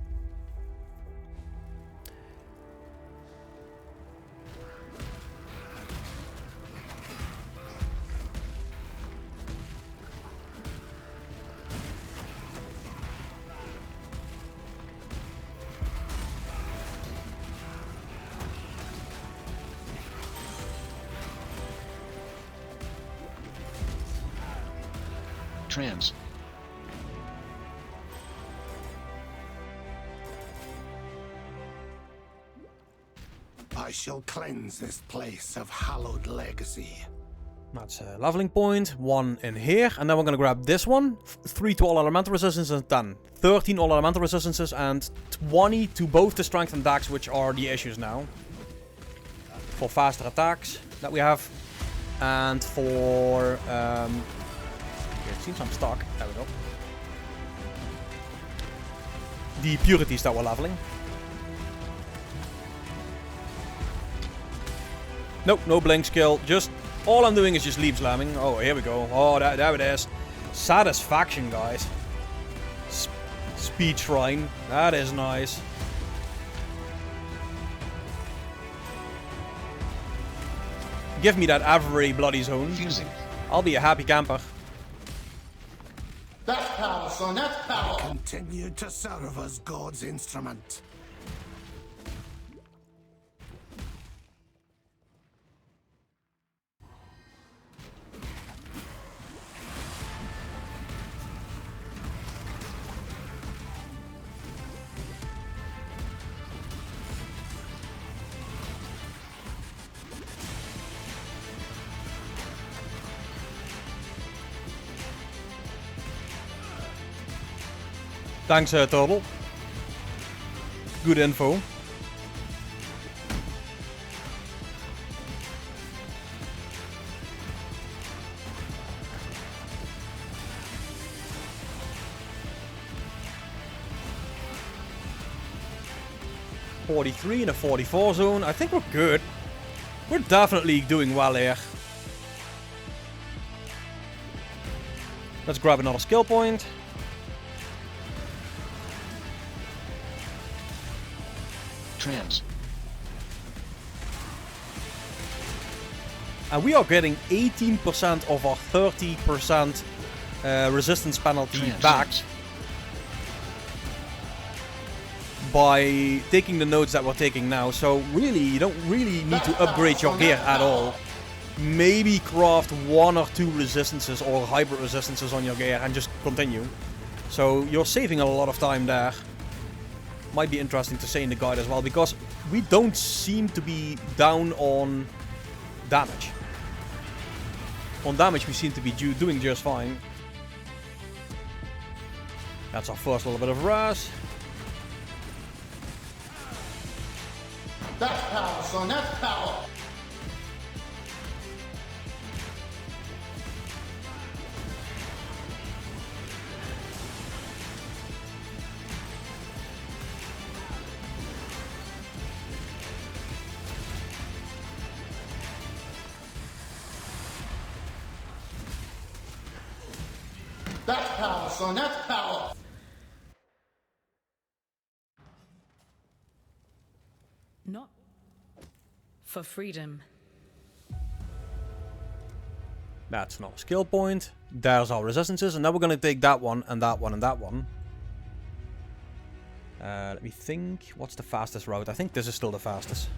Trans. I shall cleanse this place of hallowed legacy. That's a leveling point. 1 in here. And then we're going to grab this one. 3 to all elemental resistances and 10. 13 all elemental resistances and 20 to both the strength and dex, which are the issues now. For faster attacks that we have. And for... it seems I'm stuck. There we go. The purities that we're leveling. Nope, no blink skill. Just all I'm doing is just leap slamming. Oh, here we go. Oh, there it is. Satisfaction, guys. Speed shrine. That is nice. Give me that every bloody zone. Fusing. I'll be a happy camper. That's power, son. That's power. Continue to serve as God's instrument. Thanks, Turtle. Good info. .43 in a 44 zone. I think we're good. We're definitely doing well here. Let's grab another skill point. Trans. And we are getting 18% of our 30% resistance penalty back by taking the nodes that we're taking now. So really, you don't really need to upgrade your gear at all. Maybe craft 1 or 2 resistances or hybrid resistances on your gear and just continue. So you're saving a lot of time there. Might be interesting to say in the guide as well, because we don't seem to be down on damage. On damage we seem to be doing just fine. That's our first little bit of res. That's power, son. That's power. That's power, son. That's power. Not for freedom. That's not a skill point. There's our resistances. And now we're going to take that one and that one and that one. Let me think. What's the fastest route? I think this is still the fastest.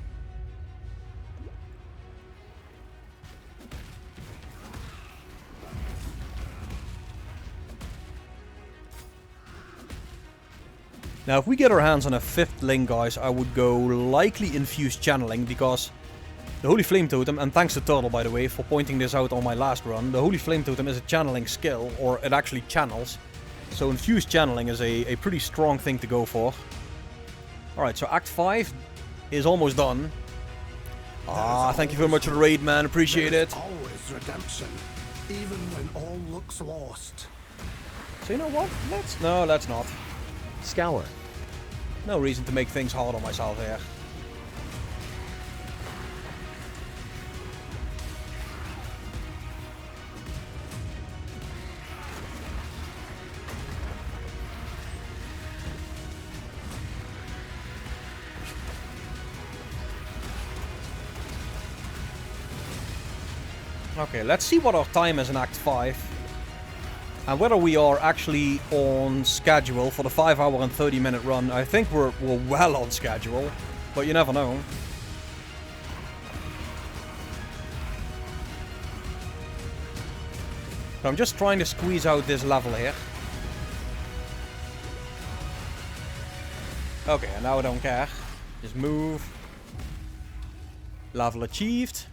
Now, if we get our hands on a 5th link, guys, I would go likely infused channeling, because the Holy Flame Totem, and thanks to Turtle, by the way, for pointing this out on my last run, the Holy Flame Totem is a channeling skill, or it actually channels. So infused channeling is a pretty strong thing to go for. Alright, so Act 5 is almost done. Thank you very much for the raid, man. Appreciate it. Always redemption, even when all looks lost. So you know what? No, let's not. Scour. No reason to make things hard on myself here. Okay, let's see what our time is in Act 5. And whether we are actually on schedule for the 5-hour and 30-minute run. I think we're well on schedule, but you never know. So I'm just trying to squeeze out this level here. Okay, and now I don't care. Just move. Level achieved.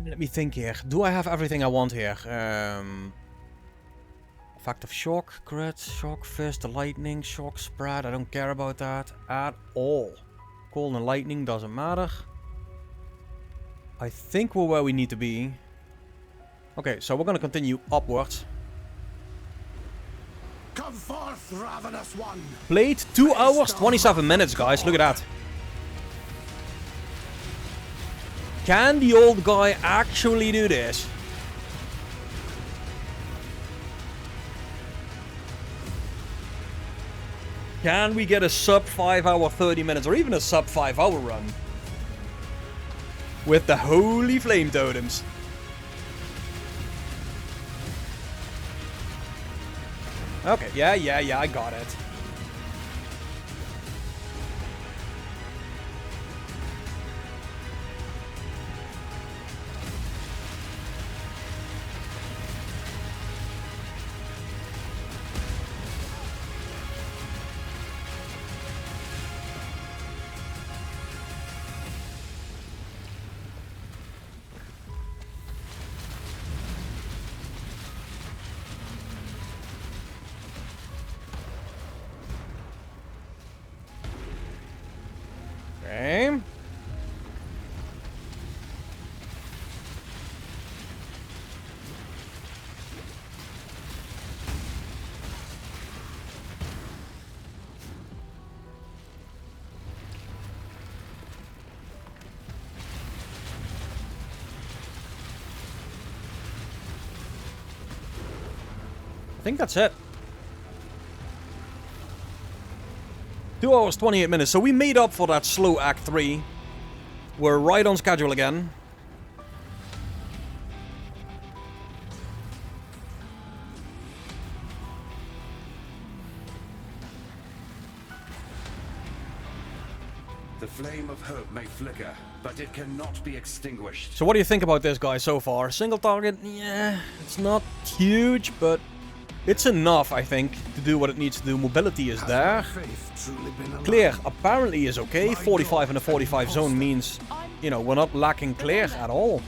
Let me think here. Do I have everything I want here? Effect of shock, crit, shock fist, lightning, shock spread. I don't care about that at all. Cold and lightning doesn't matter. I think we're where we need to be. Okay, so we're gonna continue upwards. Come forth, ravenous one. Played 2 hours, 27 minutes, guys. Look at that. Can the old guy actually do this? Can we get a sub 5-hour 30 minutes or even a sub 5-hour run? With the holy flame totems. Okay, yeah, I got it. Okay. I think that's it. 2 hours, 28 minutes. So we made up for that slow Act 3. We're right on schedule again. The flame of hope may flicker, but it cannot be extinguished. So what do you think about this guy so far? Single target? Yeah, it's not huge, but it's enough, I think, to do what it needs to do. Mobility is there. Clear apparently is okay. 45 in the 45 zone means, you know, we're not lacking clear at all.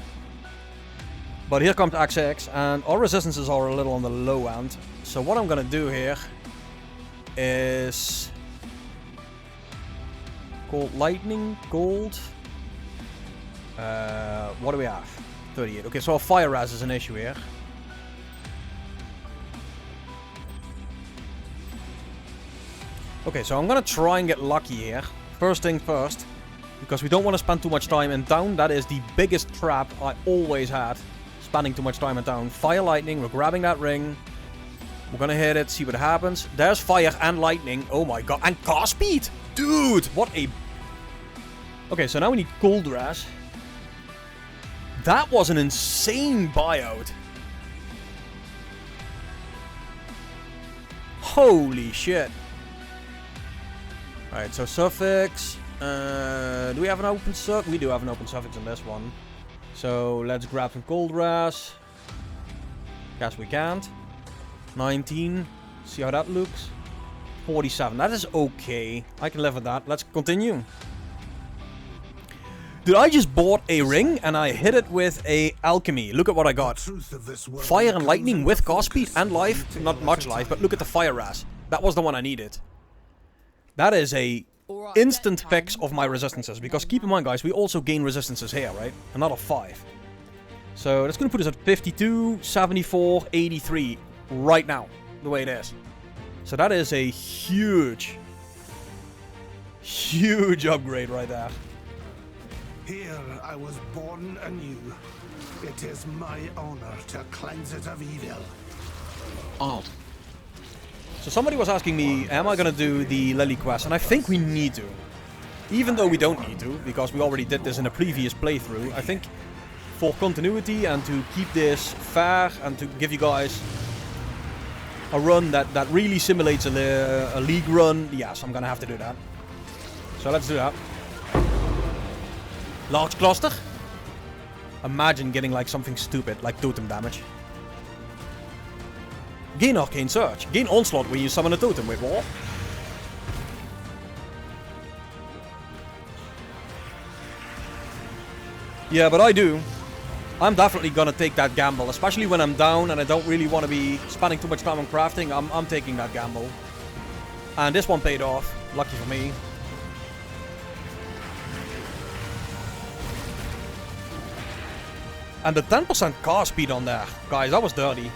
But here comes XX, and our resistances are a little on the low end. So what I'm gonna do here is Cold lightning, gold. What do we have? 38. Okay, so our fire res is an issue here. Okay, so I'm gonna try and get lucky here. First thing first, because we don't want to spend too much time in town. That is the biggest trap I always had, spending too much time in town. Fire lightning, we're grabbing that ring. We're gonna hit it, see what happens. There's fire and lightning. Oh my god, and cast speed! Dude, what a... Okay, so now we need cold res. That was an insane buyout. Holy shit. Alright, so suffix. Do we have an open suffix? We do have an open suffix in this one. So let's grab some cold res. Guess we can't. 19. See how that looks. 47. That is okay. I can live with that. Let's continue. Dude, I just bought a ring and I hit it with a alchemy. Look at what I got. Fire and lightning with cast speed and life. Not much life, but look at the fire ras. That was the one I needed. That is a instant fix of my resistances. Because keep in mind, guys, we also gain resistances here, right? Another 5. So that's going to put us at 52, 74, 83 right now. The way it is. So that is a huge, huge upgrade right there. Here I was born anew. It is my honor to cleanse it of evil. Alt. So somebody was asking me, am I gonna do the Lily quest? And I think we need to. Even though we don't need to, because we already did this in a previous playthrough, I think for continuity and to keep this fair and to give you guys a run that really simulates a league run, yes, I'm gonna have to do that. So let's do that. Large cluster. Imagine getting like something stupid, like totem damage. Gain arcane surge. Gain onslaught when you summon a totem. Wait, what? Yeah, but I do. I'm definitely gonna take that gamble, especially when I'm down and I don't really want to be spending too much time on crafting. I'm taking that gamble. And this one paid off. Lucky for me. And the 10% car speed on there. Guys, that was dirty.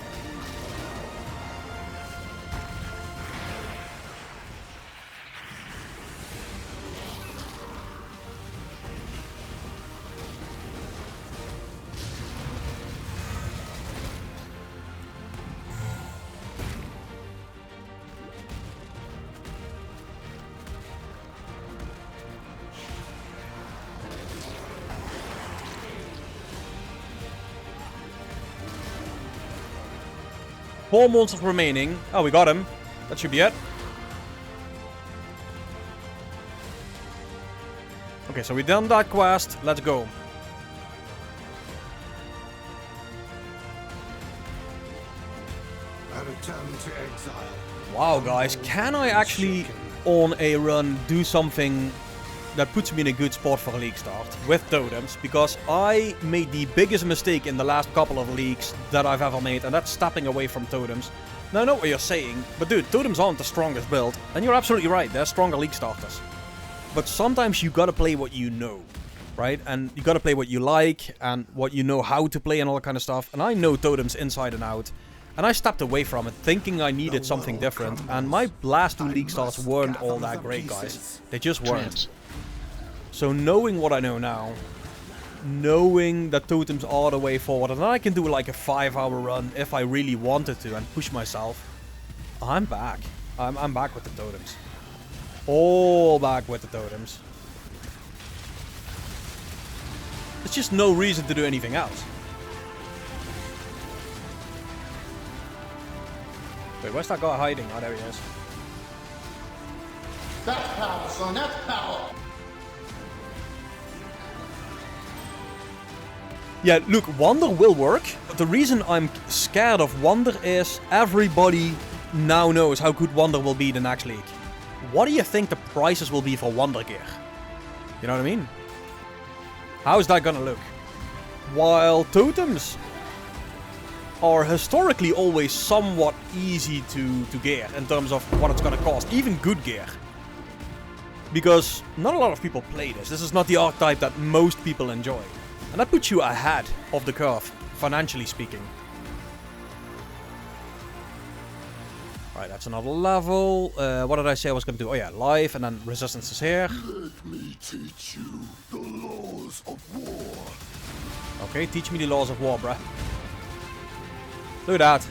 Four monsters remaining. Oh, we got him. That should be it. Okay, so we've done that quest. Let's go. A return to exile. Wow, guys. Can I actually, on a run, do something that puts me in a good spot for a league start with totems? Because I made the biggest mistake in the last couple of leagues that I've ever made, and that's stepping away from totems. Now, I know what you're saying, but dude, totems aren't the strongest build. And you're absolutely right, they're stronger league starters. But sometimes you gotta play what you know, right? And you gotta play what you like, and what you know how to play and all that kind of stuff. And I know totems inside and out. And I stepped away from it, thinking I needed something different. And my last two league starts weren't all that great, guys. They just weren't. So knowing what I know now, knowing that totems are the way forward, and then I can do like a 5-hour run if I really wanted to and push myself, I'm back. I'm back with the totems. All back with the totems. There's just no reason to do anything else. Wait, where's that guy hiding? Oh, there he is. That's power, son. That's power. Yeah, look, Wonder will work. But the reason I'm scared of Wonder is everybody now knows how good Wonder will be the next league. What do you think the prices will be for Wonder gear? You know what I mean? How is that gonna look? While totems are historically always somewhat easy to gear in terms of what it's gonna cost. Even good gear. Because not a lot of people play this. This is not the archetype that most people enjoy. And that puts you ahead of the curve, financially speaking. Right, that's another level. What did I say I was going to do? Oh yeah, life, and then resistance is here. Let me teach you the laws of war. Okay, teach me the laws of war, bruh. Look at that.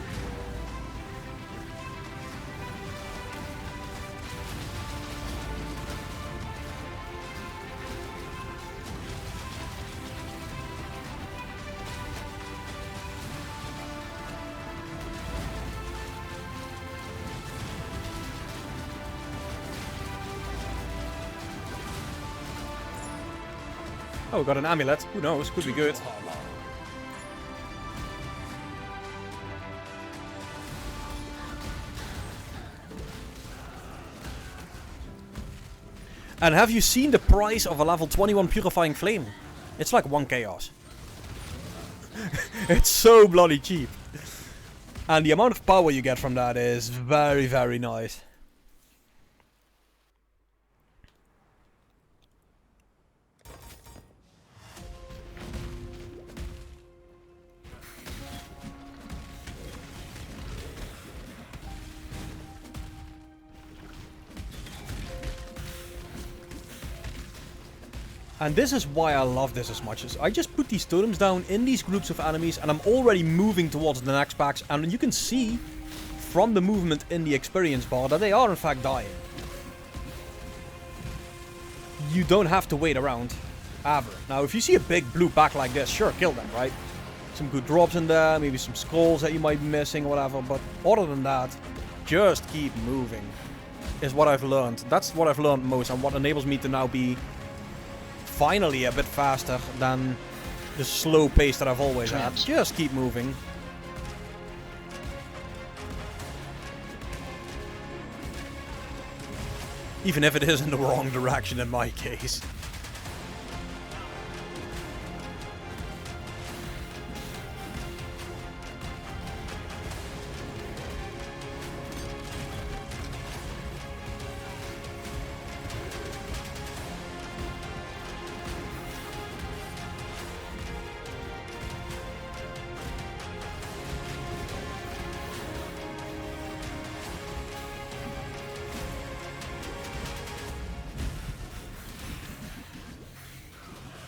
Oh, we got an amulet. Who knows? Could be good. And have you seen the price of a level 21 Purifying Flame? It's like 1 chaos. It's so bloody cheap. And the amount of power you get from that is very, very nice. And this is why I love this as much. As I just put these totems down in these groups of enemies and I'm already moving towards the next packs. And you can see from the movement in the experience bar that they are in fact dying. you don't have to wait around ever. Now, if you see a big blue pack like this, sure, kill them, right? Some good drops in there, maybe some scrolls that you might be missing or whatever. But other than that, just keep moving is what I've learned. That's what I've learned most, and what enables me to now be finally a bit faster than the slow pace that I've always had. Just keep moving. Even if it is in the wrong direction in my case.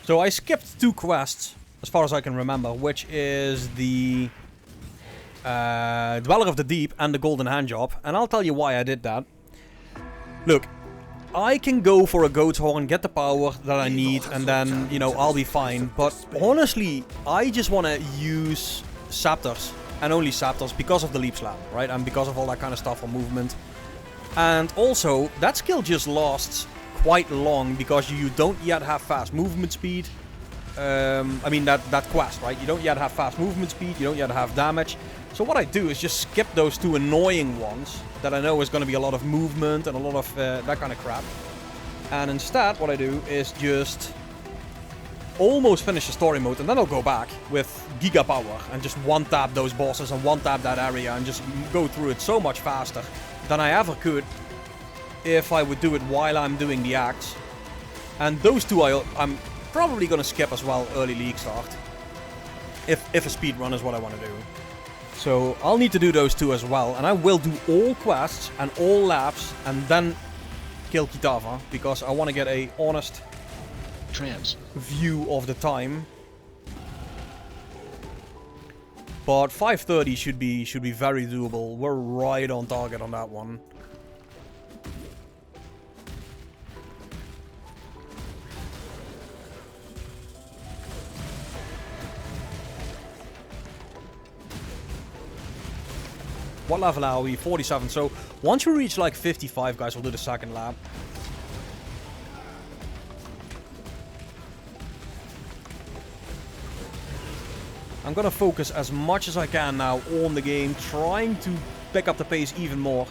So I skipped 2 quests, as far as I can remember, which is the Dweller of the Deep and the Golden Handjob, and I'll tell you why I did that. Look, I can go for a Goat's Horn, get the power that I need, and then, you know, I'll be fine. But honestly, I just want to use Scepters, and only Scepters, because of the Leap Slam, right? And because of all that kind of stuff for movement. And also, that skill just lasts quite long, because you don't yet have fast movement speed. I mean that quest, right? You don't yet have fast movement speed, you don't yet have damage. So what I do is just skip those 2 annoying ones that I know is going to be a lot of movement and a lot of that kind of crap. And instead what I do is just almost finish the story mode, and then I'll go back with Giga Power and just one-tap those bosses and one-tap that area and just go through it so much faster than I ever could if I would do it while I'm doing the acts. And those 2 I'm probably going to skip as well, early league start. If a speed run is what I want to do. So I'll need to do those 2 as well. And I will do all quests and all laps and then kill Kitava, because I want to get a honest view of the time. But 5:30 should be very doable. We're right on target on that one. What level are we? 47. So once we reach like 55, guys, we'll do the second lap. I'm gonna focus as much as I can now on the game, trying to pick up the pace even more.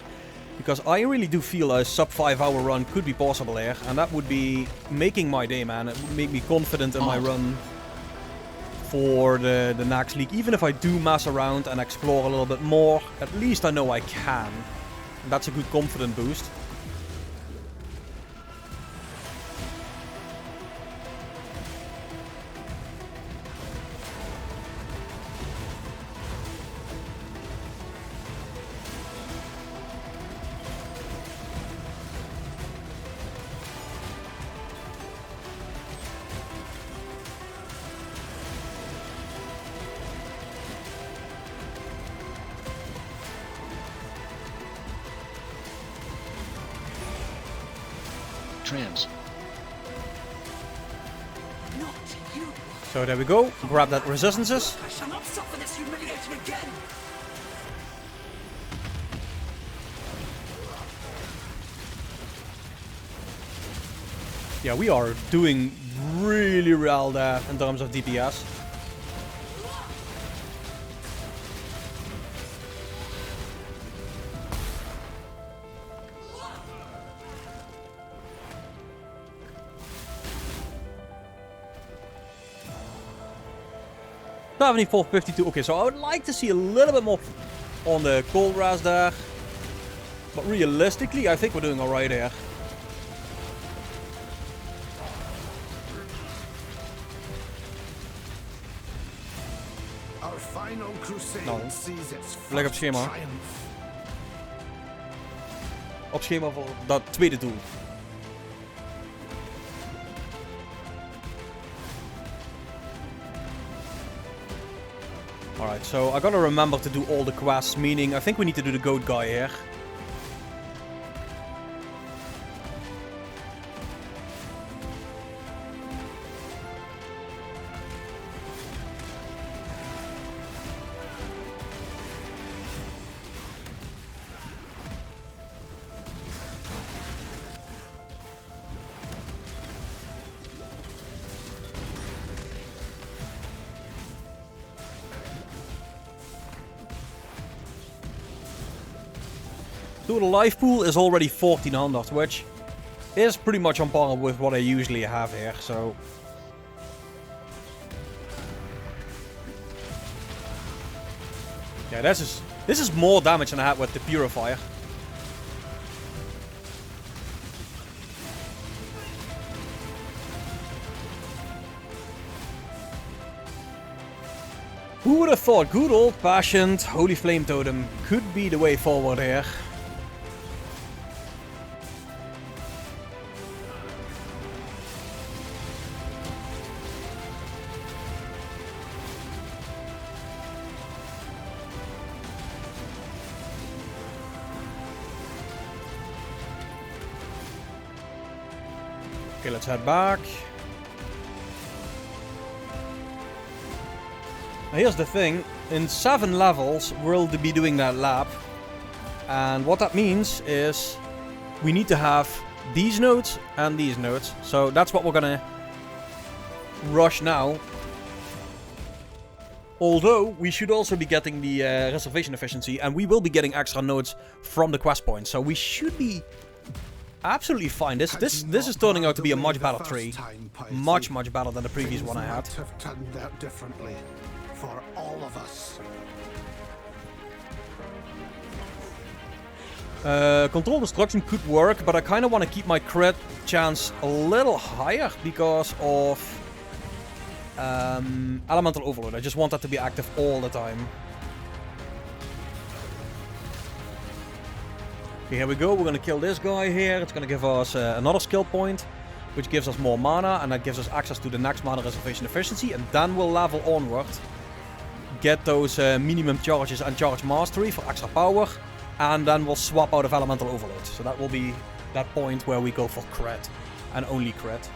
Because I really do feel a sub 5 hour run could be possible here. And that would be making my day, man. It would make me confident in my run for the next league. Even if I do mess around and explore a little bit more, at least I know I can. And that's a good confidence boost. So there we go. Grab that resistances. I shall not suffer this humiliation again. Yeah, we are doing really well there in terms of DPS. $74, 52. Okay, so I would like to see a little bit more on the cold ras there. But realistically, I think we're doing alright here. Our final crusade sees its Leg op schema. Op schema voor dat tweede doel. Alright, so I gotta remember to do all the quests, meaning I think we need to do the goat guy here. Total life pool is already 1400, which is pretty much on par with what I usually have here, so... Yeah, this is more damage than I had with the Purifier. Who would have thought good old-fashioned Holy Flame Totem could be the way forward here? Okay, let's head back. Now here's the thing, in 7 levels we'll be doing that lab, and what that means is we need to have these nodes and these nodes, so that's what we're gonna rush now. Although we should also be getting the reservation efficiency, and we will be getting extra nodes from the quest points, so we should be absolutely fine. This is turning out to be a much better tree, much better than the previous one I had. Have turned out differently. For all of us. Control destruction could work, but I kind of want to keep my crit chance a little higher because of elemental overload. I just want that to be active all the time. Okay, here we go. We're gonna kill this guy here. It's gonna give us another skill point, which gives us more mana, and that gives us access to the next mana reservation efficiency, and then we'll level onward. Get those minimum charges and charge mastery for extra power, and then we'll swap out of elemental overload. So that will be that point where we go for crit, and only crit.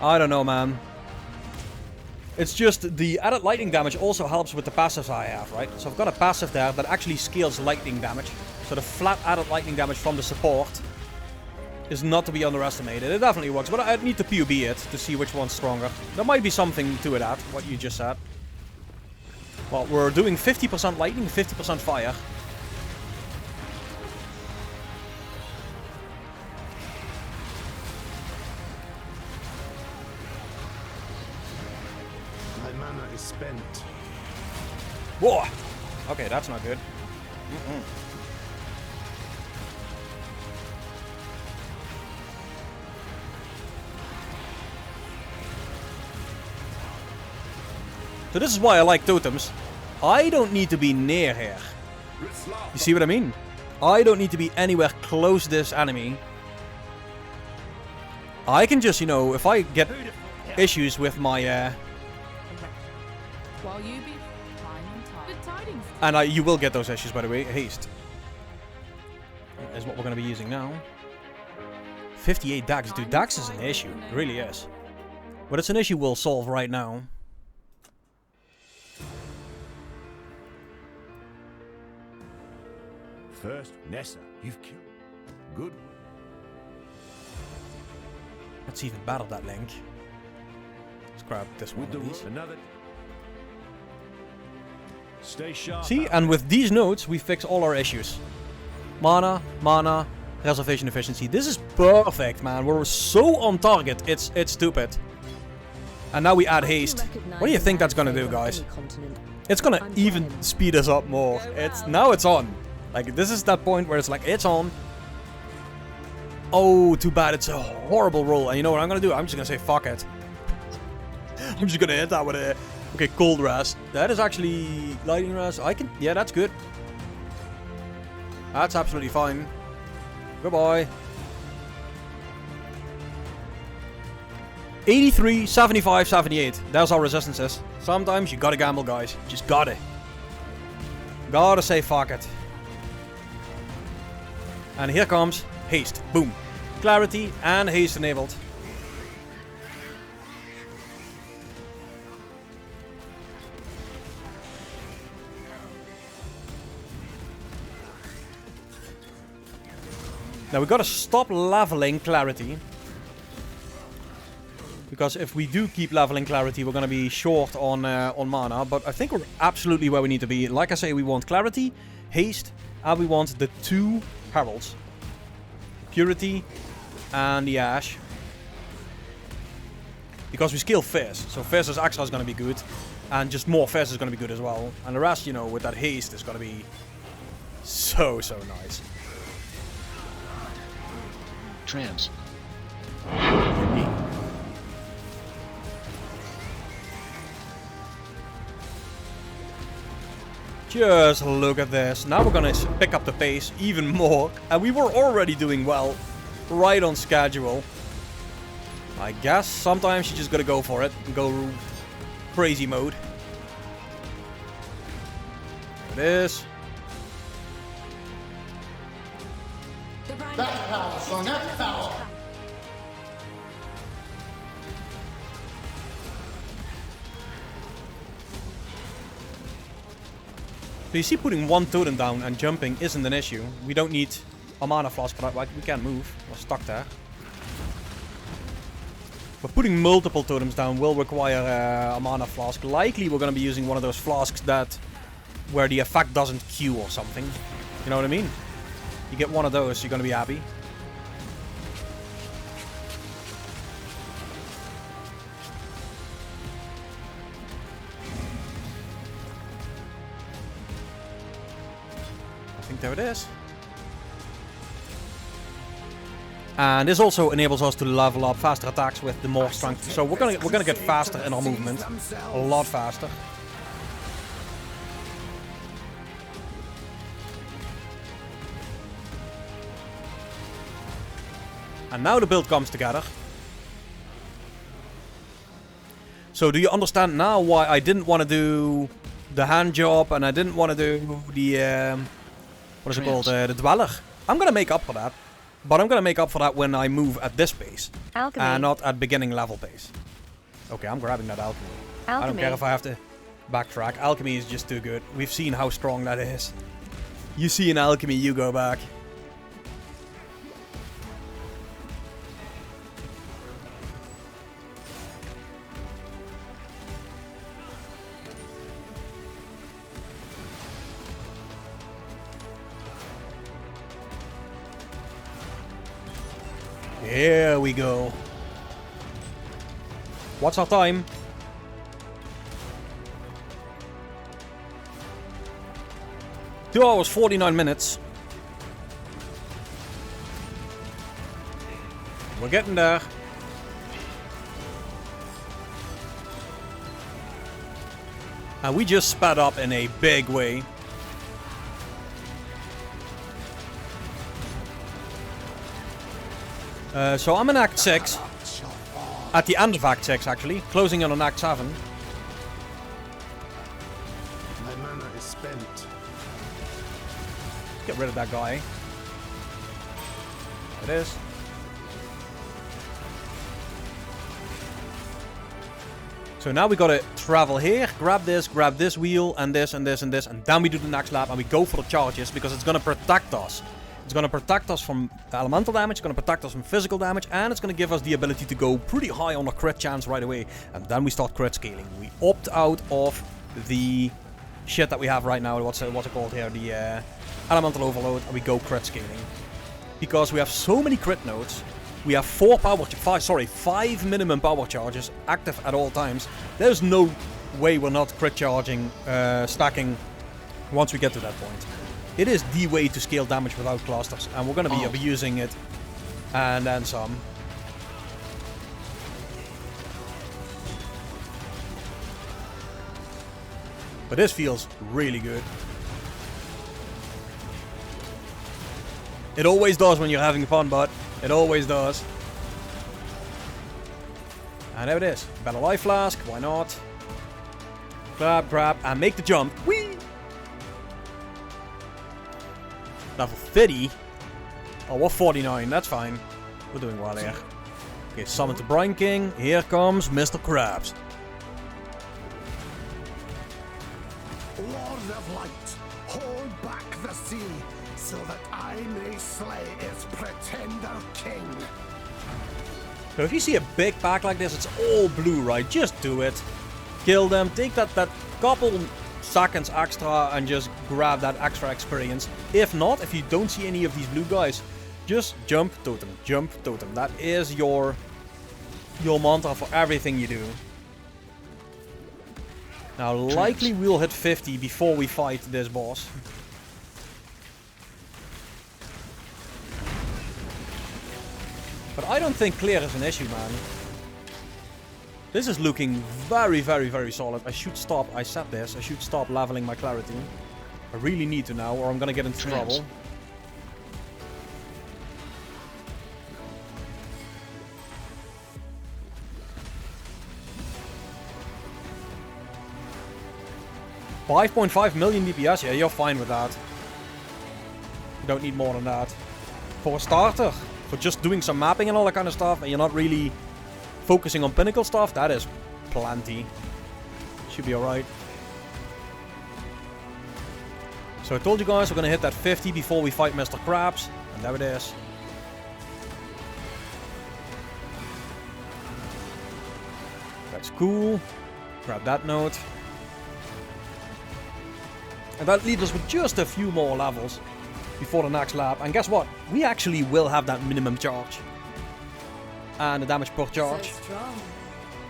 I don't know, man. It's just the added lightning damage also helps with the passives I have, right? So I've got a passive there that actually scales lightning damage. So the flat added lightning damage from the support is not to be underestimated. It definitely works, but I need to PUB it to see which one's stronger. There might be something to it at, what you just said. Well, we're doing 50% lightning, 50% fire. Spent. Whoa! Okay, that's not good. So this is why I like totems. I don't need to be near here. You see what I mean? I don't need to be anywhere close to this enemy. I can just, you know, if I get issues with my While you be finding time. Good tidings. and you will get those issues, by the way. Haste is what we're going to be using now. 58 Dax. Dude, Dax is an issue. It really is. But it's an issue we'll solve right now. First, Nessa, you've killed. Good. Let's even battle that link. Let's grab this one of these. Another. Stay sharp. See, and with these nodes, we fix all our issues. Mana, reservation efficiency. This is perfect, man. We're so on target. It's stupid. And now we add haste. What do you think that's gonna do, guys? It's gonna even speed us up more. Now it's on. Like, this is that point where it's like, it's on. Oh, too bad. It's a horrible roll. And you know what I'm gonna do? I'm just gonna say, fuck it. I'm just gonna hit that with a... Okay, cold rest. That is actually lightning rest. Yeah, that's good. That's absolutely fine. Goodbye. 83, 75, 78. There's our resistances. Sometimes you gotta gamble, guys. Just gotta. Gotta say fuck it. And here comes haste. Boom. Clarity and haste enabled. Now we gotta stop leveling Clarity. Because if we do keep leveling Clarity, we're gonna be short on mana. But I think we're absolutely where we need to be. Like I say, we want Clarity, Haste, and we want the 2 Heralds. Purity and the Ash. Because we scale Fizz. So Fizz's Exile is gonna be good. And just more Fizz is gonna be good as well. And the rest, you know, with that Haste is gonna be so nice. Trans. Just look at this. Now we're gonna pick up the pace even more. And we were already doing well. Right on schedule. I guess sometimes you just gotta go for it. And go crazy mode. There it is. That's power, son. That's power. So you see, putting 1 totem down and jumping isn't an issue. We don't need a mana flask for that. We can't move. We're stuck there. But putting multiple totems down will require a mana flask. Likely we're going to be using one of those flasks where the effect doesn't queue or something. You know what I mean? You get one of those, you're going to be happy. There it is. And this also enables us to level up faster attacks with the more strength. So we're gonna get faster in our movement. A lot faster. And now the build comes together. So do you understand now why I didn't want to do the hand job and I didn't want to do the what is it called? The Dweller. I'm gonna make up for that. But I'm gonna make up for that when I move at this pace. Alchemy. And not at beginning level pace. Okay, I'm grabbing that Alchemy. I don't care if I have to backtrack. Alchemy is just too good. We've seen how strong that is. You see an Alchemy, you go back. Here we go. What's our time? Two 2 hours, 49 minutes. We're getting there. And we just sped up in a big way. So I'm in Act 6. At the end of Act 6, actually. Closing in on Act 7. My mana is spent. Get rid of that guy. It is. So now we gotta travel here, grab this wheel, and this, and this, and this, and then we do the next lap, and we go for the charges, because it's gonna protect us. It's gonna protect us from elemental damage, it's gonna protect us from physical damage, and it's gonna give us the ability to go pretty high on a crit chance right away. And then we start crit scaling. We opt out of the shit that we have right now, what's it called here, the elemental overload, and we go crit scaling. Because we have so many crit nodes. We have 5 minimum power charges active at all times. There's no way we're not crit charging, stacking once we get to that point. It is the way to scale damage without clusters, and we're going to be abusing it, and then some. But this feels really good. It always does when you're having fun, but it always does. And there it is. Better life flask, why not? Grab, and make the jump. Whee! Level 30? Oh, we're 49, that's fine. We're doing well here. Okay, summon the Brine King. Here comes Mr. Krabs. Lord of Light, hold back the sea. so that I may slay its pretender king. So if you see a big pack like this, it's all blue, right? Just do it. Kill them, take that couple seconds extra and just grab that extra experience. If not, if you don't see any of these blue guys, just jump totem, jump totem. That is your mantra for everything you do. Now, likely we'll hit 50 before we fight this boss. But I don't think clear is an issue, man. This is looking very, very, very solid. I should stop. I said this. I should stop leveling my clarity. I really need to now, or I'm gonna get into trouble. $5.5 million DPS. Yeah, you're fine with that. You don't need more than that. For a starter, for just doing some mapping and all that kind of stuff, and you're not really focusing on pinnacle stuff, that is plenty. Should be alright. So I told you guys we're gonna hit that 50 before we fight Mr. Krabs, and there it is. That's cool. Grab that note. And that leaves us with just a few more levels before the next lap. And guess what? We actually will have that minimum charge. And the damage per charge. So strong.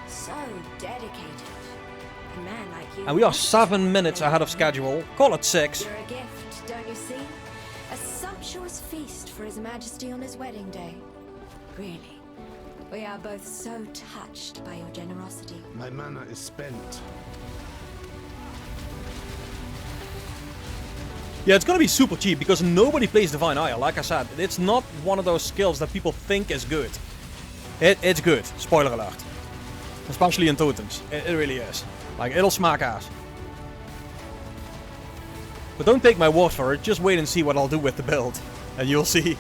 So dedicated. A man like you. And we are 7 minutes ahead of schedule. Call it 6. You're a gift, don't you see? A sumptuous feast for His Majesty on his wedding day. Really. We are both so touched by your generosity. My mana is spent. Yeah, it's gonna be super cheap because nobody plays Divine Ire. Like I said, it's not one of those skills that people think is good. It's good. Spoiler alert. Especially in Totems. It really is. Like, it'll smack ass. But don't take my word for it. Just wait and see what I'll do with the build. And you'll see.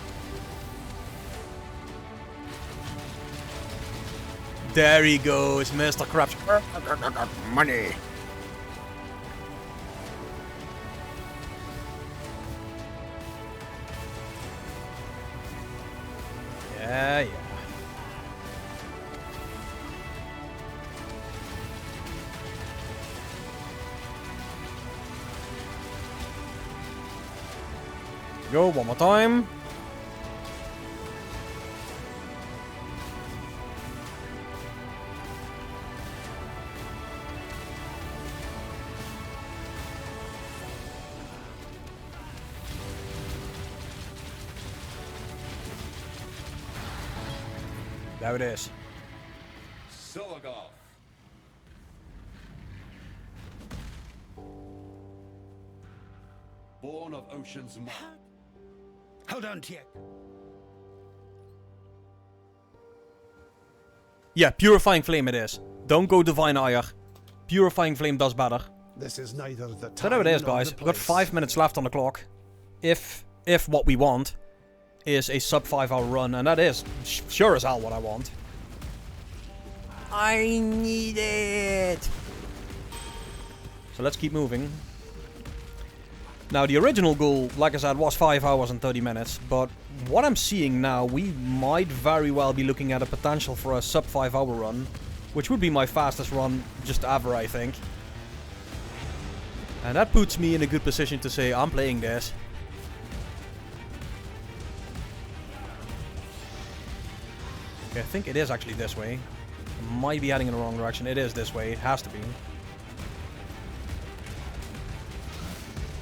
There he goes, Mr. Krabs. Money. Yeah. Go one more time. There it is. Sologov. Born of Ocean's Mind. Hold on, Tiek. Yeah, Purifying Flame it is. Don't go Divine Ire. Purifying Flame does better. This is neither the time So there it is, nor guys. the We've got place. 5 minutes left on the clock. If what we want is a sub 5 hour run, and that is sure as hell what I want. I need it! So let's keep moving. Now the original goal, like I said, was 5 hours and 30 minutes, but what I'm seeing now, we might very well be looking at a potential for a sub 5 hour run, which would be my fastest run just ever, I think. And that puts me in a good position to say I'm playing this. Okay, I think it is actually this way. I might be heading in the wrong direction. It is this way. It has to be.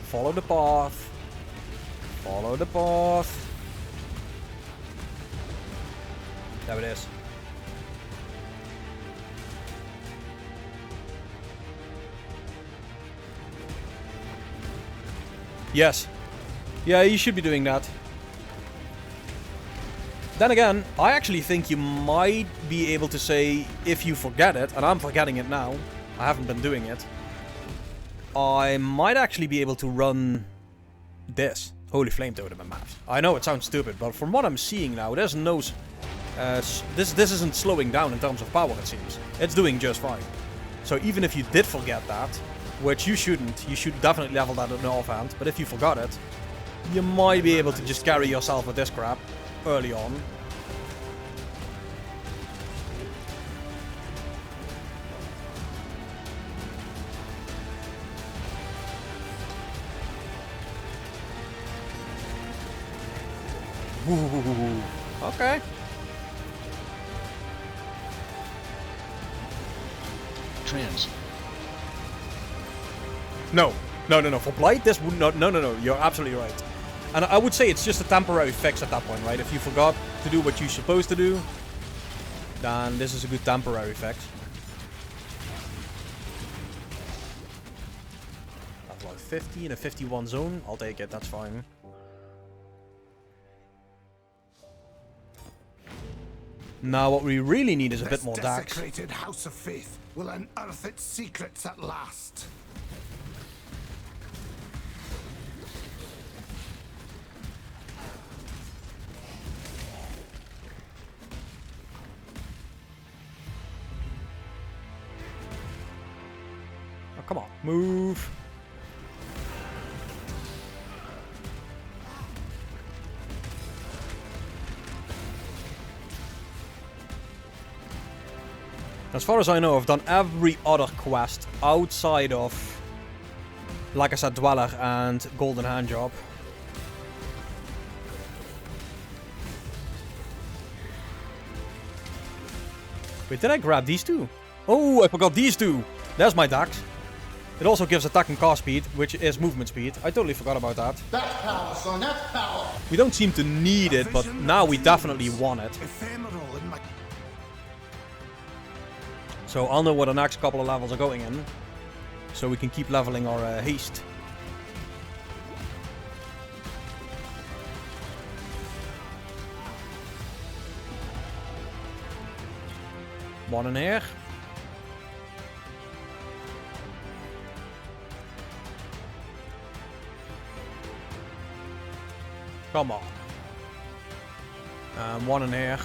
Follow the path. Follow the path. There it is. Yes. Yeah, you should be doing that. Then again, I actually think you might be able to say, if you forget it, and I'm forgetting it now, I haven't been doing it, I might actually be able to run this Holy Flame Totem in maps. I know it sounds stupid, but from what I'm seeing now, there's no... this isn't slowing down in terms of power, it seems. It's doing just fine. So even if you did forget that, which you shouldn't, you should definitely level that in the offhand, but if you forgot it, you might be able to just carry yourself with this crap early on. Ooh, okay. Trans. No. For Blight, this would not. No. You're absolutely right. And I would say it's just a temporary fix at that point, right? If you forgot to do what you're supposed to do, then this is a good temporary fix. That's like 50 in a 51 zone. I'll take it. That's fine. Now, what we really need is a bit more dax. This desecrated house of faith will unearth its secrets at last. Oh, come on, move. As far as I know, I've done every other quest outside of, like I said, Dweller and Golden Handjob. Wait, did I grab these two? Oh, I forgot these two. There's my dax. It also gives attack and cast speed, which is movement speed. I totally forgot about that. That's power, son. That's power. We don't seem to need it, but now we definitely want it. So I'll know what the next couple of levels are going in. So we can keep leveling our haste. One in here. Come on. And one in here.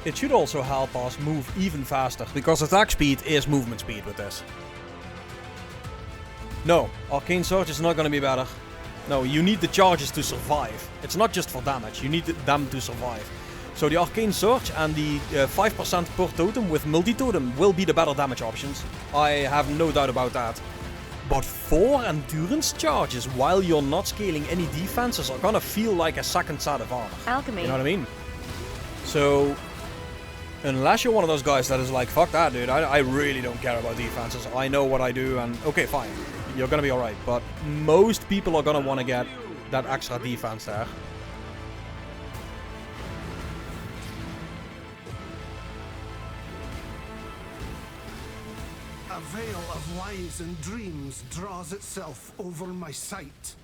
It should also help us move even faster, because attack speed is movement speed with this. No, Arcane Surge is not going to be better. No, you need the charges to survive. It's not just for damage, you need them to survive. So the Arcane Surge and the 5% per totem with multi-totem will be the better damage options. I have no doubt about that. But 4 endurance charges while you're not scaling any defenses are gonna feel like a second set of armor. Alchemy. You know what I mean? So, unless you're one of those guys that is like, fuck that, dude, I really don't care about defenses. I know what I do, and okay, fine. You're gonna be alright. But most people are gonna want to get that extra defense there. A veil of lies and dreams draws itself over my sight.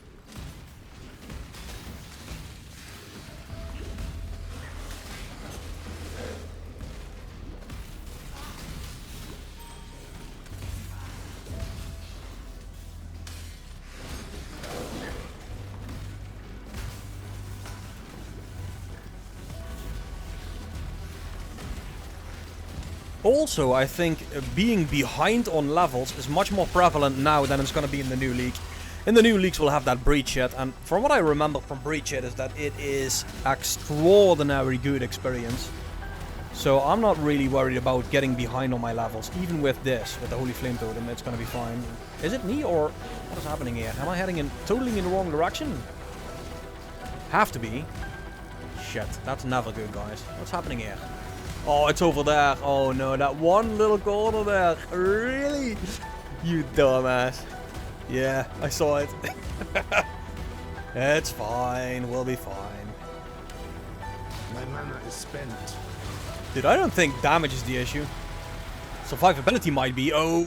Also, I think being behind on levels is much more prevalent now than it's going to be in the new league. In the new leagues we'll have that breach hit, and from what I remember from breach hit is that it is extraordinarily good experience. So I'm not really worried about getting behind on my levels, even with this, with the Holy Flame Totem, it's going to be fine. Is it me, or what is happening here? Am I heading totally in the wrong direction? Have to be. Shit, that's never good, guys. What's happening here? Oh, it's over there. Oh no, that one little corner there. Really? You dumbass. Yeah, I saw it. It's fine. We'll be fine. My mana is spent. Dude, I don't think damage is the issue. Survivability might be. Oh,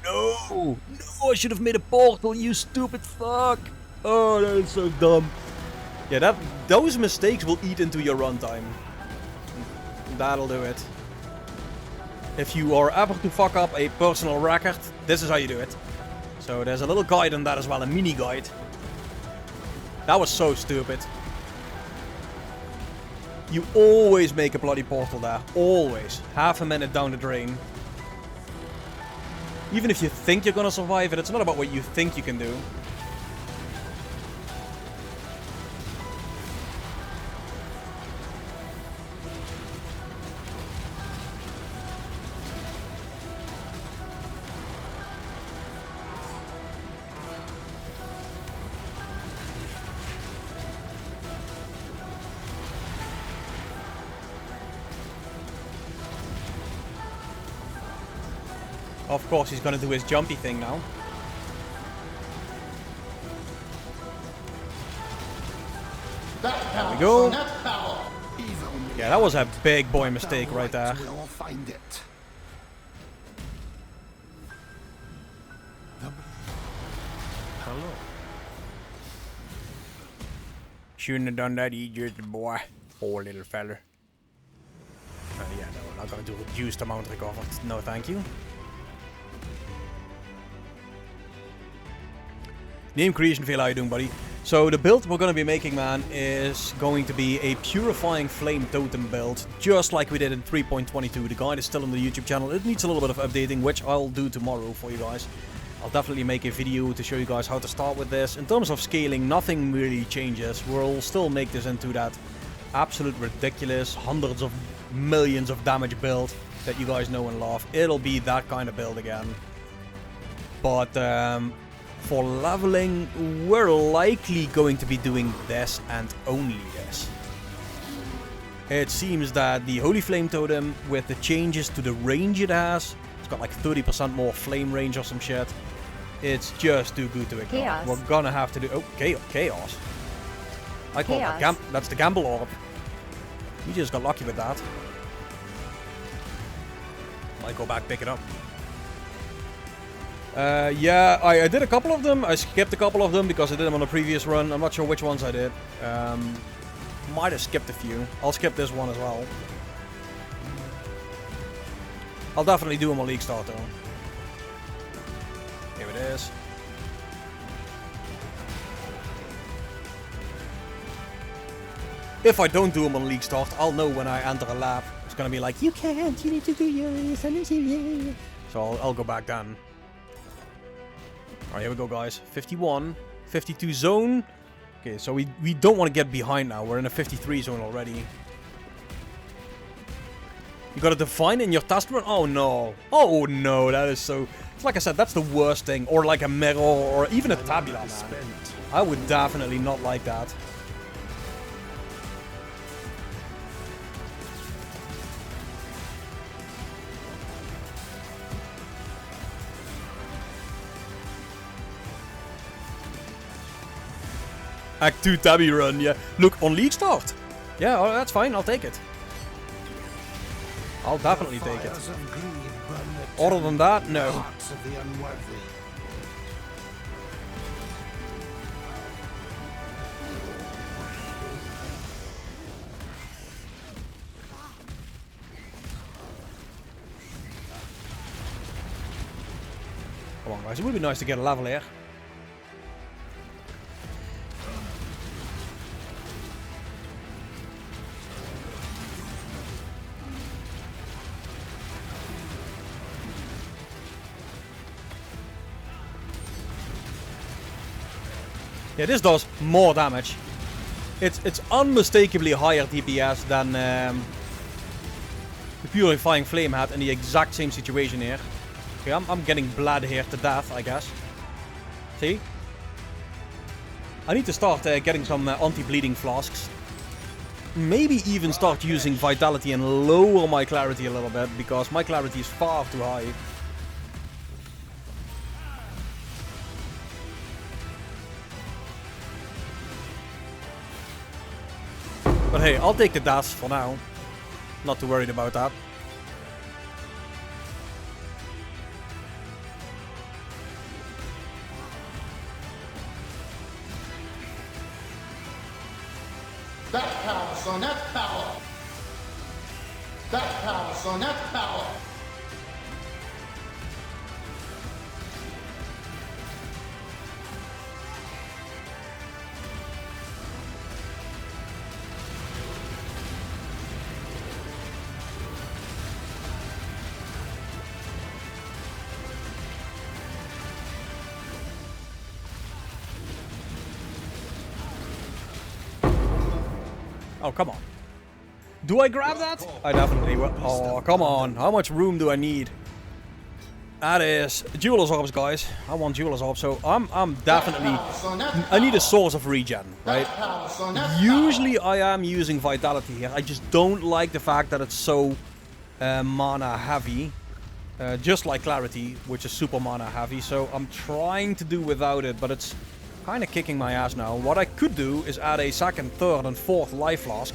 no. No, I should have made a portal, you stupid fuck. Oh, that is so dumb. Yeah, those mistakes will eat into your runtime. That'll do it. If you are ever to fuck up a personal record, this is how you do it. So there's a little guide on that as well, a mini guide. That was so stupid. You always make a bloody portal there. Always. Half a minute down the drain. Even if you think you're gonna survive it, it's not about what you think you can do. Of course, he's gonna do his jumpy thing now. There we go. Yeah, that was a big boy mistake right there. We'll find it. Hello. Shouldn't have done that, just boy. Poor little fella. Yeah, no, we're not gonna do reduced amount recovered. No, thank you. Name creation fail, how you doing, buddy? So the build we're gonna be making, man, is going to be a purifying flame totem build, just like we did in 3.22. The guide is still on the YouTube channel. It needs a little bit of updating, which I'll do tomorrow for you guys. I'll definitely make a video to show you guys how to start with this. In terms of scaling, nothing really changes. We'll still make this into that absolute ridiculous hundreds of millions of damage build that you guys know and love. It'll be that kind of build again. But for leveling, we're likely going to be doing this and only this. It seems that the Holy Flame Totem, with the changes to the range it has, it's got like 30% more flame range or some shit. It's just too good to ignore. Chaos. We're gonna have to do... Oh, chaos. I call that that's the gamble orb. You just got lucky with that. Might go back, pick it up. Yeah, I did a couple of them. I skipped a couple of them because I did them on a previous run. I'm not sure which ones I did. Might have skipped a few. I'll skip this one as well. I'll definitely do them on League Start though. Here it is. If I don't do them on League Start, I'll know when I enter a lab. It's gonna be like, you can't, you need to do yours. So I'll go back then. Alright, here we go, guys. 51, 52 zone. Okay, so we don't want to get behind now. We're in a 53 zone already. You got a Divine in your test run? Oh no. Oh no, that is so... Like I said, that's the worst thing. Or like a Mirror, or even a Tabula, man. I would definitely not like that. Act 2 Tabby run, yeah. Look, on League Start. Yeah, oh, that's fine, I'll take it. I'll definitely take it. Other than that, no. Come on, guys, it would be nice to get a level here. Yeah, this does more damage. It's unmistakably higher DPS than the Purifying Flame had in the exact same situation here. Okay, I'm getting bled here to death, I guess. See? I need to start getting some anti-bleeding flasks. Maybe even start using Vitality and lower my clarity a little bit, because my clarity is far too high. But hey, I'll take the dash for now. Not too worried about that. That's power, son, that's power. That's power, son, that's power. Oh, come on. Do I grab that? I definitely will. Oh, come on. How much room do I need? That is Jeweler's Orbs, guys. I want Jeweler's Orbs, so I'm definitely... I need a source of regen, right? Usually I am using Vitality here. I just don't like the fact that it's so mana heavy. Just like Clarity, which is super mana heavy. So I'm trying to do without it, but it's kind of kicking my ass now. What I could do is add a second, third, and fourth life flask.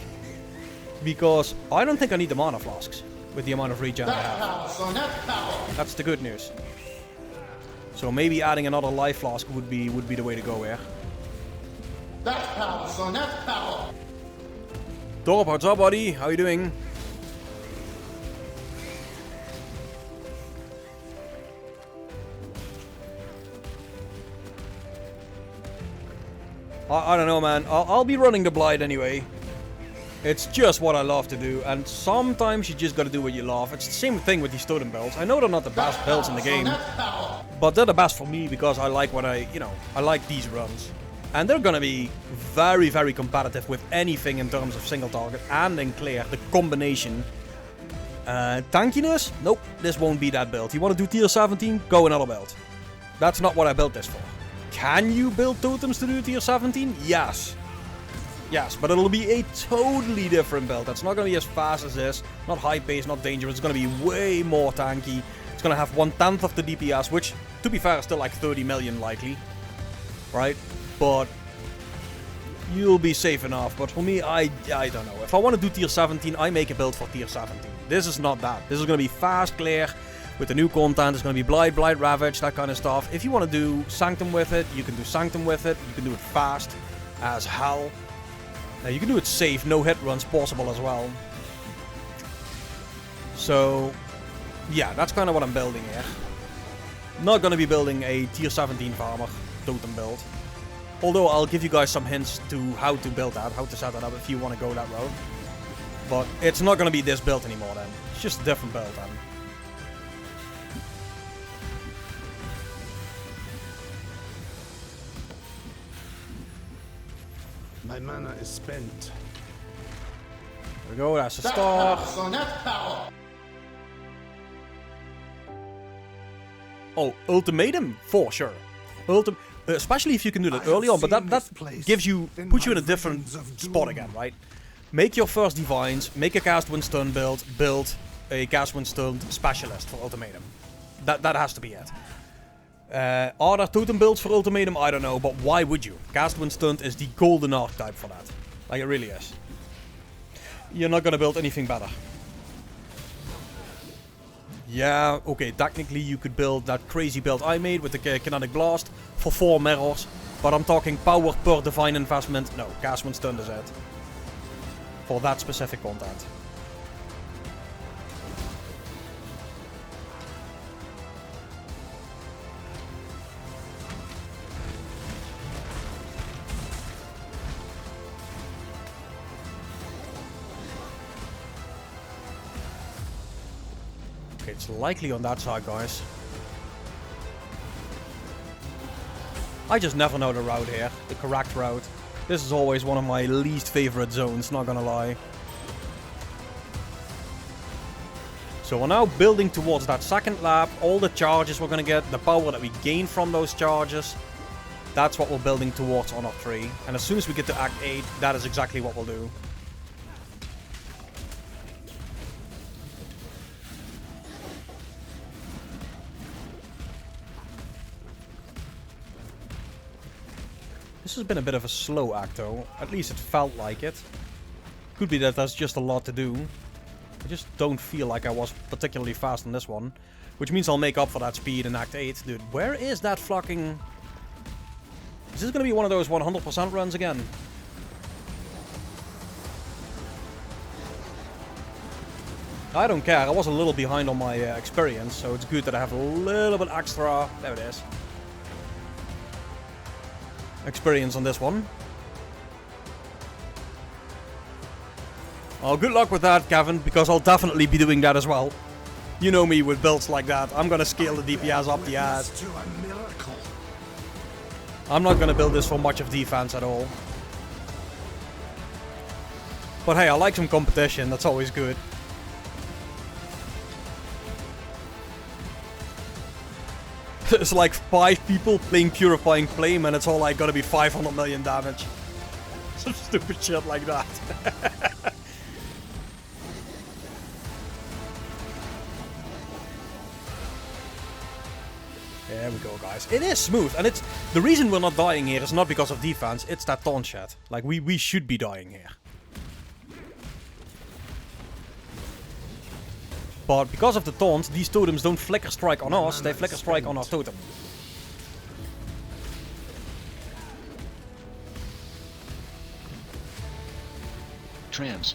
Because I don't think I need the mana flasks with the amount of regen I have. That's the good news. So maybe adding another life flask would be the way to go here. That's power, son. That's power. Dorp, what's up, buddy? How you doing? I don't know, man. I'll be running the Blight anyway. It's just what I love to do, and sometimes you just gotta do what you love. It's the same thing with these totem builds. I know they're not the best builds in the game, but they're the best for me because I like what I like these runs. And they're gonna be very, very competitive with anything in terms of single target and in clear. The combination. Tankiness? Nope, this won't be that build. You wanna do tier 17? Go another build. That's not what I built this for. Can you build totems to do tier 17? Yes. Yes, but it'll be a totally different build. That's not going to be as fast as this. Not high pace, not dangerous. It's going to be way more tanky. It's going to have 1/10 of the DPS, which, to be fair, is still like 30 million likely. Right? But you'll be safe enough. But for me, I don't know. If I want to do tier 17, I make a build for tier 17. This is not that. This is going to be fast, clear. With the new content, it's going to be Blight, Ravage, that kind of stuff. If you want to do Sanctum with it, you can do Sanctum with it. You can do it fast as hell. You can do it safe, no hit runs possible as well. So, yeah, that's kind of what I'm building here. Not going to be building a tier 17 farmer totem build. Although I'll give you guys some hints to how to build that, how to set that up if you want to go that route. But it's not going to be this build anymore then. It's just a different build then. My mana is spent. There we go, that's a start. Oh, ultimatum? For sure. Especially if you can do that early on, but that gives you, puts you in a different spot again, right? Make your first divines, make a cast wind stun build a cast wind stun specialist for ultimatum. That has to be it. Are there totem builds for ultimatum? I don't know, but why would you? Cast Wind Stunned is the golden archetype for that. Like, it really is. You're not gonna build anything better. Yeah, okay, technically you could build that crazy build I made with the Kinetic Blast for 4 mirrors, but I'm talking power per divine investment. No, Cast Wind Stunned is it. For that specific content. It's likely on that side, guys. I just never know the route here, the correct route. This is always one of my least favorite zones, not gonna lie. So we're now building towards that second lap. All the charges we're gonna get, the power that we gain from those charges, that's what we're building towards on our tree. And as soon as we get to Act 8, that is exactly what we'll do. This has been a bit of a slow act though, at least it felt like it. Could be that there's just a lot to do. I just don't feel like I was particularly fast on this one. Which means I'll make up for that speed in Act 8. Dude, where is that fucking... Is this gonna be one of those 100% runs again? I don't care, I was a little behind on my experience, so it's good that I have a little bit extra... There it is. Experience on this one. Oh, good luck with that, Kevin, because I'll definitely be doing that as well. You know me with builds like that. I'm gonna scale the DPS up the ass. I'm not gonna build this for much of defense at all. But hey, I like some competition. That's always good. It's like 5 people playing Purifying Flame and it's all like gotta be 500 million damage. Some stupid shit like that. There we go, guys. It is smooth, and it's the reason we're not dying here is not because of defense, it's that taunt shit. Like, we should be dying here. But because of the taunt, these totems don't flicker strike on us, they flicker strike on our totem. Trans.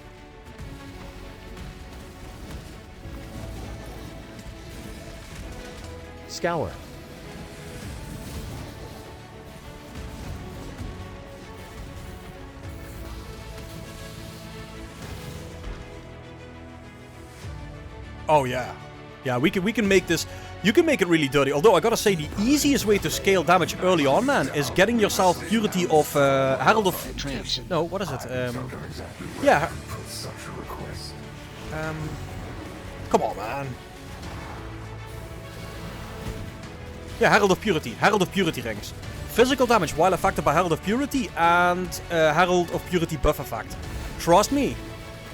Scour. Oh yeah. Yeah, we can make this. You can make it really dirty. Although I gotta say, the easiest way to scale damage early on, man, is getting yourself Purity of Herald of Trans. No, what is it? Yeah. Come on, man. Yeah, Herald of Purity. Herald of Purity rings. Physical damage while affected by Herald of Purity and Herald of Purity buff effect. Trust me,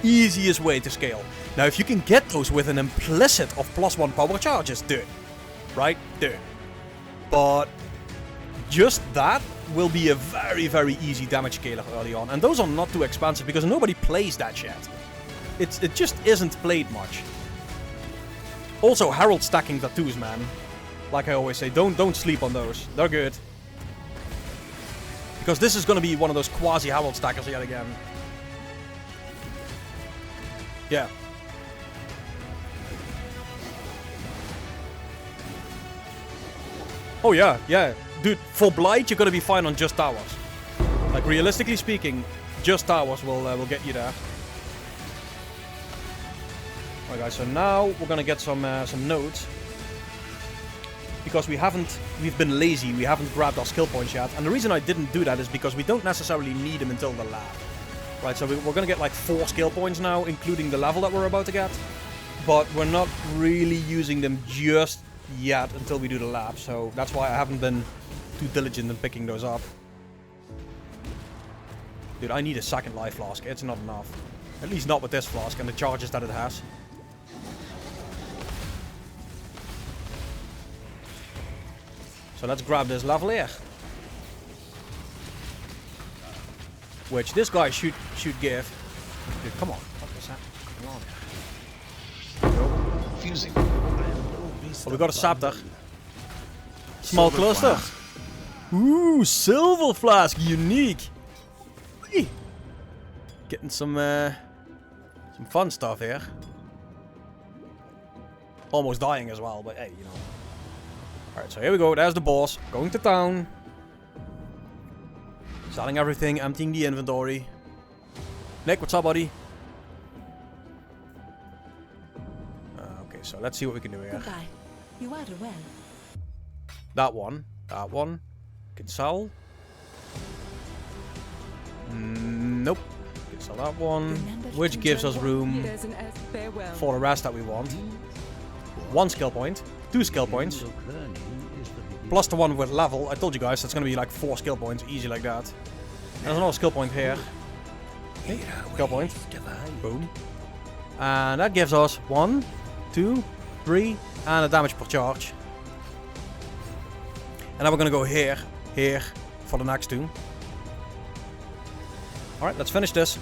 easiest way to scale. Now, if you can get those with an implicit of +1 power charges, do it. Right? Do it. But just that will be a very, very easy damage scaler early on. And those are not too expensive because nobody plays that shit. It just isn't played much. Also, Herald stacking tattoos, man. Like I always say, don't sleep on those. They're good. Because this is gonna be one of those quasi-Herald stackers yet again. Yeah. Oh yeah, yeah. Dude, for Blight, you're gonna be fine on just towers. Like, realistically speaking, just towers will get you there. Alright guys, so now we're gonna get some nodes. Because we've been lazy, we haven't grabbed our skill points yet. And the reason I didn't do that is because we don't necessarily need them until the lab. Right, so we're gonna get like 4 skill points now, including the level that we're about to get. But we're not really using them just yet until we do the lab, so that's why I haven't been too diligent in picking those up. Dude, I need a second life flask, it's not enough. At least not with this flask and the charges that it has. So let's grab this level here. Which this guy should give. Dude, come on. What was that? Come on. Fusing. Oh, we got a scepter. Small cluster. Ooh, silver flask, unique. Hey. Getting some fun stuff here. Almost dying as well, but hey, you know. Alright, so here we go. There's the boss. Going to town. Selling everything, emptying the inventory. Nick, what's up, buddy? Okay, so let's see what we can do here. Goodbye. You are well. That one. That one. Can sell. Nope. Can sell that one. Which gives us room for the rest that we want. 1 skill point. 2 skill points. Plus the one with level. I told you guys that's gonna be like 4 skill points. Easy like that. And there's another skill point here. Okay. Skill point. Boom. And that gives us 1, 2, 3, and a damage per charge. And then we're gonna go here for the next 2. Alright, let's finish this.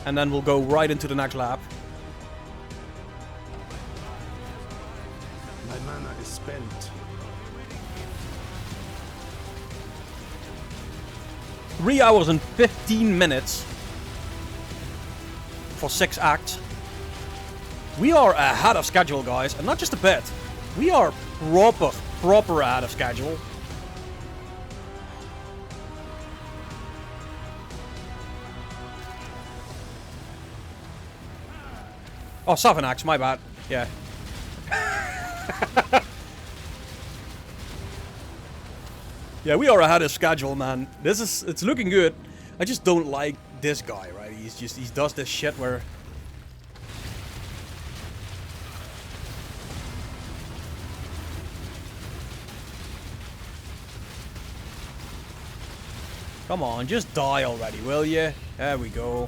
And then we'll go right into the next lab. My mana is spent. 3 hours and 15 minutes for 6 acts. We are ahead of schedule, guys, and not just a bit. We are proper ahead of schedule. Oh, 7 acts, my bad. Yeah. Yeah, we are ahead of schedule, man. It's looking good. I just don't like this guy, right? He does this shit where... Come on, just die already, will you? There we go.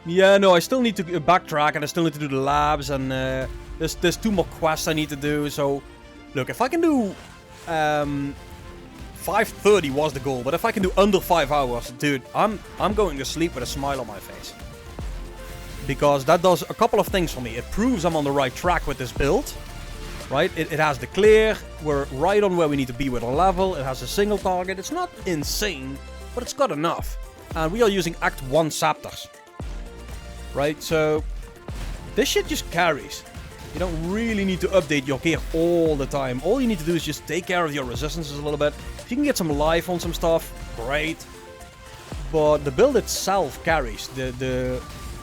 Yeah, no, I still need to backtrack and I still need to do the labs and there's 2 more quests I need to do. So, look, if I can do 5:30 was the goal, but if I can do under 5 hours, dude, I'm going to sleep with a smile on my face. Because that does a couple of things for me. It proves I'm on the right track with this build. Right? It has the clear. We're right on where we need to be with a level. It has a single target. It's not insane, but it's got enough. And we are using Act 1 Scepters. Right? So, this shit just carries. You don't really need to update your gear all the time. All you need to do is just take care of your resistances a little bit. If you can get some life on some stuff, great. But the build itself carries. The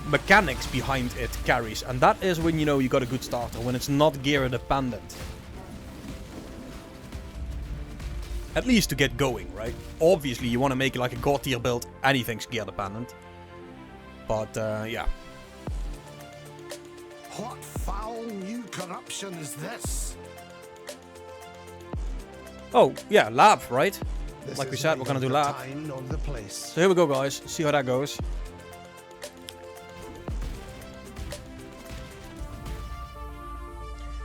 mechanics behind it carries. And that is when you know you got a good starter. When it's not gear dependent. At least to get going, right? Obviously you want to make it like a god tier build. Anything's gear dependent. But yeah. What foul new corruption is this? Oh, yeah, lab, right? This like we is said, we're gonna do neither lab. the time nor the place. So here we go, guys. See how that goes.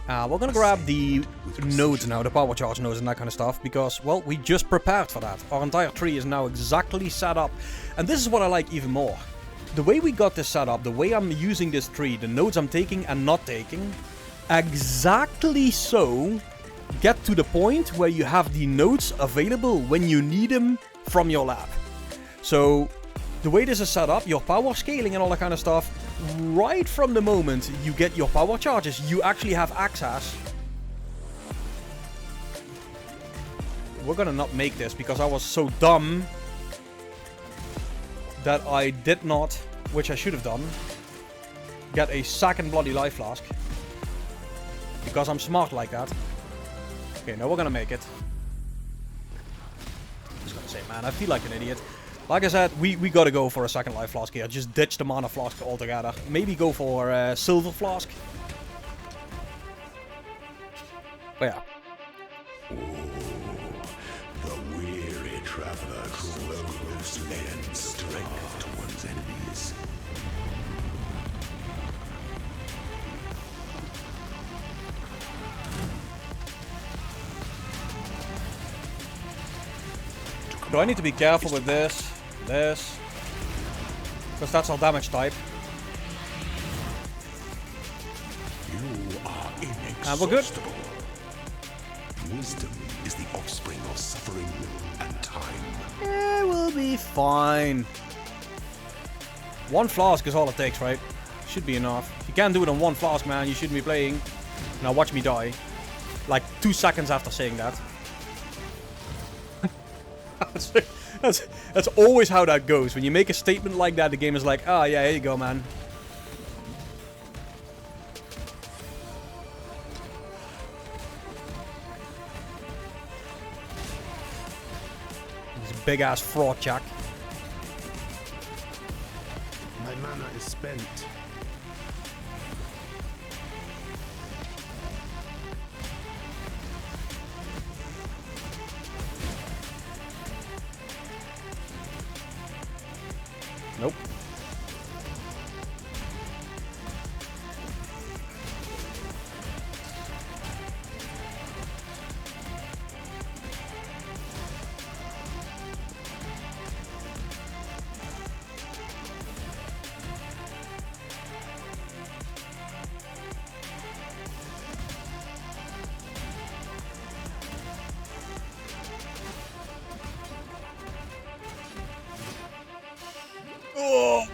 We're gonna grab the nodes now, the power charge nodes and that kind of stuff, because, well, we just prepared for that. Our entire tree is now exactly set up. And this is what I like even more. The way we got this set up, the way I'm using this tree, the nodes I'm taking and not taking, exactly so get to the point where you have the nodes available when you need them from your lab. So, the way this is set up, your power scaling and all that kind of stuff, right from the moment you get your power charges, you actually have access. We're gonna not make this because I was so dumb that I did not, which I should have done, get a second bloody life flask. Because I'm smart like that. Okay, now we're gonna make it. I was gonna say, man, I feel like an idiot. Like I said, we gotta go for a second life flask here. Just ditch the mana flask altogether. Maybe go for a silver flask. But yeah. The weary traveler clothes lends strength to one's enemies. Do I need to be careful with this? This. Because that's our damage type. You are inexhaustible. And we're good. Wisdom is the offspring of suffering and time. Yeah, we'll be fine. 1 flask is all it takes, right? Should be enough. If you can't do it on 1 flask, man, you shouldn't be playing. Now watch me die. Like 2 seconds after saying that. That's always how that goes. When you make a statement like that, the game is like, oh yeah, here you go, man. He's a big ass fraud check. My mana is spent. Nope. Oh.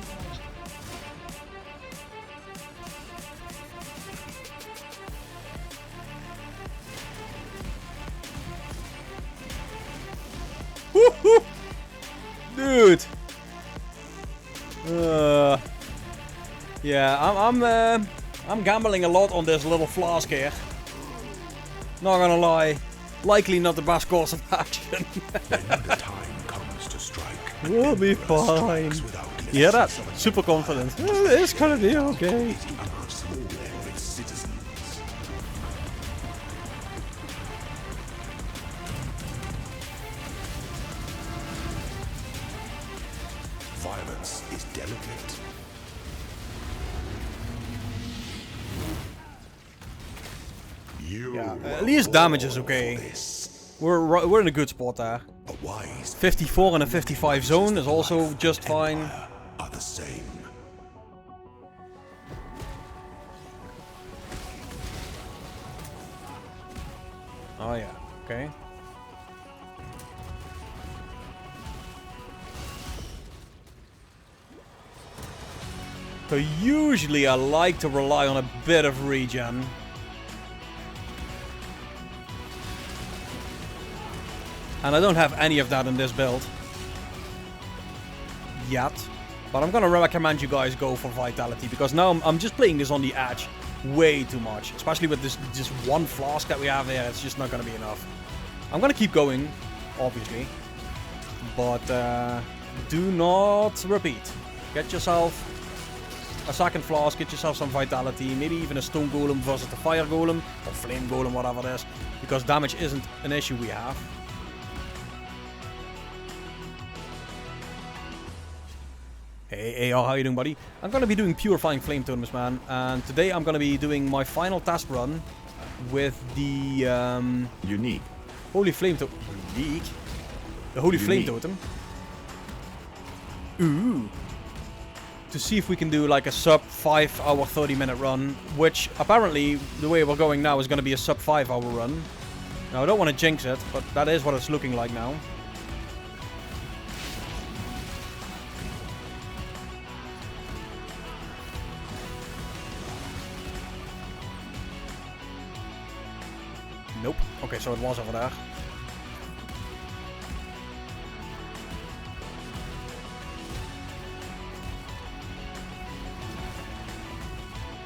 Woohoo! Dude. Yeah, I'm gambling a lot on this little flask here. Not gonna lie. likely not the best course of action. When the time comes to strike, we'll be fine. You hear that? Super confident. It's gonna be okay. Violence is delicate. Yeah, at least damage is okay. We're in a good spot there. 54 and a 55 zone is also just fine. Are the same. Oh yeah, okay. So usually I like to rely on a bit of regen. And I don't have any of that in this build. Yet. But I'm gonna recommend you guys go for Vitality. Because now I'm just playing this on the edge way too much. Especially with this just one flask that we have here. It's just not gonna be enough. I'm gonna keep going. Obviously. But do not repeat. Get yourself a second flask. Get yourself some Vitality. Maybe even a Stone Golem versus the Fire Golem. Or Flame Golem, whatever it is. Because damage isn't an issue we have. Hey, how you doing, buddy? I'm gonna be doing Purifying Flame Totems, man. And today I'm gonna be doing my final test run with the Unique. Holy Flame Totem. Unique? The Holy Flame Totem. Ooh. To see if we can do like a sub 5 hour 30-minute run. Which apparently, the way we're going now is gonna be a sub 5 hour run. Now I don't want to jinx it, but that is what it's looking like now. Nope. Okay, so it was over there.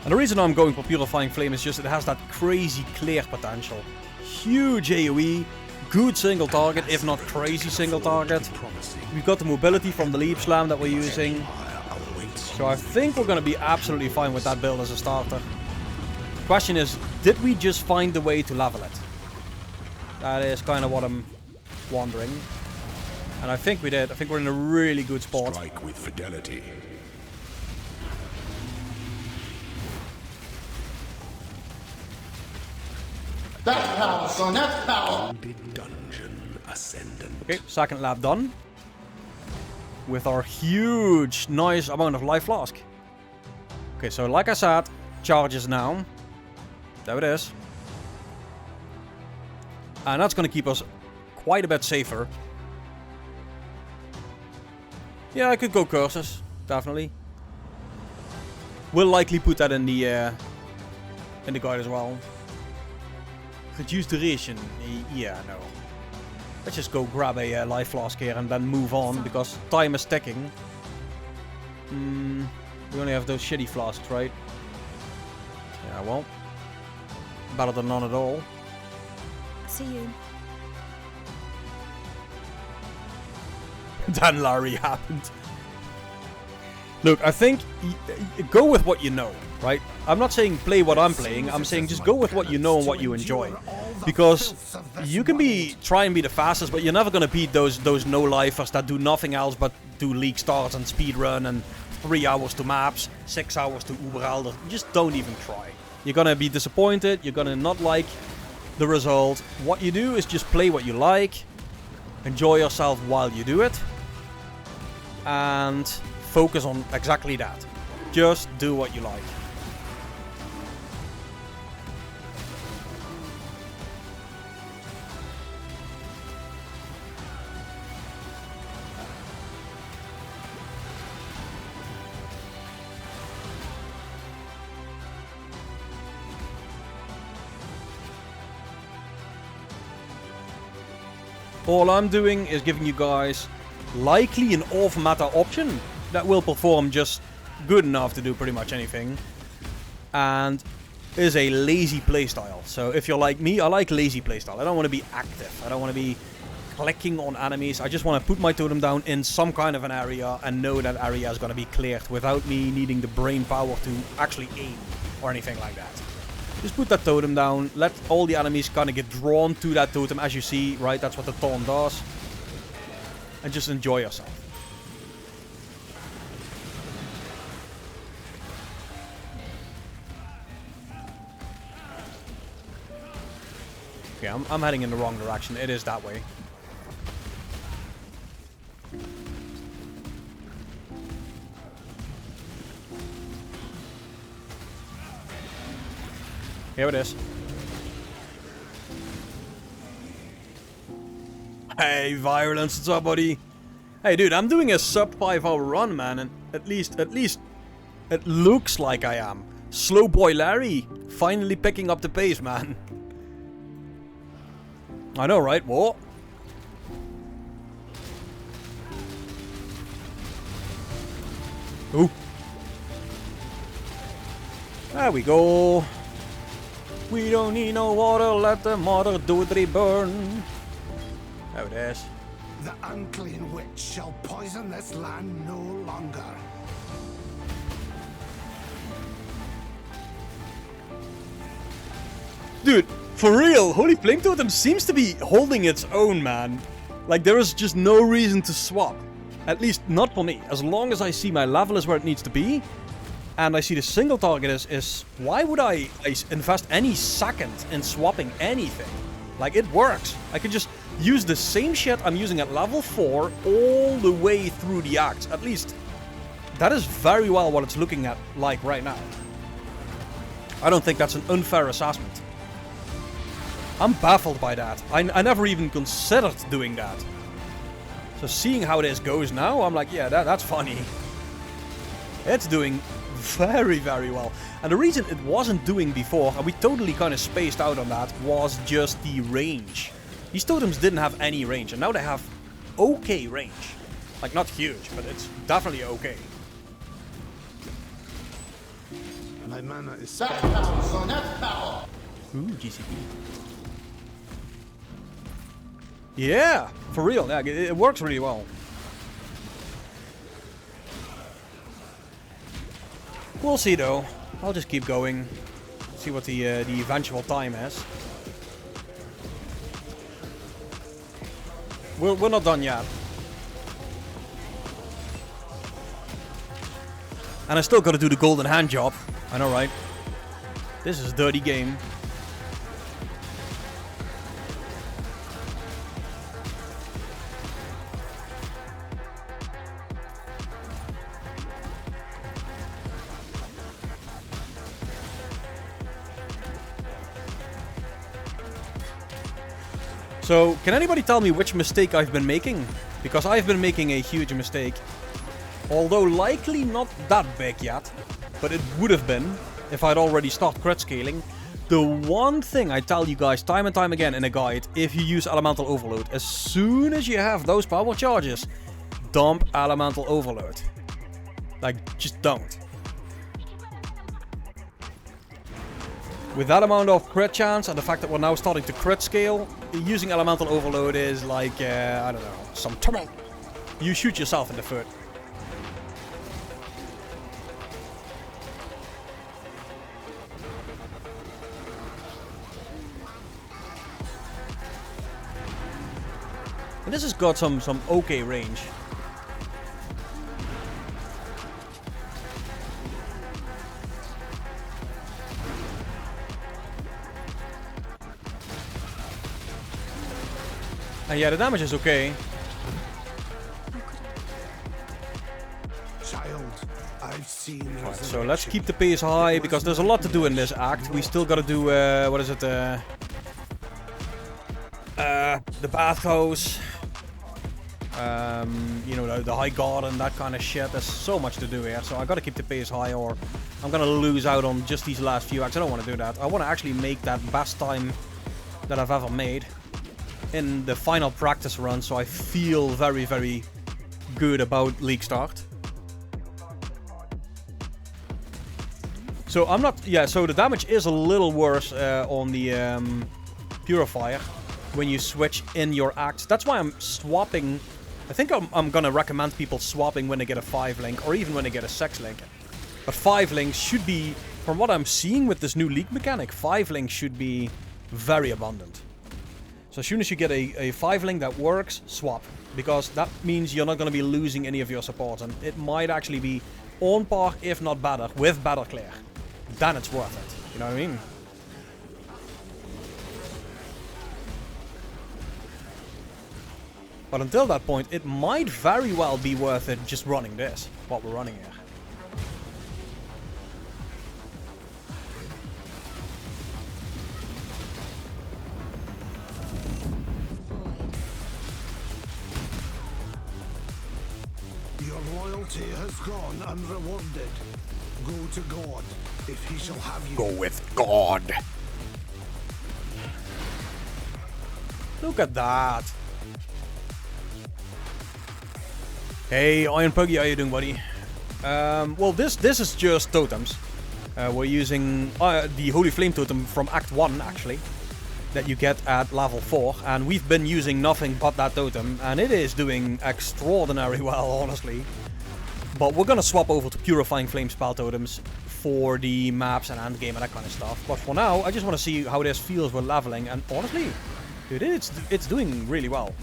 And the reason I'm going for Purifying Flame is just it has that crazy clear potential. Huge AoE, good single target, if not crazy single target. We've got the mobility from the Leap Slam that we're using. So I think we're going to be absolutely fine with that build as a starter. Question is, did we just find the way to level it? That is kind of what I'm wondering. And I think we did. I think we're in a really good spot. Strike with fidelity. That's power, son. That's power. Dungeon Ascendant. Okay, second lap done. With our huge, nice amount of life flask. Okay, so like I said, charges now. There it is. And that's going to keep us quite a bit safer. Yeah, I could go curses. Definitely. We'll likely put that in the guide as well. Reduce duration. Yeah, no. Let's just go grab a life flask here and then move on, because time is ticking. We only have those shitty flasks, right? Yeah, well. Better than none at all. See you. Then Larry happened. Look, I think go with what you know, right? I'm not saying play what I'm playing. I'm saying just go with what you know and what you enjoy. Because you can try and be the fastest, but you're never going to beat those no-lifers that do nothing else but do league starts and speedrun and 3 hours to maps, 6 hours to Uberelder. Just don't even try. You're going to be disappointed. You're going to not like the result. What you do is just play what you like. Enjoy yourself while you do it. And focus on exactly that. Just do what you like. All I'm doing is giving you guys likely an off-meta option that will perform just good enough to do pretty much anything. And is a lazy playstyle. So if you're like me, I like lazy playstyle. I don't want to be active. I don't want to be clicking on enemies. I just want to put my totem down in some kind of an area and know that area is going to be cleared without me needing the brain power to actually aim or anything like that. Just put that totem down, let all the enemies kind of get drawn to that totem, as you see, right? That's what the taunt does. And just enjoy yourself. Okay, I'm heading in the wrong direction. It is that way. Here it is. Hey, Violence, what's up, buddy? Hey, dude, I'm doing a sub 5-hour run, man, and at least, it looks like I am. Slow boy Larry, finally picking up the pace, man. I know, right? What? Ooh. There we go. We don't need no water, let the mother do the burn. There it is. The unclean witch shall poison this land no longer. Dude, for real, Holy Flame Totem seems to be holding its own, man. Like, there is just no reason to swap. At least, not for me. As long as I see my level is where it needs to be, and I see the single target is why would I invest any second in swapping anything? Like, it works. I can just use the same shit I'm using at level 4 all the way through the acts. At least, that is very well what it's looking at like right now. I don't think that's an unfair assessment. I'm baffled by that. I never even considered doing that. So seeing how this goes now, I'm like, yeah, that's funny. It's doing very, very well. And the reason it wasn't doing before, and we totally kind of spaced out on that, was just the range. These totems didn't have any range, and now they have okay range. Like, not huge, but it's definitely okay. My mana is That's power, son, that's power! Ooh, GCP. Yeah, for real, yeah, it works really well. We'll see though. I'll just keep going. See what the eventual time is. We're not done yet. And I still gotta do the golden hand job. I know, right? This is a dirty game. So, can anybody tell me which mistake I've been making? Because I've been making a huge mistake. Although likely not that big yet. But it would have been if I'd already started crit scaling. The one thing I tell you guys time and time again in a guide, if you use Elemental Overload, as soon as you have those power charges, dump Elemental Overload. Like, just don't. With that amount of crit chance and the fact that we're now starting to crit scale, using Elemental Overload is like, I don't know, some trouble. You shoot yourself in the foot. And this has got some okay range. And yeah, the damage is okay. Child, I've seen. Right, so let's keep the pace high because there's a lot to do in this act. We still gotta do what is it? The bathhouse. You know, the high garden, that kind of shit. There's so much to do here, so I gotta keep the pace high, or I'm gonna lose out on just these last few acts. I don't want to do that. I want to actually make that best time that I've ever made in the final practice run, so I feel very, very good about League Start. So I'm not... Yeah, so the damage is a little worse on the Purifier when you switch in your axe. That's why I'm swapping... I think I'm gonna recommend people swapping when they get a 5-link, or even when they get a 6-link. But 5-links should be, from what I'm seeing with this new league mechanic, 5-links should be very abundant. So as soon as you get a 5-link that works, swap. Because that means you're not gonna be losing any of your supports, and it might actually be on par, if not better, with Battle Clear. Then it's worth it. You know what I mean? But until that point, it might very well be worth it just running this, what we're running here. Your loyalty has gone unrewarded. Go to God, if he shall have you. Go with God. Look at that. Hey, Iron Puggy, how you doing, buddy? Well, this is just totems. We're using the Holy Flame totem from Act 1, actually, that you get at level 4, and we've been using nothing but that totem, and it is doing extraordinarily well, honestly. But we're gonna swap over to Purifying Flame spell totems for the maps and endgame and that kind of stuff. But for now, I just want to see how this feels with leveling, and honestly, dude, it's doing really well.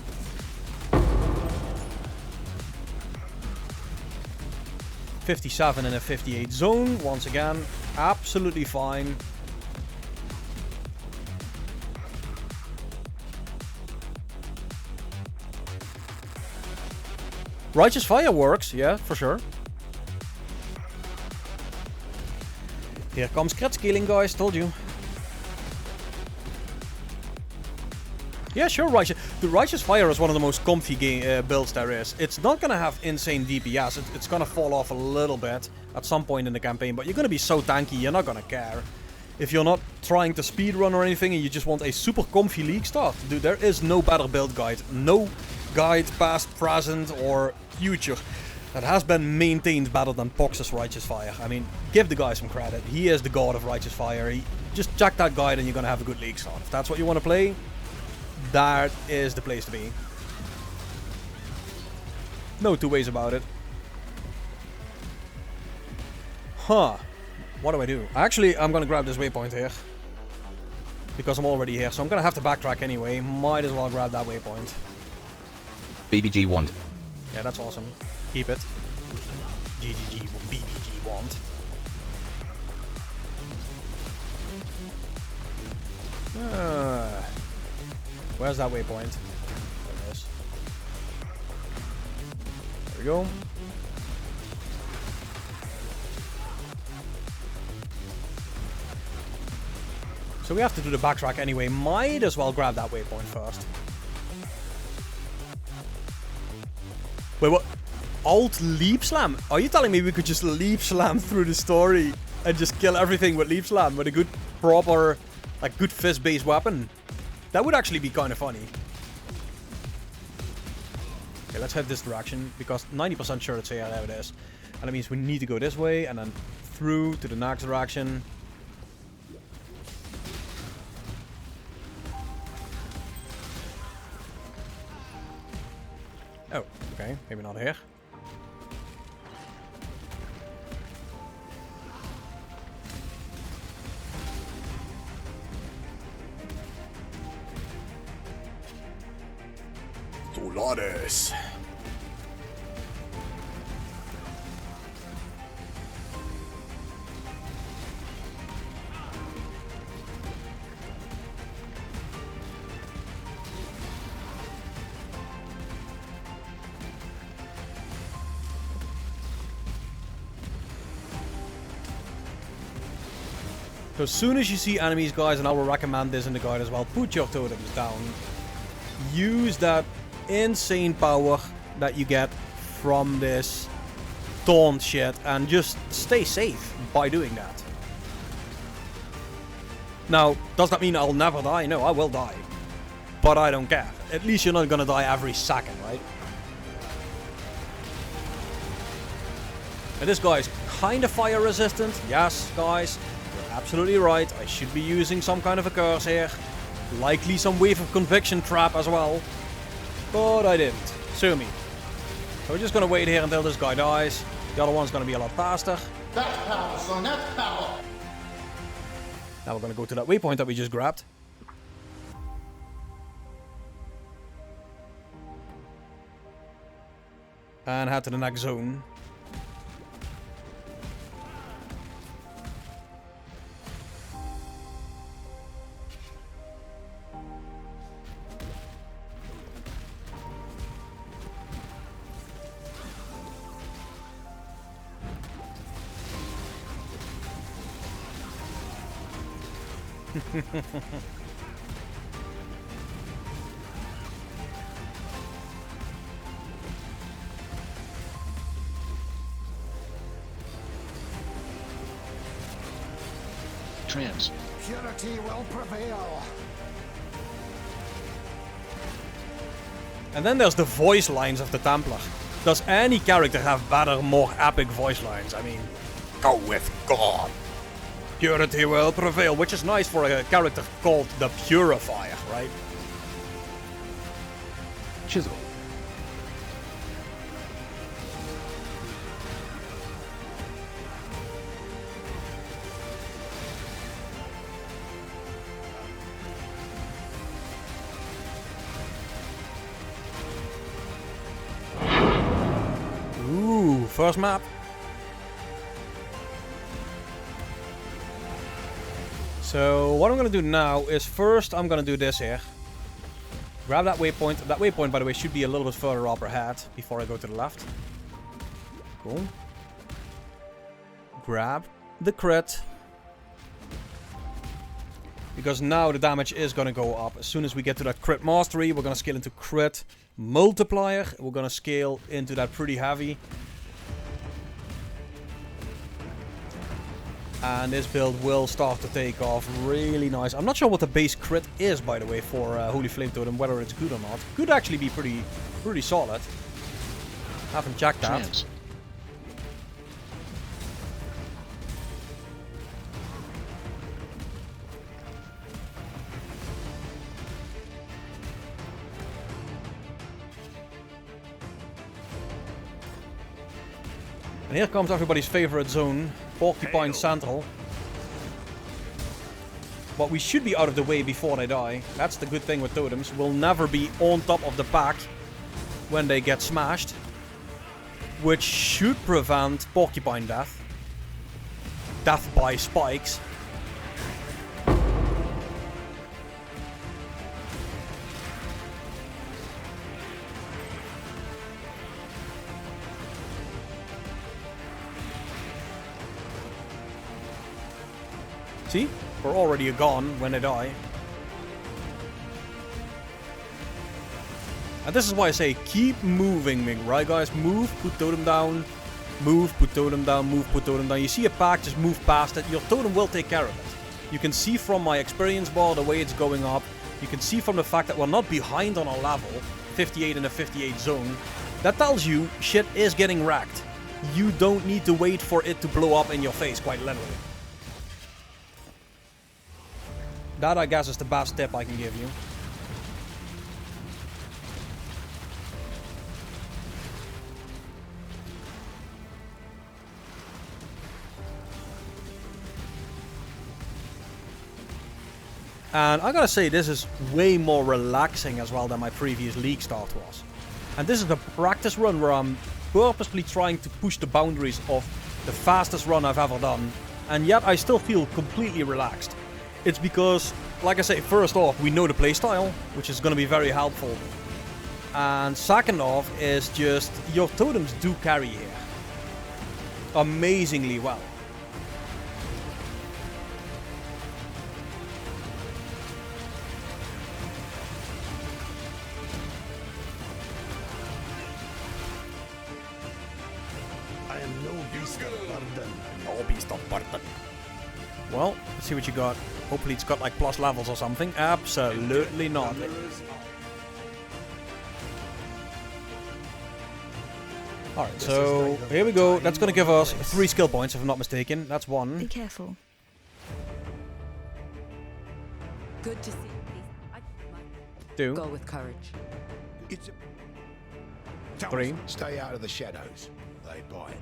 .57 in a 58 zone, once again, absolutely fine. Righteous Fire works, yeah, for sure. Here comes crit scaling, guys, told you. Yeah, sure, the Righteous Fire is one of the most comfy builds there is. It's not gonna have insane DPS, it's gonna fall off a little bit at some point in the campaign, but you're gonna be so tanky, you're not gonna care. If you're not trying to speedrun or anything and you just want a super comfy league start, dude, there is no better build guide. No guide, past, present, or future, that has been maintained better than Pox's Righteous Fire. I mean, give the guy some credit. He is the god of Righteous Fire. Just check that guide and you're gonna have a good league start. If that's what you want to play, that is the place to be. No two ways about it. Huh. What do I do? Actually, I'm gonna grab this waypoint here. Because I'm already here, so I'm gonna have to backtrack anyway. Might as well grab that waypoint. BBG wand. Yeah, that's awesome. Keep it. GGG, BBG wand. Where's that waypoint? There it is. There we go. So we have to do the backtrack anyway. Might as well grab that waypoint first. Wait, what? Alt leap slam? Are you telling me we could just leap slam through the story and just kill everything with leap slam with a good, proper, like, good fist-based weapon? That would actually be kind of funny. Okay, let's head this direction, because 90% sure it's here. There it is. And that means we need to go this way and then through to the next direction. Oh, okay. Maybe not here. Dolores. So as soon as you see enemies, guys, and I will recommend this in the guide as well, put your totems down. Use that insane power that you get from this taunt shit and just stay safe by doing that. Now, does that mean I'll never die? No, I will die. But I don't care. At least you're not gonna die every second, right? And this guy is kind of fire resistant. Yes, guys, you're absolutely right. I should be using some kind of a curse here. Likely some wave of conviction trap as well. But I didn't. Sue me. So we're just gonna wait here until this guy dies. The other one's gonna be a lot faster. That's power, son, that's power. Now we're gonna go to that waypoint that we just grabbed. And head to the next zone. Trans. Purity will prevail. And then there's the voice lines of the Templar. Does any character have better, more epic voice lines? I mean, go with God. Purity will prevail, which is nice for a character called the Purifier, right? Chisel. Ooh, first map. So what I'm gonna do now is first I'm gonna do this here. Grab that waypoint. That waypoint, by the way, should be a little bit further up ahead before I go to the left. Cool. Grab the crit. Because now the damage is gonna go up. As soon as we get to that crit mastery, we're gonna scale into crit multiplier. We're gonna scale into that pretty heavy. And this build will start to take off really nice. I'm not sure what the base crit is, by the way, for Holy Flame Totem, whether it's good or not. Could actually be pretty solid. Haven't checked that. Trans. And here comes everybody's favorite zone, Porcupine Central. But we should be out of the way before they die. That's the good thing with totems. We'll never be on top of the pack when they get smashed. Which should prevent Porcupine death. Death by spikes. See? We're already gone when they die. And this is why I say keep moving, right guys? Move, put totem down. Move, put totem down, move, put totem down. You see a pack, just move past it. Your totem will take care of it. You can see from my experience bar the way it's going up. You can see from the fact that we're not behind on our level. 58 in a 58 zone. That tells you shit is getting wrecked. You don't need to wait for it to blow up in your face, quite literally. That, I guess, is the best tip I can give you. And I gotta say, this is way more relaxing as well than my previous league start was. And this is the practice run where I'm purposely trying to push the boundaries of the fastest run I've ever done. And yet I still feel completely relaxed. It's because, like I say, first off, we know the playstyle, which is going to be very helpful. And second off is just, your totems do carry here. Amazingly well. I am no beast of burden. No beast of burden. Well, let's see what you got. Hopefully it's got like plus levels or something. Absolutely not. Alright, so here we go. That's gonna give us 3 skill points if I'm not mistaken. That's 1. Be careful. Good to see. 2. Go with courage. 3. Stay out of the shadows. They bite.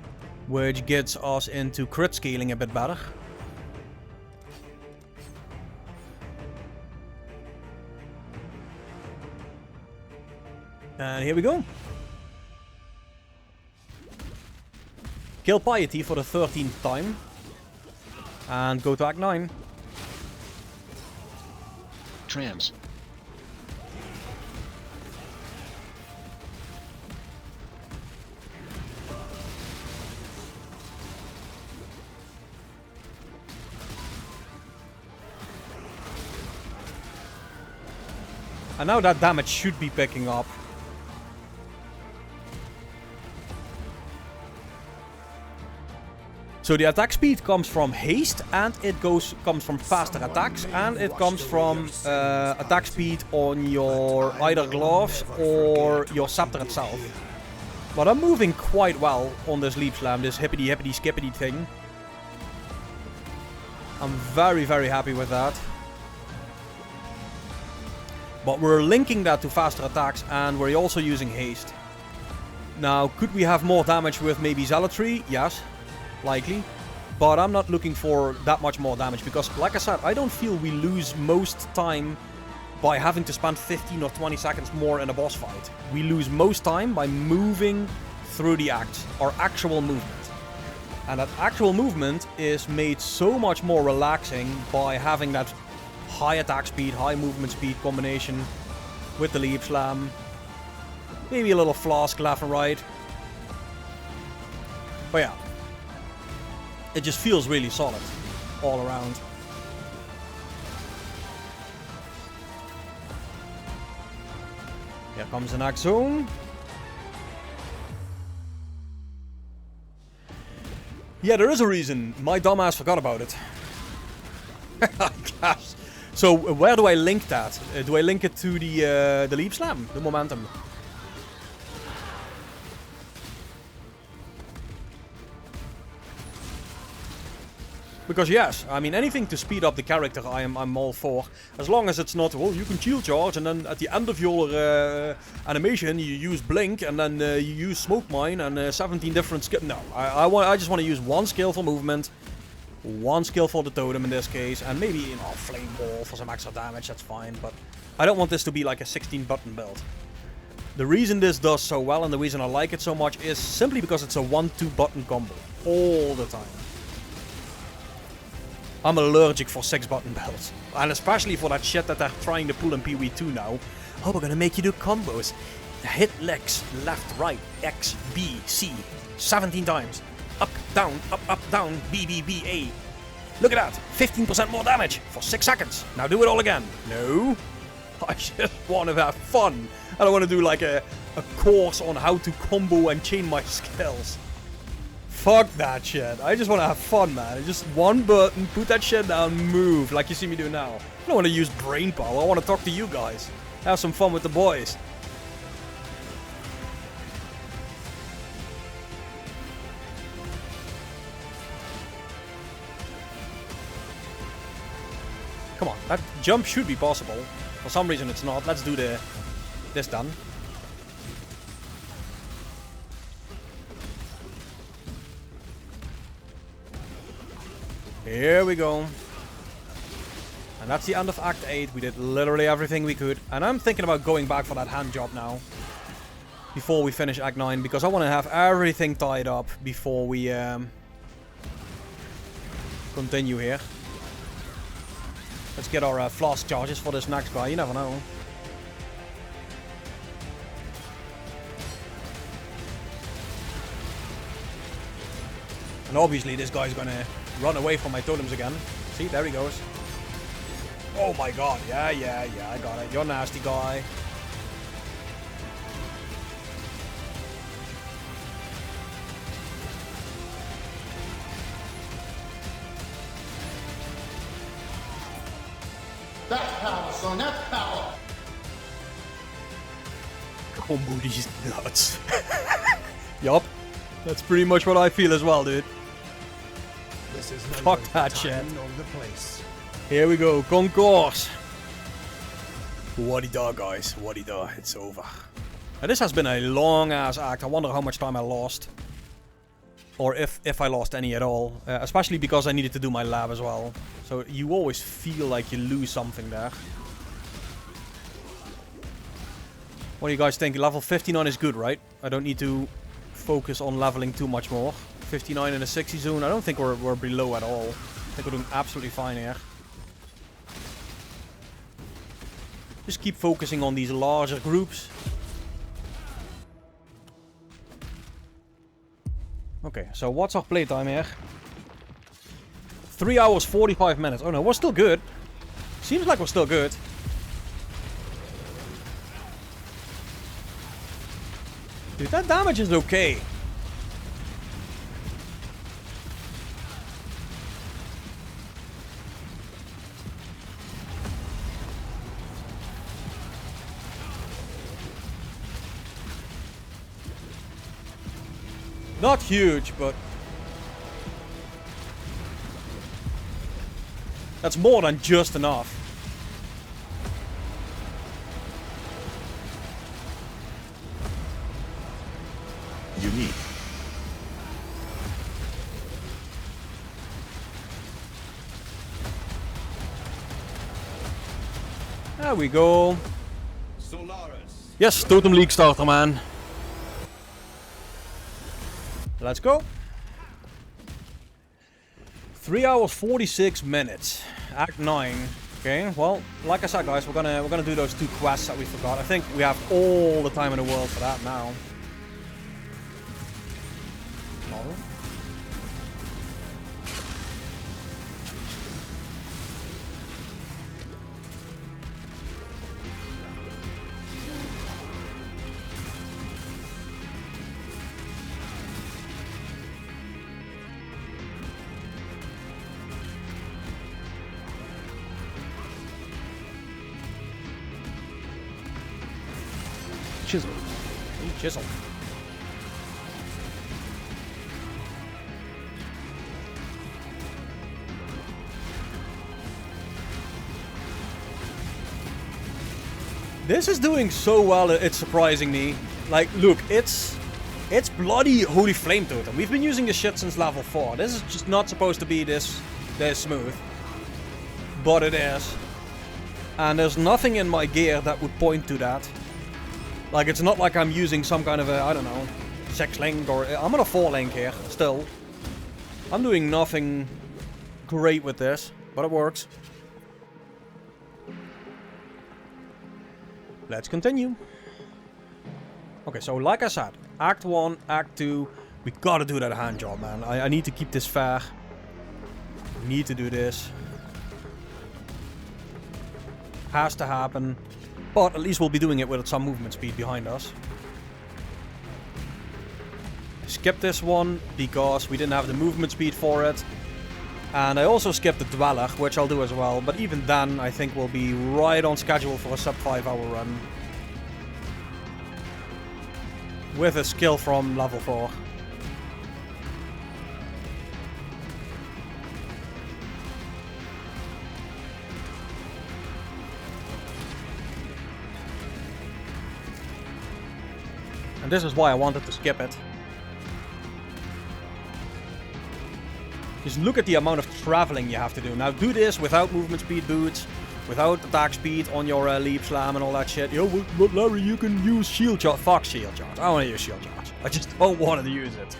Which gets us into crit scaling a bit better. And here we go. Kill Piety for the 13th time. And go to Act 9. Trans. And now that damage should be picking up. So the attack speed comes from haste, and it comes from faster attacks, and it comes from attack speed on your either gloves or your scepter itself. But I'm moving quite well on this leap slam, this hippity hippity skippity thing. I'm very, very happy with that. But we're linking that to faster attacks, and we're also using haste. Now, could we have more damage with maybe Zealotry? Yes, likely. But I'm not looking for that much more damage, because, like I said, I don't feel we lose most time by having to spend 15 or 20 seconds more in a boss fight. We lose most time by moving through the acts, our actual movement. And that actual movement is made so much more relaxing by having that high attack speed, high movement speed combination with the leap slam. Maybe a little flask left and right. But yeah, it just feels really solid all around. Here comes the next zone. Yeah, there is a reason. My dumbass forgot about it. Gosh. So where do I link that? Do I link it to the leap slam, the momentum? Because yes, I mean, anything to speed up the character I'm all for. As long as it's not, well, you can shield charge and then at the end of your animation you use blink and then you use smoke mine and 17 different skills. No, I just want to use one skill for movement, one skill for the totem in this case, and maybe, you know, flame ball for some extra damage, that's fine. But I don't want this to be like a 16 button build. The reason this does so well and the reason I like it so much is simply because it's a 1-2 button combo all the time. I'm allergic for 6-button builds. And especially for that shit that they're trying to pull in PoE2 now. Oh, we're gonna make you do combos. Hit legs, left, right, X, B, C. 17 times. Up, down, B, B, B, A. Look at that. 15% more damage for 6 seconds. Now do it all again. No. I just want to have fun. I don't want to do like a course on how to combo and chain my skills. Fuck that shit. I just want to have fun, man. Just one button, put that shit down, move, like you see me do now. I don't want to use brain power. I want to talk to you guys. Have some fun with the boys. Come on, that jump should be possible. For some reason it's not. Let's do this done. Here we go. And that's the end of Act 8. We did literally everything we could. And I'm thinking about going back for that hand job now. Before we finish Act 9. Because I want to have everything tied up before we continue here. Let's get our flask charges for this next guy. You never know. And obviously this guy's gonna run away from my totems again. See, there he goes. Oh my god, yeah, I got it. You're a nasty guy. That's power, son, that's power! Combo these nuts. Yup. That's pretty much what I feel as well, dude. This is Fuck that shit. of the place. Here we go, concourse. What-i-da, guys, what-i-da, it's over. Now, this has been a long-ass act. I wonder how much time I lost. Or if I lost any at all. Especially because I needed to do my lab as well. So you always feel like you lose something there. What do you guys think? Level 59 is good, right? I don't need to focus on leveling too much more. 59 in a 60 zone. I don't think we're below at all. I think we're doing absolutely fine here. Just keep focusing on these larger groups. Okay, so what's our playtime here? 3 hours 45 minutes. Oh no, we're still good. Seems like we're still good. Dude, that damage is okay. Not huge, but that's more than just enough. Unique. There we go. Solaris. Yes, Totem League starter, man. Let's go. 3 hours 46 minutes. Act 9. Okay, well, like I said, guys, we're gonna do those 2 quests that we forgot. I think we have all the time in the world for that now. No. Chisel. Ooh, chisel. This is doing so well, it's surprising me. Like, look, it's bloody Holy Flame Totem. We've been using this shit since level 4. This is just not supposed to be this smooth. But it is. And there's nothing in my gear that would point to that. Like, it's not like I'm using some kind of a, I don't know, 6 link or... I'm on a 4 link here, still. I'm doing nothing great with this, but it works. Let's continue. Okay, so like I said, Act 1, Act 2, we gotta do that hand job, man. I need to keep this fair. Need to do this. Has to happen. But at least we'll be doing it with some movement speed behind us. Skip this one because we didn't have the movement speed for it. And I also skipped the Dweller, which I'll do as well. But even then, I think we'll be right on schedule for a sub 5 hour run. With a skill from level 4. And this is why I wanted to skip it. Just look at the amount of traveling you have to do. Now do this without movement speed boots, without attack speed on your leap slam and all that shit. Yo, but Larry, you can use shield charge. Fuck shield charge. I want to use shield charge. I just don't want to use it.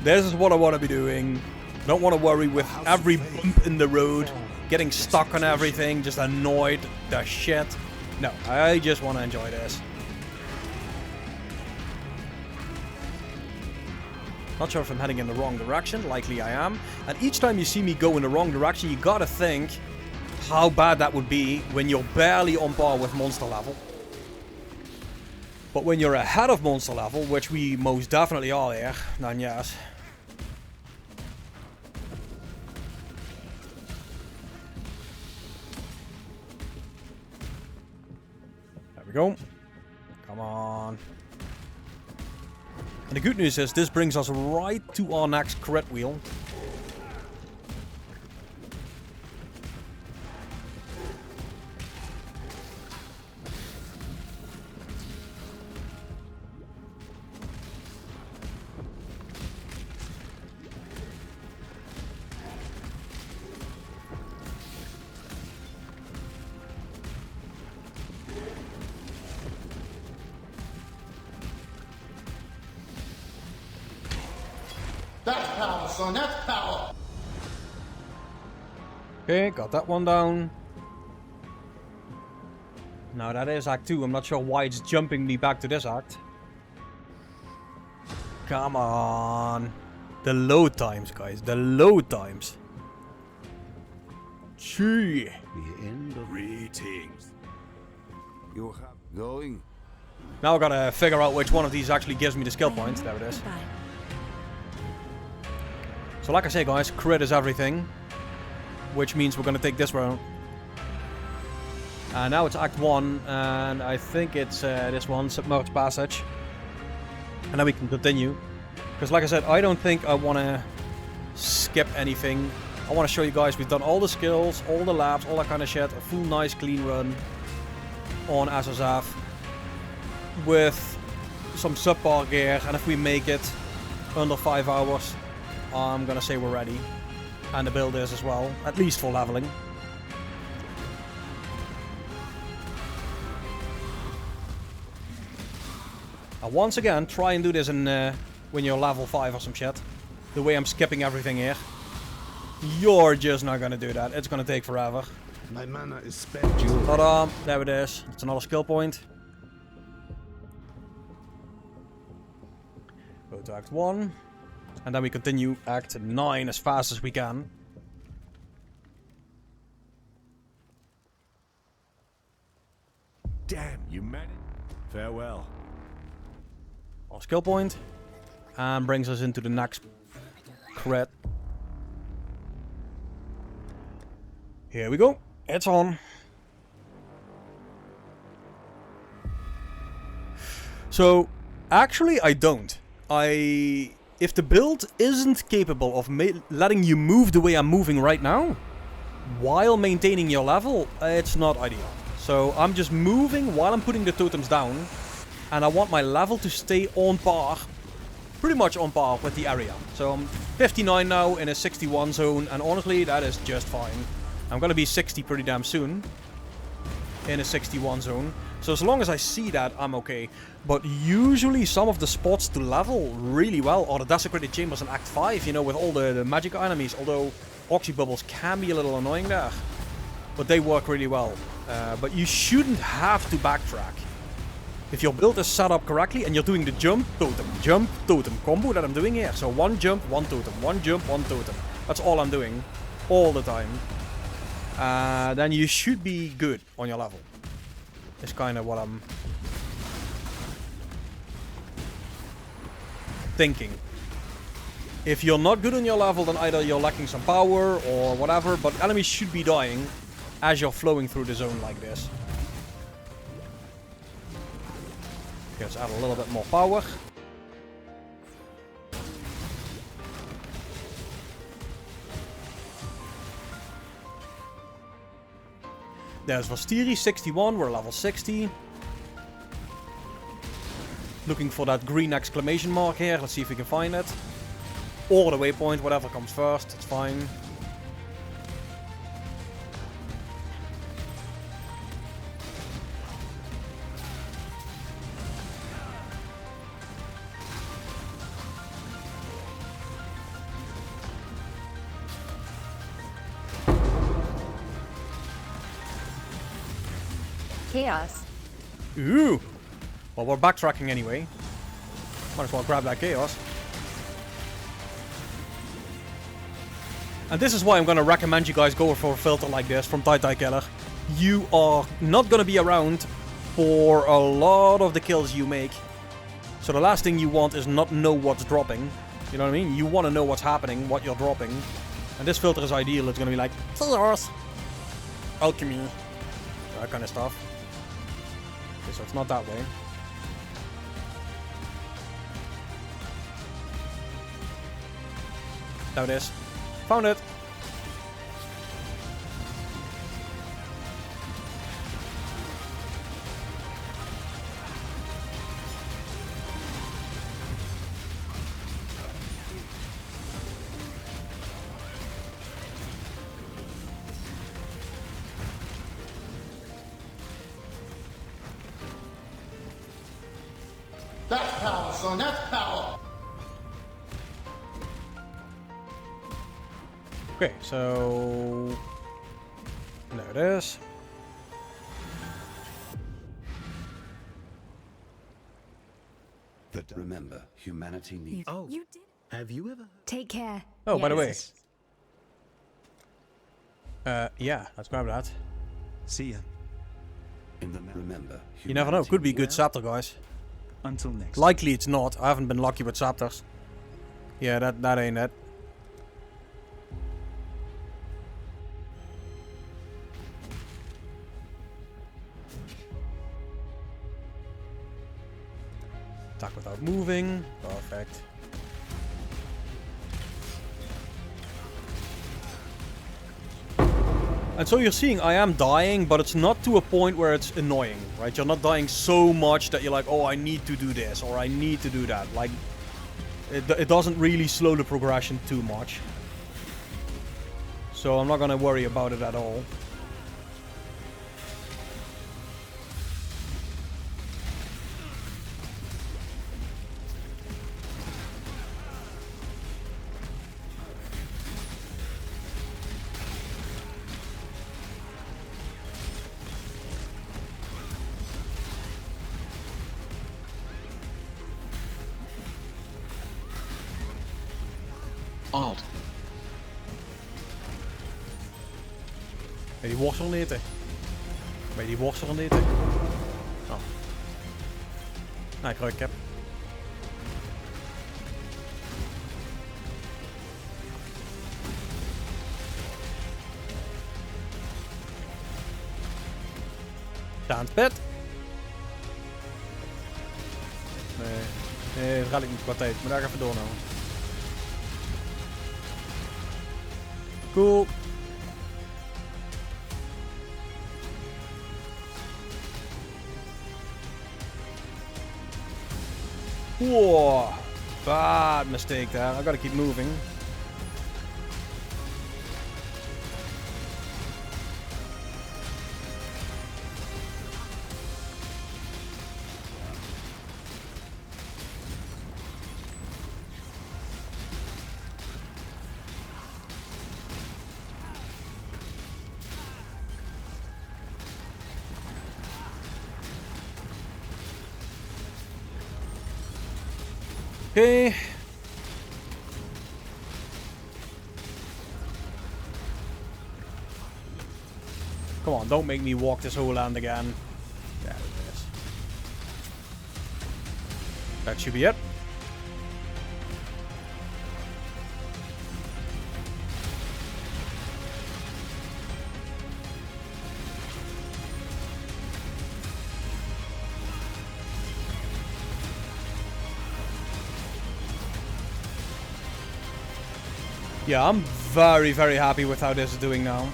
This is what I want to be doing. Don't want to worry with every bump in the road, getting stuck on everything, just annoyed the shit. No, I just want to enjoy this. Not sure if I'm heading in the wrong direction, likely I am. And each time you see me go in the wrong direction, you gotta think how bad that would be when you're barely on par with monster level. But when you're ahead of monster level, which we most definitely are here, then yes. There we go. Come on. And the good news is this brings us right to our next crit wheel. That's power, son. That's power. Okay, got that one down. Now that is Act 2. I'm not sure why it's jumping me back to this act. Come on. The load times, guys. The load times. Gee. The end of greetings. You have going. Now I gotta figure out which one of these actually gives me the skill point. There it is. So like I say, guys, crit is everything. Which means we're gonna take this round. And now it's Act 1, and I think it's this one, Submerged Passage. And then we can continue. Because like I said, I don't think I want to skip anything. I want to show you guys we've done all the skills, all the labs, all that kind of shit. A full nice clean run on SSF. With some subpar gear, and if we make it under 5 hours, I'm gonna say we're ready. And the build is as well, at least for leveling. Once again, try and do this in when you're level 5 or some shit. The way I'm skipping everything here. You're just not gonna do that. It's gonna take forever. My mana is spent. Ta-da! There it is. It's another skill point. Go to Act 1. And then we continue Act 9 as fast as we can. Damn, you managed. Farewell. Our skill point. And brings us into the next crit. Here we go. It's on. So, actually I don't. If the build isn't capable of letting you move the way I'm moving right now, while maintaining your level, it's not ideal. So I'm just moving while I'm putting the totems down, and I want my level to stay on par, pretty much on par with the area. So I'm 59 now in a 61 zone, and honestly that is just fine. I'm gonna be 60 pretty damn soon in a 61 zone. So as long as I see that, I'm okay. But usually some of the spots to level really well are the desecrated chambers in Act 5, you know, with all the magic enemies. Although oxy bubbles can be a little annoying there. But they work really well. But you shouldn't have to backtrack. If your build is set up correctly and you're doing the jump, totem combo that I'm doing here. So one jump, one totem, one jump, one totem. That's all I'm doing. All the time. Then you should be good on your level. Is kind of what I'm thinking. If you're not good on your level, then either you're lacking some power or whatever, but enemies should be dying as you're flowing through the zone like this. Okay, let's add a little bit more power. There's Vastiri, 61, we're level 60. Looking for that green exclamation mark here, let's see if we can find it. Or the waypoint, whatever comes first, it's fine. Chaos. Ooh! Well, we're backtracking anyway. Might as well grab that chaos. And this is why I'm gonna recommend you guys go for a filter like this from Tai Killer. You are not gonna be around for a lot of the kills you make. So the last thing you want is not know what's dropping. You know what I mean? You want to know what's happening, what you're dropping. And this filter is ideal. It's gonna be like chaos, alchemy, that kind of stuff. Okay, so it's not that way. There it is. Found it. That's power, son. That's power. Okay, so there it is. Remember, humanity needs. Oh, you did. Have you ever? Take care. Oh, by the way. Yes. Yeah, let's grab that. See ya. Remember, You never know, could be a good Scepter, guys. Until next. Likely it's not. I haven't been lucky with Scepters. Yeah, that ain't it. Attack without moving. Perfect. And so you're seeing I am dying, but it's not to a point where it's annoying, right? You're not dying so much that you're like, oh, I need to do this, or I need to do that. Like, it doesn't really slow the progression too much. So I'm not gonna worry about it at all. Alt. Ben je die worst al eten? Ben je die worst al eten? Oh. Nou, ik ruik heb. Daanspet. Nee, dat red ik niet qua tijd. Maar daar ga ik even door nou. Cool. Whoa. Bad mistake there. I gotta keep moving. Okay. Come on, don't make me walk this whole land again. There it is. That should be it. Yeah, I'm very, very happy with how this is doing now.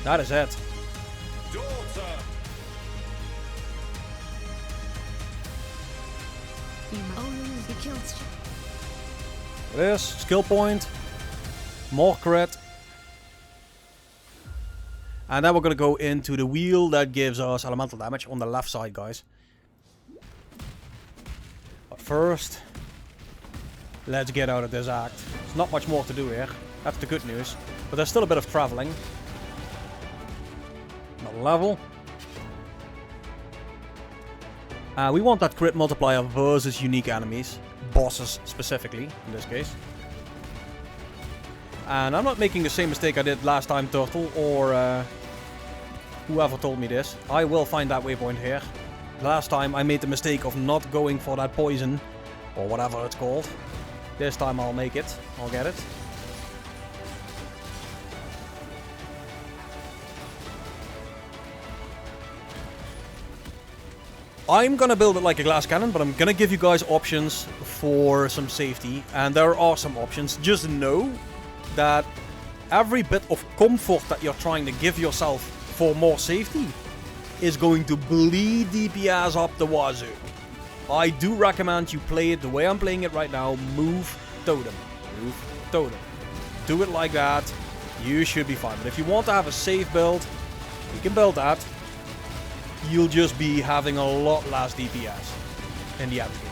That is it. It is. Skill point. More crit. And then we're going to go into the wheel that gives us elemental damage on the left side, guys. But first, let's get out of this act. There's not much more to do here. That's the good news. But there's still a bit of traveling. Another level. We want that crit multiplier versus unique enemies. Bosses specifically, in this case. And I'm not making the same mistake I did last time, Turtle, or whoever told me this. I will find that waypoint here. Last time I made the mistake of not going for that poison, or whatever it's called. This time I'll make it. I'll get it. I'm gonna build it like a glass cannon, but I'm gonna give you guys options for some safety. And there are some options. Just know that every bit of comfort that you're trying to give yourself for more safety is going to bleed DPS up the wazoo. I do recommend you play it the way I'm playing it right now. Move totem. Move totem. Do it like that. You should be fine. But if you want to have a safe build, you can build that. You'll just be having a lot less DPS in the end game.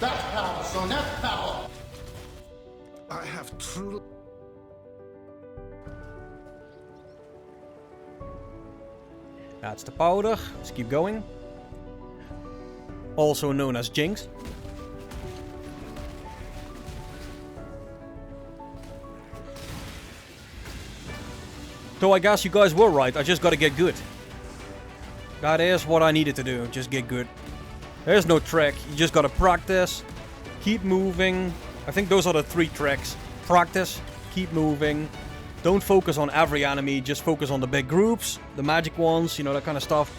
That's power, son. That's power. I have truly... That's the powder. Let's keep going. Also known as Jinx. So I guess you guys were right. I just gotta get good. That is what I needed to do. Just get good. There's no trick. You just gotta practice. Keep moving. I think those are the 3 tricks. Practice. Keep moving. Don't focus on every enemy. Just focus on the big groups. The magic ones. You know, that kind of stuff.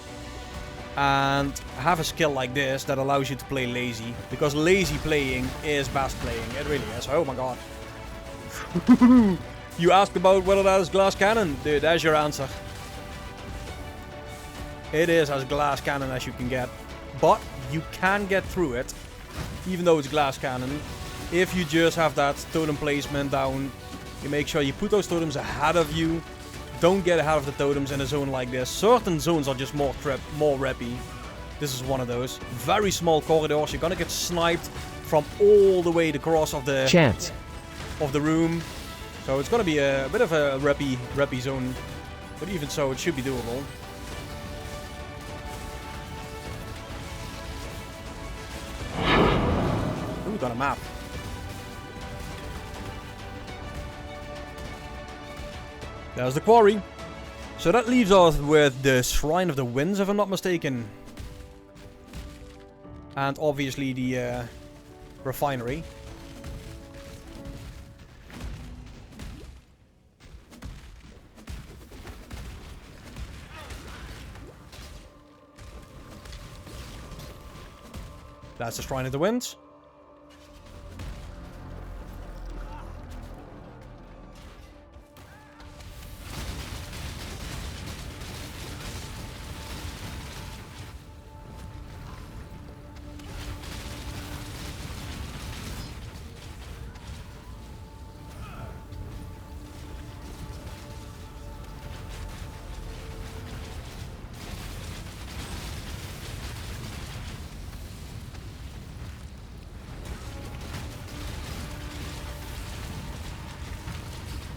And have a skill like this that allows you to play lazy. Because lazy playing is best playing. It really is. Oh my god. You asked about whether that is glass cannon. Dude, that's your answer. It is as glass cannon as you can get. But you can get through it, even though it's glass cannon, if you just have that totem placement down. You make sure you put those totems ahead of you. Don't get ahead of the totems in a zone like this. Certain zones are just more reppy. This is one of those. Very small corridors. You're gonna get sniped from all the way across of the chance of the room. So it's gonna be a bit of a reppy zone. But even so, it should be doable. Ooh, got a map. There's the quarry. So that leaves us with the Shrine of the Winds, if I'm not mistaken. And obviously the refinery. That's the Shrine of the Winds.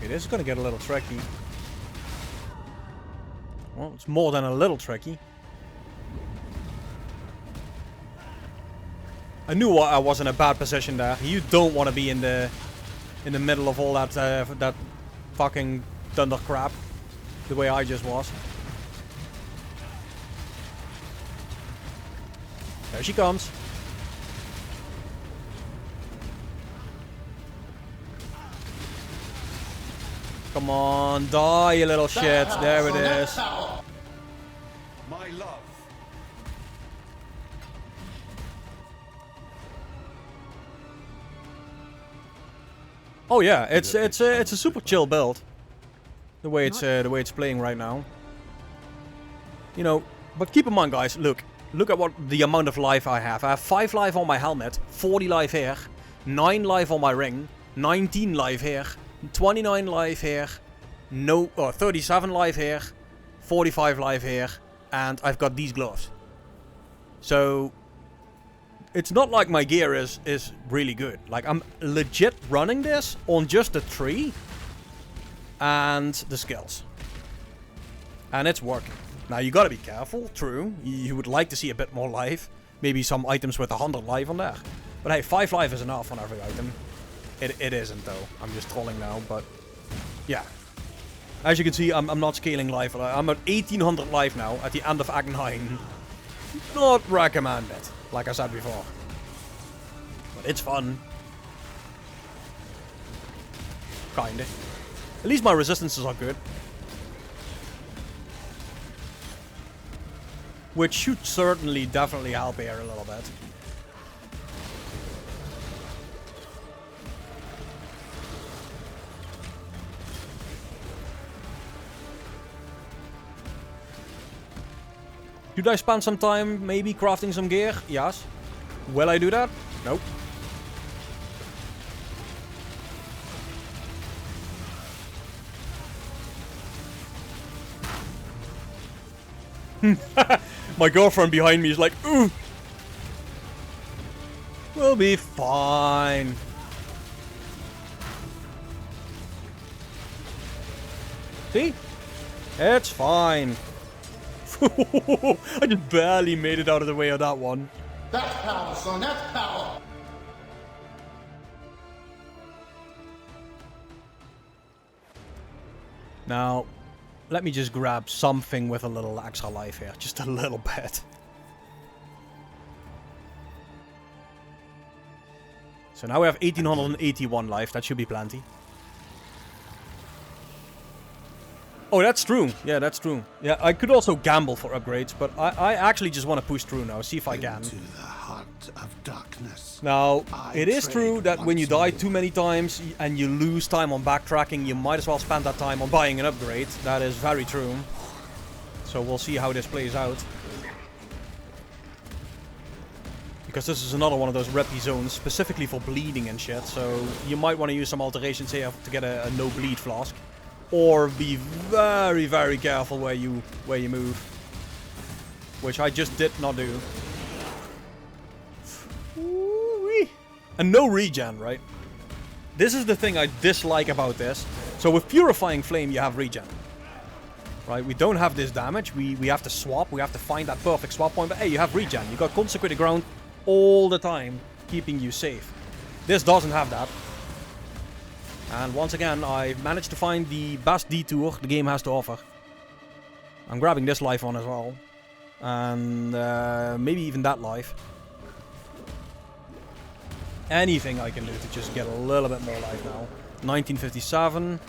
This is gonna get a little tricky. Well, it's more than a little tricky. I knew I was in a bad position there. You don't want to be in the middle of all that that fucking thunder crap, the way I just was. There she comes. Come on, die, you little shit. There it is. My love. Oh yeah, it's a super chill build. The way it's playing right now. You know, but keep in mind, guys. Look at what the amount of life I have. I have 5 life on my helmet, 40 life here, 9 life on my ring, 19 life here. 29 life here, 37 life here, 45 life here, and I've got these gloves. So it's not like my gear is really good. Like, I'm legit running this on just the 3 and the skills. And it's working. Now you gotta be careful, true. You would like to see a bit more life. Maybe some items with 100 life on there. But hey, 5 life is enough on every item. It isn't though. I'm just trolling now, but yeah. As you can see, I'm not scaling life. I'm at 1800 life now at the end of Act 9. Not recommended, like I said before. But it's fun. Kinda. At least my resistances are good. which should certainly definitely help here a little bit. Should I spend some time maybe crafting some gear? Yes. Will I do that? Nope. My girlfriend behind me is like, ooh. We'll be fine. See? It's fine. I just barely made it out of the way of that one. That's power, son. That's power. Now, let me just grab something with a little extra life here. Just a little bit. So now we have 1881 life. That should be plenty. Oh, that's true. Yeah, that's true. Yeah, I could also gamble for upgrades, but I actually just want to push through now. See if I can. Into the heart of darkness. Now, it is true that when you die too many times and you lose time on backtracking, you might as well spend that time on buying an upgrade. That is very true. So we'll see how this plays out. Because this is another one of those reppy zones, specifically for bleeding and shit. So you might want to use some alterations here to get a no bleed flask. Or be very, very careful where you move. Which I just did not do. Ooh-wee. And no regen, right? This is the thing I dislike about this. So with Purifying Flame you have regen. Right, we don't have this damage. We have to swap. We have to find that perfect swap point. But hey, you have regen. You got Consecrated Ground all the time, keeping you safe. This doesn't have that. And once again, I managed to find the best detour the game has to offer. I'm grabbing this life on as well. And maybe even that life. Anything I can do to just get a little bit more life now. 1957.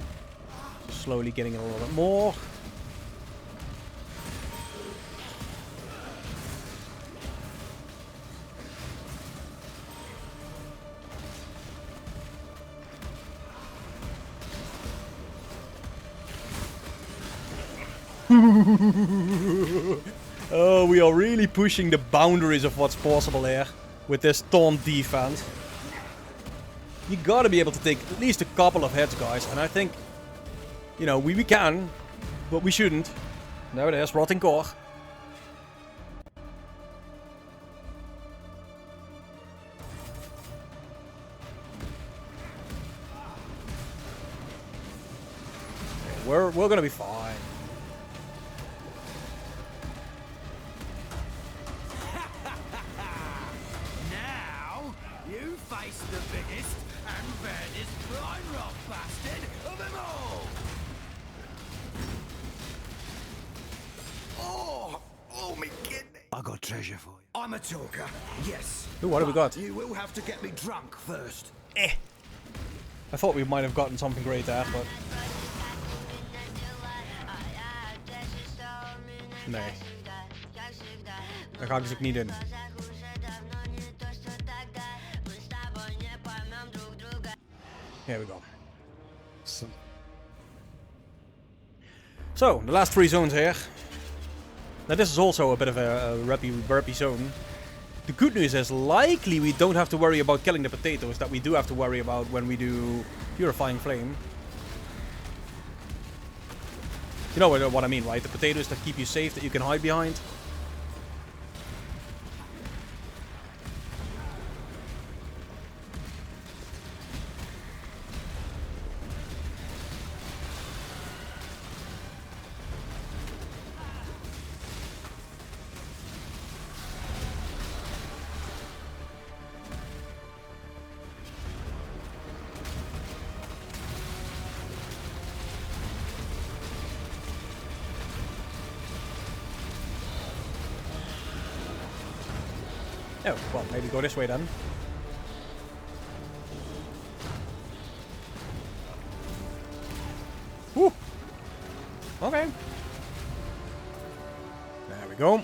Slowly getting a little bit more. Oh, we are really pushing the boundaries of what's possible here with this taunt defense. You gotta be able to take at least a couple of hits, guys. And I think, you know, we can, but we shouldn't. There it is, Rotting Core. We're gonna be fine. Face the biggest and baddest blind rock bastard of them all! Oh, me kidney! I got treasure for you. I'm a talker, yes. Ooh, what have we got? You will have to get me drunk first. I thought we might have gotten something great there, but... Nee. Daar ga ik dus ook niet doen. Here we go. So, the last three zones here. Now this is also a bit of a burpy zone. The good news is, likely we don't have to worry about killing the potatoes that we do have to worry about when we do Purifying Flame. You know what I mean, right? The potatoes that keep you safe, that you can hide behind. Oh, well, maybe go this way then. Woo! Okay. There we go.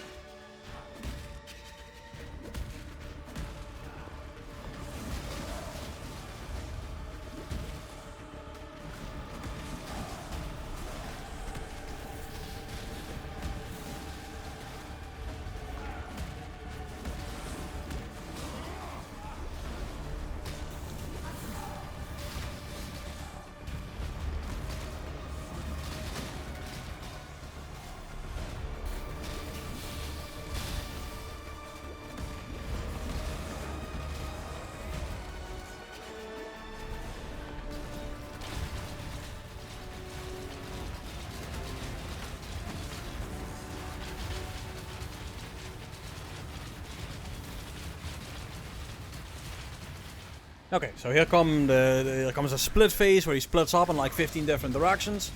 Okay, so here comes a split phase where he splits up in like 15 different directions.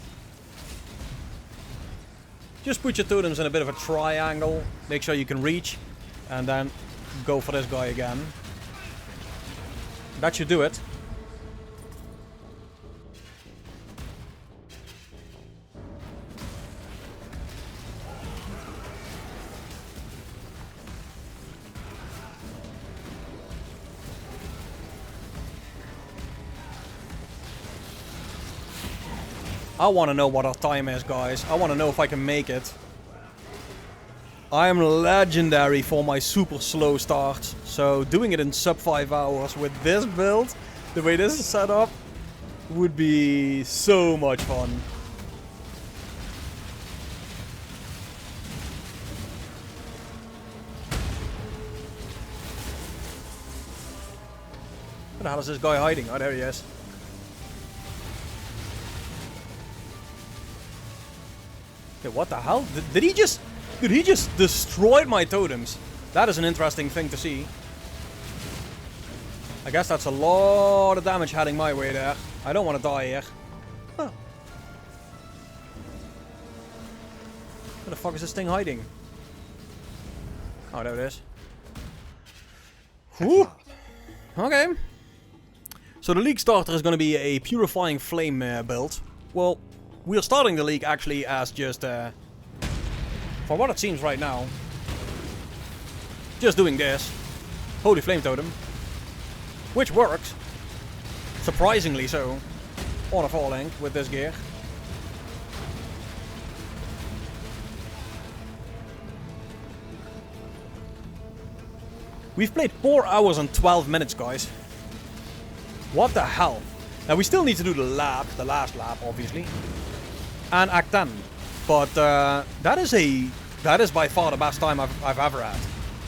Just put your totems in a bit of a triangle. Make sure you can reach. And then go for this guy again. That should do it. I want to know what our time is, guys. I want to know if I can make it. I am legendary for my super slow starts. So doing it in sub 5 hours with this build, the way this is set up, would be so much fun. Where the hell is this guy hiding? Oh, there he is. What the hell? Did he just destroy my totems? That is an interesting thing to see. I guess that's a lot of damage heading my way there. I don't want to die here. Huh. Where the fuck is this thing hiding? Oh, there it is. Whew. Okay. So the league starter is going to be a Purifying Flame build. Well, we are starting the league actually as just, for what it seems right now, just doing this. Holy Flame Totem. Which works. Surprisingly so. On a falling with this gear. We've played 4 hours and 12 minutes, guys. What the hell? Now we still need to do the last lap, obviously. And Act 10. But that is by far the best time I've ever had.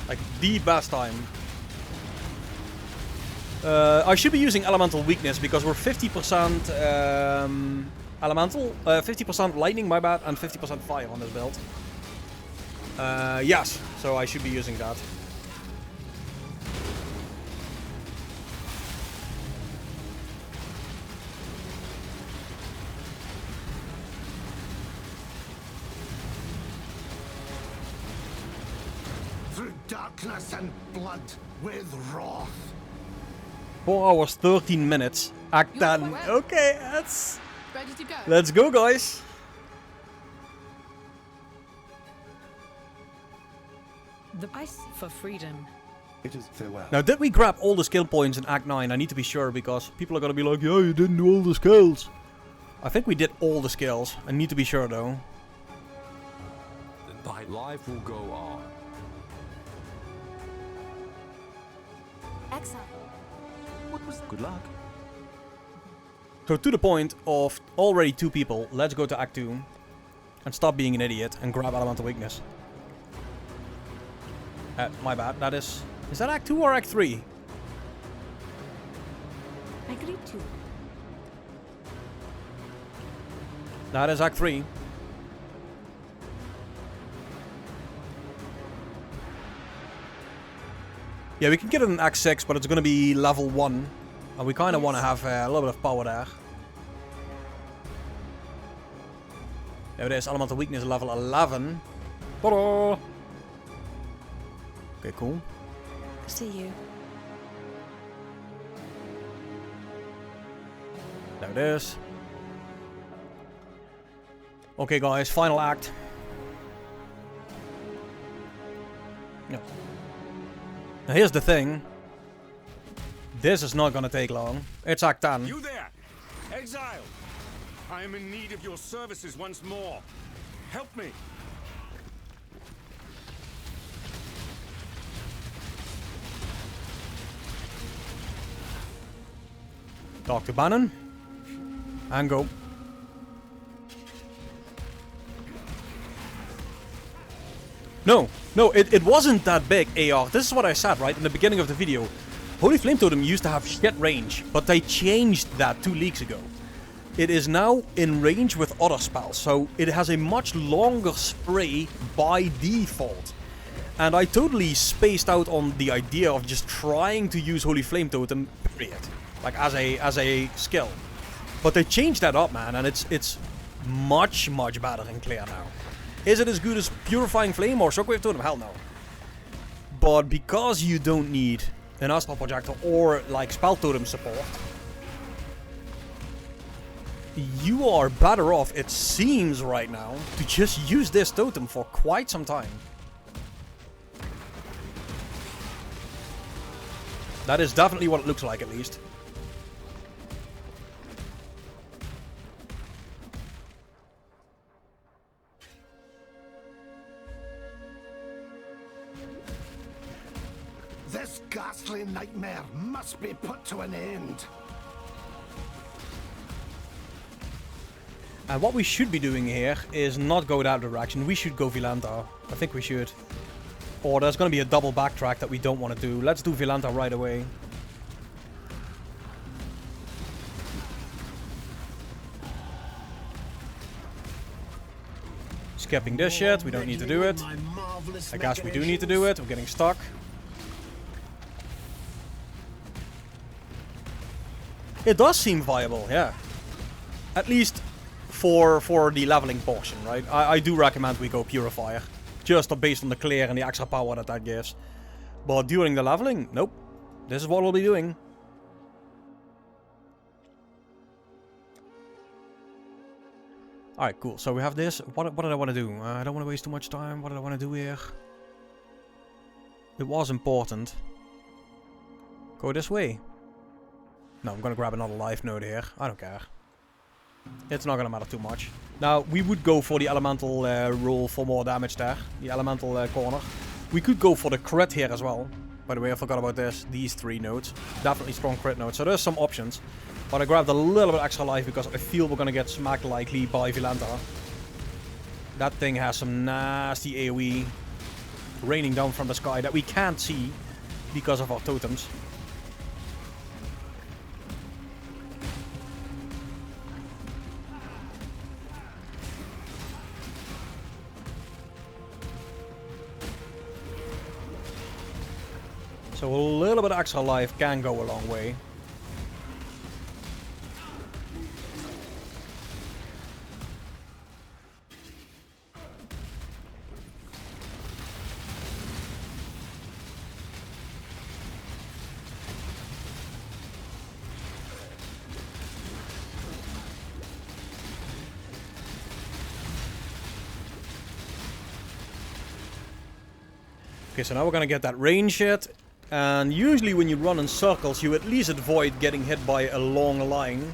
Like, the best time. I should be using Elemental Weakness because we're 50% Elemental, 50% Lightning, my bad, and 50% Fire on this build. Yes, so I should be using that. Darkness and blood with wrath. 4 hours, 13 minutes. Act 10. Okay, Ready to go. Let's go, guys. The price for freedom. It is farewell. Now, did we grab all the skill points in Act 9? I need to be sure because people are gonna be like, yeah, you didn't do all the skills. I think we did all the skills. I need to be sure though. Thy life will go on. Exile. What was that? Good luck. So to the point of already 2 people, let's go to Act 2 and stop being an idiot and grab Elemental Weakness. My bad. That is that Act 2 or Act 3? I agree too. That is Act 3. Yeah, we can get it in Act 6, but it's going to be level 1. And we kind of want to have a little bit of power there. There it is, Elemental Weakness level 11. Ta-da! Okay, cool. See you. There it is. Okay, guys, final act. No. Now here's the thing. This is not gonna take long. It's Act 10. You there! Exile! I am in need of your services once more. Help me! Talk to Bannon. And go. No, it wasn't that big, AR. This is what I said, right, in the beginning of the video. Holy Flame Totem used to have shit range, but they changed that 2 leagues ago. It is now in range with other spells, so it has a much longer spray by default. And I totally spaced out on the idea of just trying to use Holy Flame Totem, period. Like, as a skill. But they changed that up, man, and it's much, much better and clear now. Is it as good as Purifying Flame or Shockwave Totem? Hell no. But because you don't need an Astral Projector or, like, Spell Totem support, you are better off, it seems right now, to just use this totem for quite some time. That is definitely what it looks like, at least. This ghastly nightmare must be put to an end. And what we should be doing here is not go that direction. We should go Vilanta. I think we should. Or there's going to be a double backtrack that we don't want to do. Let's do Vilanta right away. Skipping this shit. We don't need to do it. I guess we do need to do it. We're getting stuck. It does seem viable, yeah. At least for the leveling portion, right? I do recommend we go Purifier. Just based on the clear and the extra power that gives. But during the leveling, nope. This is what we'll be doing. Alright, cool. So we have this. What did I want to do? I don't want to waste too much time. What did I want to do here? It was important. Go this way. No, I'm going to grab another life node here. I don't care. It's not going to matter too much. Now, we would go for the elemental roll for more damage there. The elemental corner. We could go for the crit here as well. By the way, I forgot about this. These 3 nodes. Definitely strong crit nodes. So there's some options. But I grabbed a little bit extra life because I feel we're going to get smacked likely by Vilanta. That thing has some nasty AoE raining down from the sky that we can't see because of our totems. So a little bit of extra life can go a long way. Okay, so now we're gonna get that range hit. And usually when you run in circles, you at least avoid getting hit by a long line.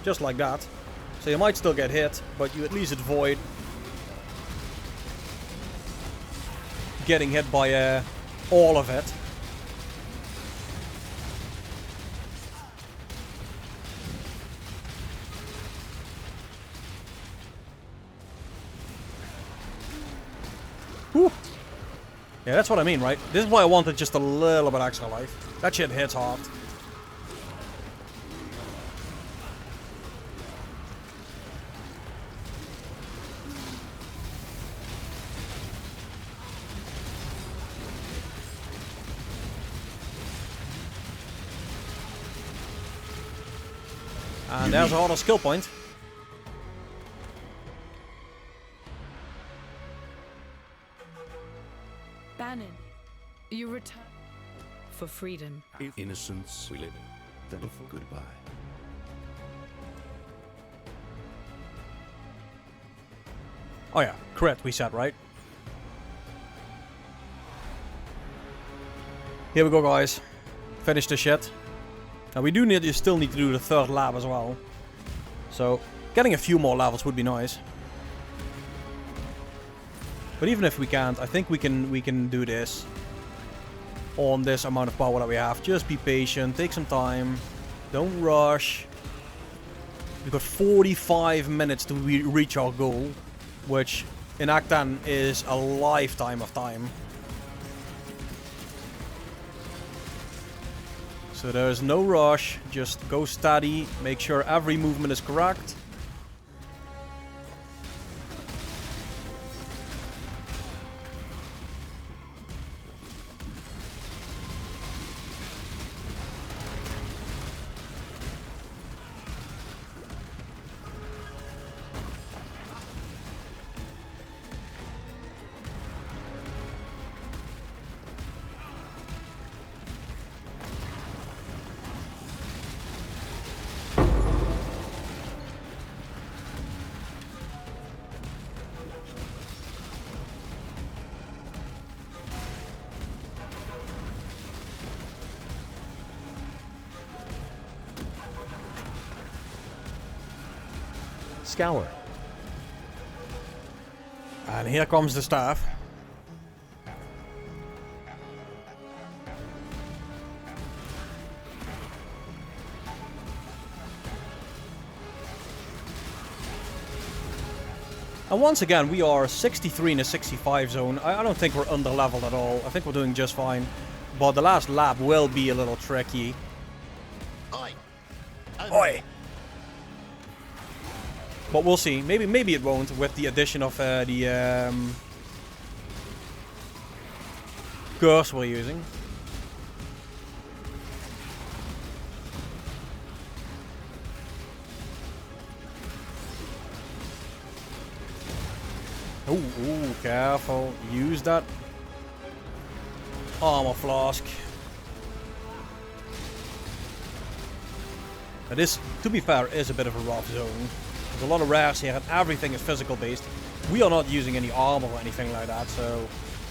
Just like that. So you might still get hit, but you at least avoid getting hit by all of it. Whew. Yeah, that's what I mean, right? This is why I wanted just a little bit extra life. That shit hits hard. And there's a harder skill point. Bannon, you return for freedom. Innocence we live in. Then goodbye. Oh yeah, crit we said, right? Here we go, guys. Finish the shit. Now we do need, you still need to do the 3rd lab as well. So getting a few more levels would be nice. But even if we can't, I think we can do this on this amount of power that we have. Just be patient, take some time, don't rush. We've got 45 minutes to reach our goal, which in Act 10 is a lifetime of time. So there's no rush, just go steady, make sure every movement is correct. Scour. And here comes the staff. And once again, we are 63 in a 65 zone. I don't think we're under leveled at all. I think we're doing just fine. But the last lap will be a little tricky. Oi! Oi! But we'll see. Maybe it won't with the addition of the curse we're using. Ooh, careful. Use that armor flask. It is, to be fair, is a bit of a rough zone. There's a lot of rares here and everything is physical based. We are not using any armor or anything like that, so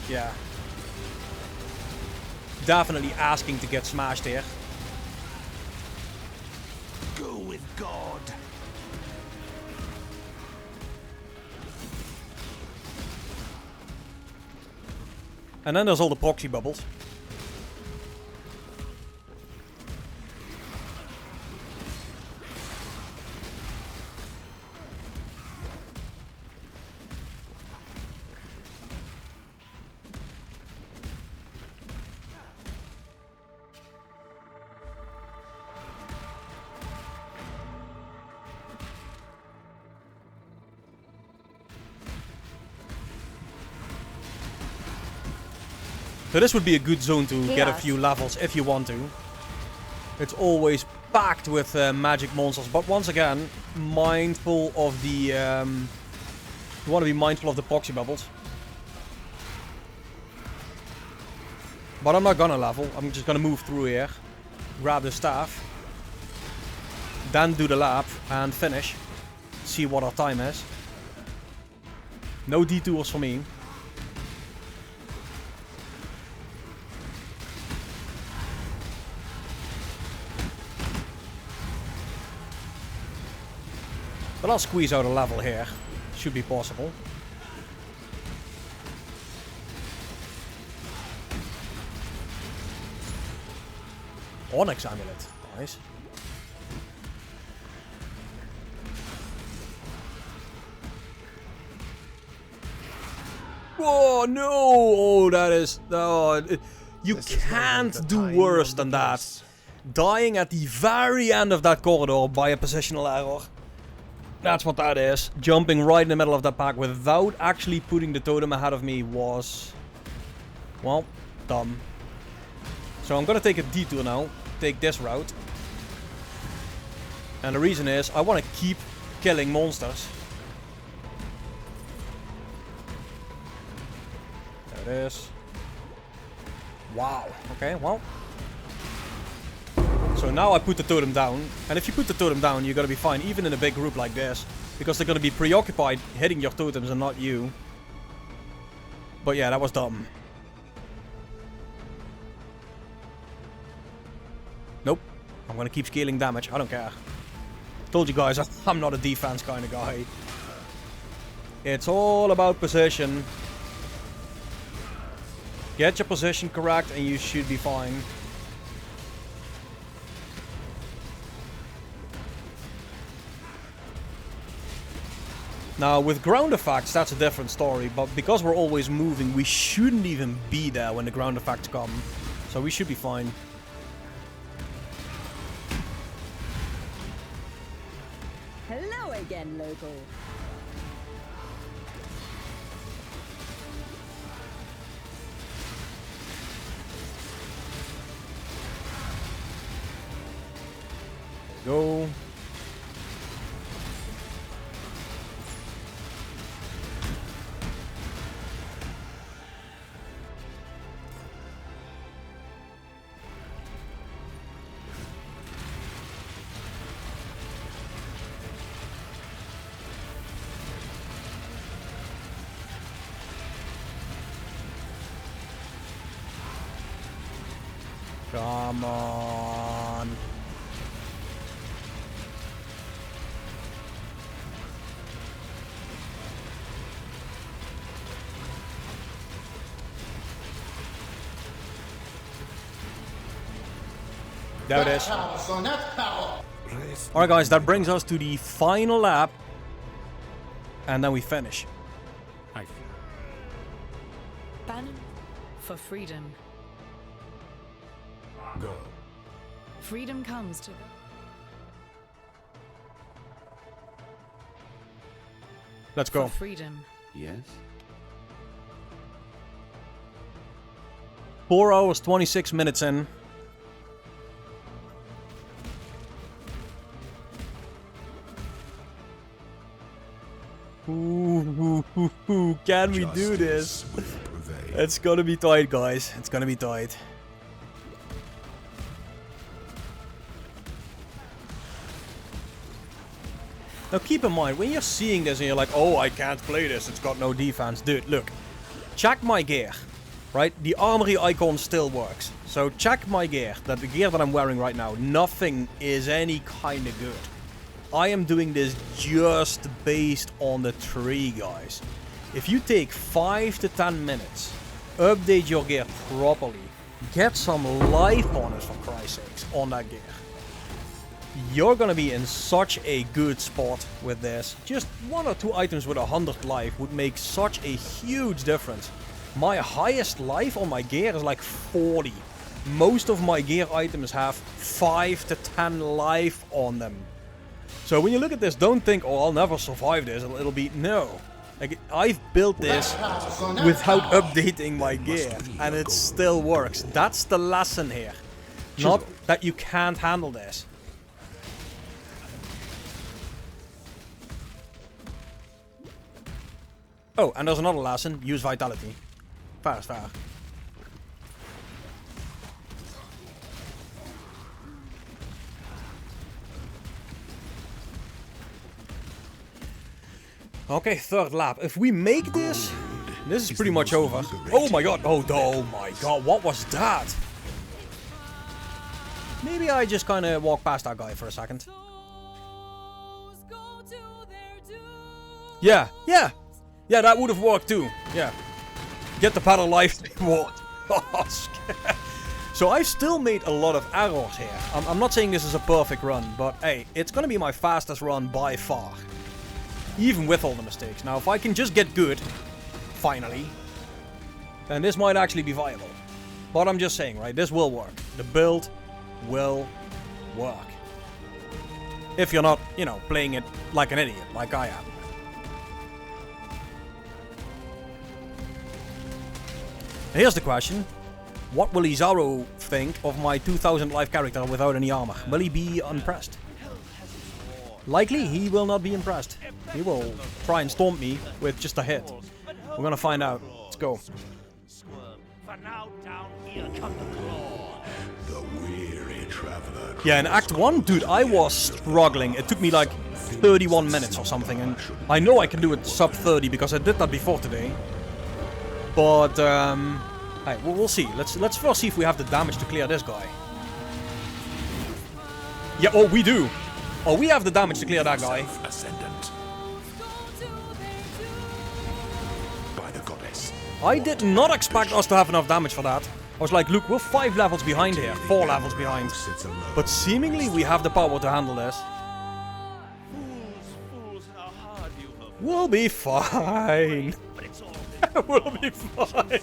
yeah. Definitely asking to get smashed here. Go with God. And then there's all the proxy bubbles. So this would be a good zone to get a few levels if you want to. It's always packed with magic monsters, but once again, mindful of the... you want to be mindful of the proxy bubbles. But I'm not gonna level, I'm just gonna move through here, grab the staff, then do the lap and finish. See what our time is. No detours for me. But I'll squeeze out a level here. Should be possible. Onyx amulet. Nice. Whoa, no! Oh, that is... Oh, you can't do worse than that. Dying at the very end of that corridor by a positional error. That's what that is. Jumping right in the middle of that pack without actually putting the totem ahead of me was... well, dumb. So I'm gonna take a detour now. Take this route. And the reason is, I want to keep killing monsters. There it is. Wow. Okay, well. So now I put the totem down, and if you put the totem down, you're gonna be fine, even in a big group like this, because they're gonna be preoccupied hitting your totems and not you. But yeah, that was dumb. Nope. I'm gonna keep scaling damage, I don't care. Told you guys, I'm not a defense kind of guy. It's all about position. Get your position correct and you should be fine. Now, with ground effects, that's a different story, but because we're always moving, we shouldn't even be there when the ground effects come. So we should be fine. Hello again, local. Go. Come on. There it is. Power, son, that's power. Alright guys, that brings us to the final lap. And then we finish. Bannon for freedom. Go. Freedom comes to... Let's go. For freedom. Yes? 4 hours, 26 minutes in. Ooh, can we do this? It's gonna be tight, guys. It's gonna be tight. Now keep in mind, when you're seeing this and you're like, oh, I can't play this, it's got no defense. Dude, look. Check my gear. Right? The armory icon still works. So check my gear. The gear that I'm wearing right now. Nothing is any kind of good. I am doing this just based on the tree, guys. If you take 5 to 10 minutes, update your gear properly, get some life on it for Christ's sakes, on that gear. You're gonna be in such a good spot with this. Just 1 or 2 items with 100 life would make such a huge difference. My highest life on my gear is like 40. Most of my gear items have 5 to 10 life on them. So when you look at this, don't think, oh, I'll never survive this. It'll be, no. Like, I've built this without updating my gear, and it still works. That's the lesson here. Not that you can't handle this. Oh, and there's another lesson. Use vitality. Fair is fair. Okay, 3rd lap. If we make this, this is pretty much over. Oh my god. Oh my god. What was that? Maybe I just kind of walk past that guy for a second. Yeah, yeah. Yeah, that would have worked too. Yeah. Get the paddle life reward. So I still made a lot of errors here. I'm not saying this is a perfect run, but hey, it's gonna be my fastest run by far. Even with all the mistakes. Now, if I can just get good, finally, then this might actually be viable. But I'm just saying, right, this will work. The build will work. If you're not, you know, playing it like an idiot, like I am. Here's the question. What will Izaro think of my 2000 life character without any armor? Will he be impressed? Likely, he will not be impressed. He will try and stomp me with just a hit. We're gonna find out. Let's go. Yeah, in Act 1, dude, I was struggling. It took me like 31 minutes or something, and I know I can do it sub 30 because I did that before today. But, hey, we'll see. Let's first see if we have the damage to clear this guy. Yeah, oh, we do. Oh, we have the damage to clear that guy. By the goddess. I did not expect us to have enough damage for that. I was like, look, we're 5 levels behind here. 4 levels behind. But seemingly we have the power to handle this. We'll be fine. We'll be fine.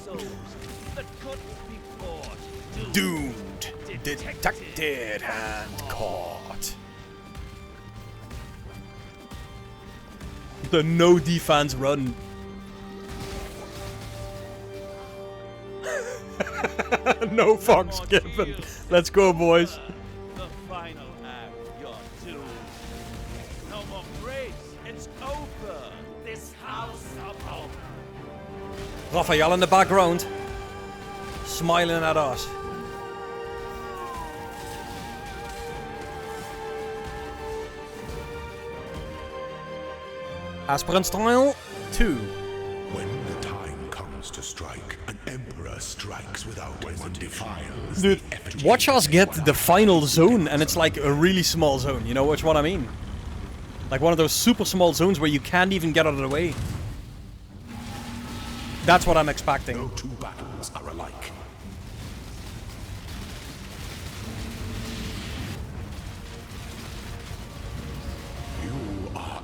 Doomed. Detected and caught. The no defense run. No fucks given. Let's go, boys. The final act, you're doomed. No more grace, it's over. This house of hope. Raphael in the background, smiling at us. Aspirant style 2. When the time comes to strike, an emperor strikes without anyone defiles. Dude, watch us get the final zone, and it's like a really small zone. You know which one I mean? Like one of those super small zones where you can't even get out of the way. That's what I'm expecting. No two battles are alike.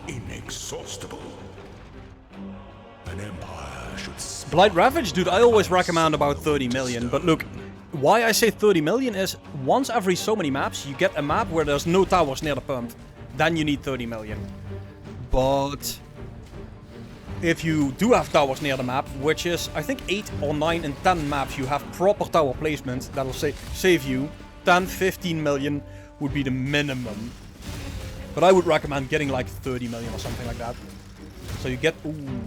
inexhaustible. An empire should... Blight Ravage, dude, I always recommend about 30 million. But look, why I say 30 million is once every so many maps, you get a map where there's no towers near the pump. Then you need 30 million. But if you do have towers near the map, which is, I think 8 or 9 and 10 maps, you have proper tower placement, that'll save you 10, 15 million would be the minimum. But I would recommend getting like 30 million or something like that. So you get... Ooh.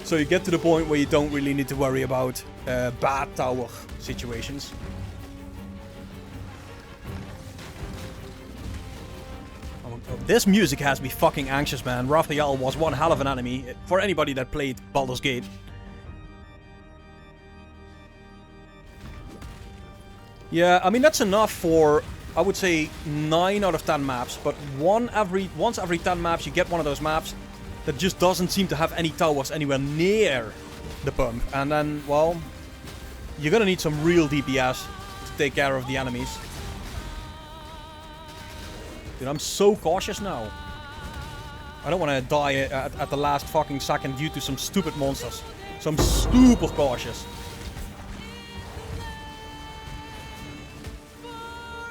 So you get to the point where you don't really need to worry about bad tower situations. This music has me fucking anxious, man. Raphael was one hell of an enemy for anybody that played Baldur's Gate. Yeah, I mean that's enough for, I would say, 9 out of 10 maps. But once every 10 maps you get one of those maps that just doesn't seem to have any towers anywhere near the pump. And then, well, you're gonna need some real DPS to take care of the enemies. Dude, I'm so cautious now. I don't want to die at the last fucking second due to some stupid monsters. So I'm super cautious.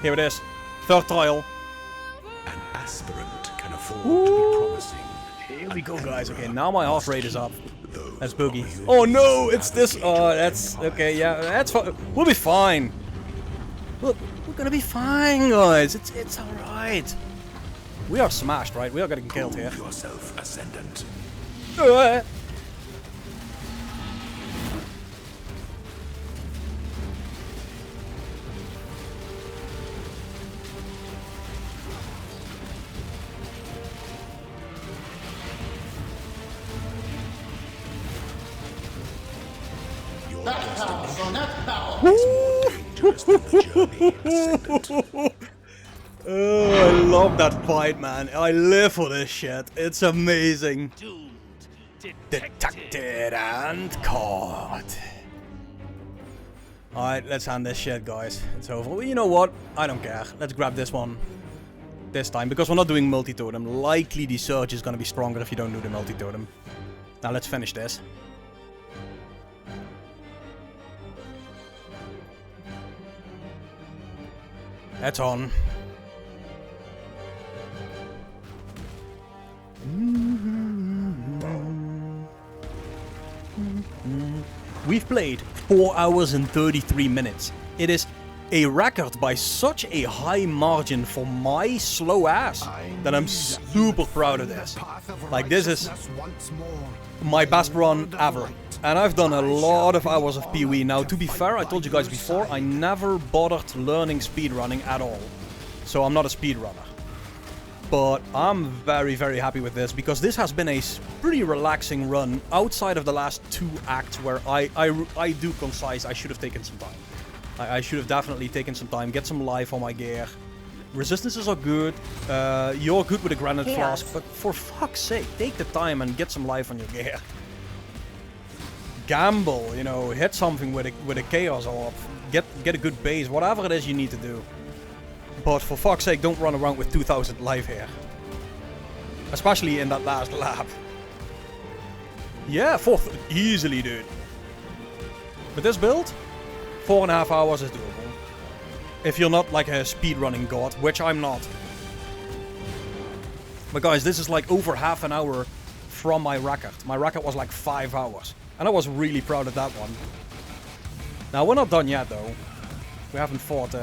Here it is. Third trial. An aspirant can afford to be promising. Here we go, guys. Okay, now my heart rate is up. That's Boogie. Oh no, it's this. Oh, that's okay. Yeah, that's fine. We'll be fine. Look, we're gonna be fine, guys. It's all right. We are smashed, right? We are getting killed here. Yourself ascendant. That's power, son. That's power. Oh, I love that fight, man. I live for this shit. It's amazing. Detected and caught. Alright, let's hand this shit, guys. It's over. Well, you know what? I don't care. Let's grab this one this time, because we're not doing multi-totem. Likely the surge is gonna be stronger if you don't do the multi-totem. Now let's finish this. That's on. We've played 4 hours and 33 minutes. It is a record by such a high margin for my slow ass that I'm super proud of this. Like, this is my best run ever. And I've done a lot of hours of PoE. Now, to be fair, I told you guys before, I never bothered learning speedrunning at all. So I'm not a speedrunner. But I'm very, very happy with this, because this has been a pretty relaxing run outside of the last 2 acts where I do concise. I should have taken some time. I should have definitely taken some time, get some life on my gear. Resistances are good. You're good with a granite flask, but for fuck's sake, take the time and get some life on your gear. Gamble, you know, hit something with a chaos orb, get a good base, whatever it is you need to do. But for fuck's sake, don't run around with 2000 life here. Especially in that last lap. Yeah, 4th, easily, dude. With this build, 4.5 hours is doable. If you're not like a speedrunning god, which I'm not. But guys, this is like over half an hour from my record. My record was like 5 hours. And I was really proud of that one. Now, we're not done yet, though. We haven't fought,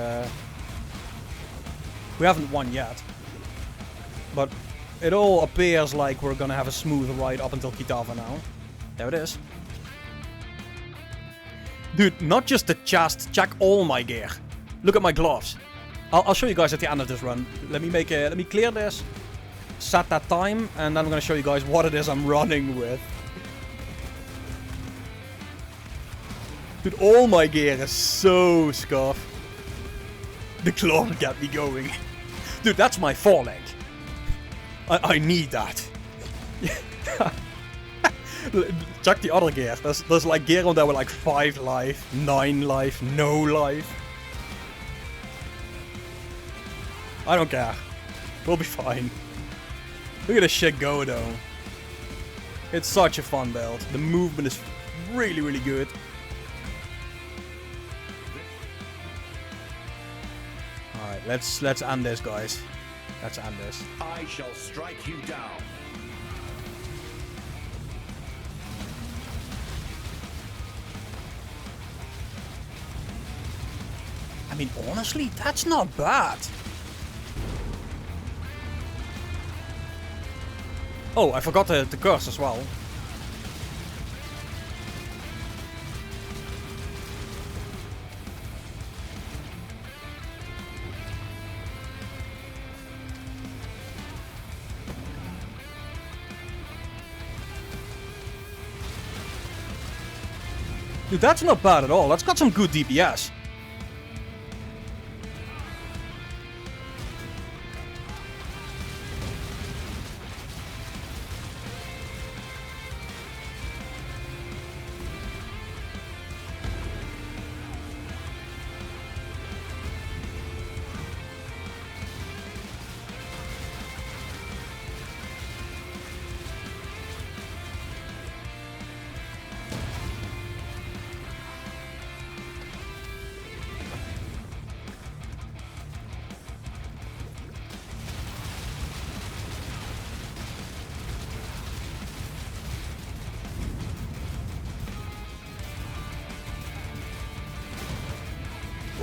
we haven't won yet. But it all appears like we're gonna have a smooth ride up until Kitava now. There it is. Dude, not just the chest, check all my gear. Look at my gloves. I'll show you guys at the end of this run. Let me clear this, set that time, and then I'm gonna show you guys what it is I'm running with. Dude, all my gear is so scuffed. The claw got me going. Dude, that's my foreleg. I need that. Check the other gear. There's like gear on there with like 5 life, 9 life, no life. I don't care. We'll be fine. Look at this shit go though. It's such a fun build. The movement is really, really good. Alright, let's end this, guys. Let's end this. I shall strike you down. I mean, honestly, that's not bad. Oh, I forgot the curse as well. Dude, that's not bad at all. That's got some good DPS.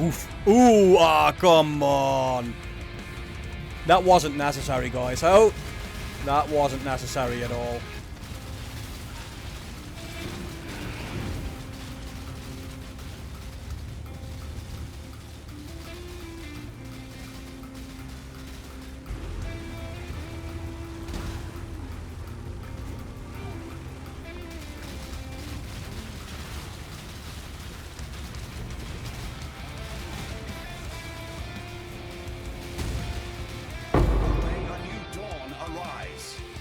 Oof. Ooh, ah, come on. That wasn't necessary, guys. Oh, that wasn't necessary at all.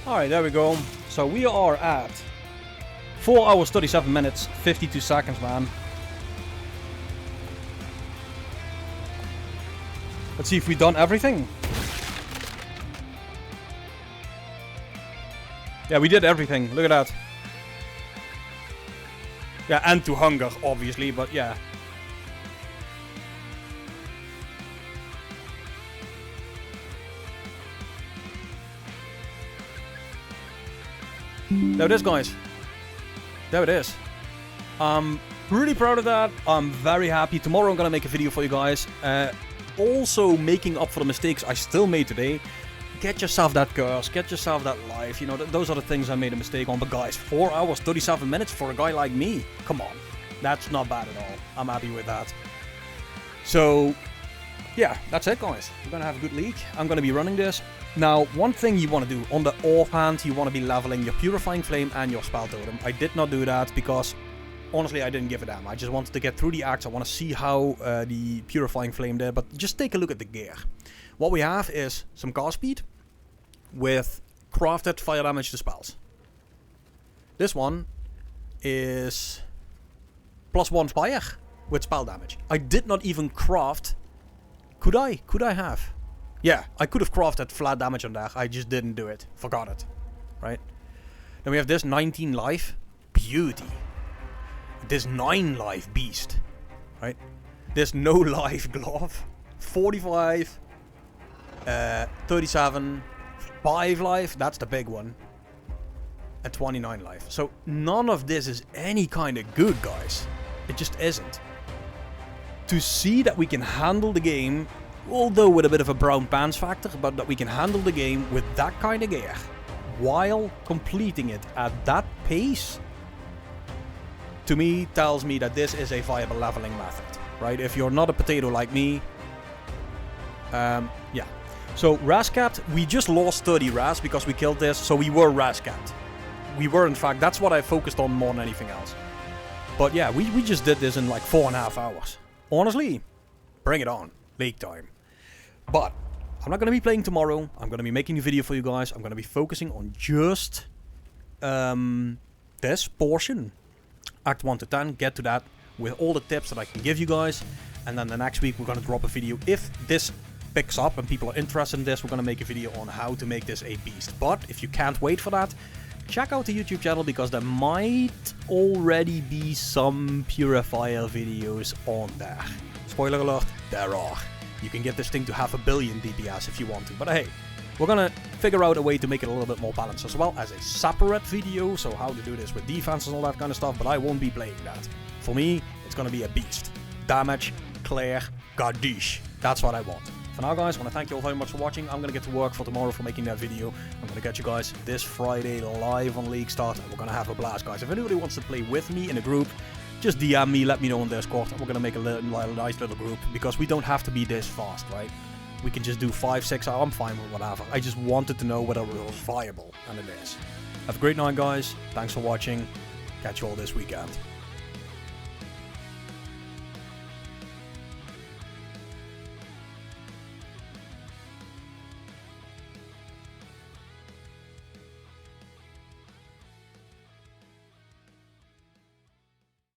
Alright, there we go. So we are at 4 hours, 37 minutes, 52 seconds, man. Let's see if we've done everything. Yeah, we did everything. Look at that. Yeah, and to hunger, obviously, but yeah. There it is, guys. There it is. I'm really proud of that. I'm very happy. Tomorrow I'm gonna make a video for you guys. Also making up for the mistakes I still made today. Get yourself that curse. Get yourself that life. You know, those are the things I made a mistake on. But guys, 4 hours, 37 minutes for a guy like me. Come on. That's not bad at all. I'm happy with that. So, yeah, that's it, guys. We're gonna have a good league. I'm gonna be running this. Now, one thing you want to do, on the offhand, you want to be leveling your Purifying Flame and your Spell Totem. I did not do that because, honestly, I didn't give a damn. I just wanted to get through the acts. I want to see how the Purifying Flame did, but just take a look at the gear. What we have is some cast speed with crafted fire damage to spells. This one is +1 fire with spell damage. I did not even craft. Could I? Could I have? Yeah, I could have crafted flat damage on that. I just didn't do it. Forgot it. Right? Then we have this 19 life. Beauty. This 9 life beast. Right? This no life glove. 45. 37. 5 life. That's the big one. And 29 life. So none of this is any kind of good, guys. It just isn't. To see that we can handle the game, although with a bit of a brown pants factor, but that we can handle the game with that kind of gear while completing it at that pace, to me tells me that this is a viable leveling method, right? If you're not a potato like me, yeah. So ras capped, we just lost 30 ras because we killed this, so we were ras capped. We were, in fact, that's what I focused on more than anything else. But yeah, we just did this in like 4.5 hours. Honestly, bring it on. League time. But I'm not going to be playing tomorrow. I'm going to be making a video for you guys. I'm going to be focusing on just this portion. Act 1 to 10. Get to that with all the tips that I can give you guys. And then the next week we're going to drop a video if this picks up and people are interested in this, we're gonna make a video on how to make this a beast. But if you can't wait for that, check out the YouTube channel, because there might already be some Purifier videos on there. Spoiler alert, there are. You can get this thing to 500 million DPS if you want to, but hey, we're gonna figure out a way to make it a little bit more balanced as well as a separate video, so how to do this with defense and all that kind of stuff, but I won't be playing that. For me, it's gonna be a beast. Damage, clear, gardish. That's what I want. For now, guys, I want to thank you all very much for watching. I'm gonna get to work for tomorrow for making that video. I'm gonna catch you guys this Friday live on League Start, and we're gonna have a blast, guys. If anybody wants to play with me in a group, just DM me, let me know on Discord, and we're gonna make a nice little group, because we don't have to be this fast, right? We can just do 5-6 hours, I'm fine with whatever. I just wanted to know whether it was viable, and it is. Have a great night, guys. Thanks for watching. Catch you all this weekend.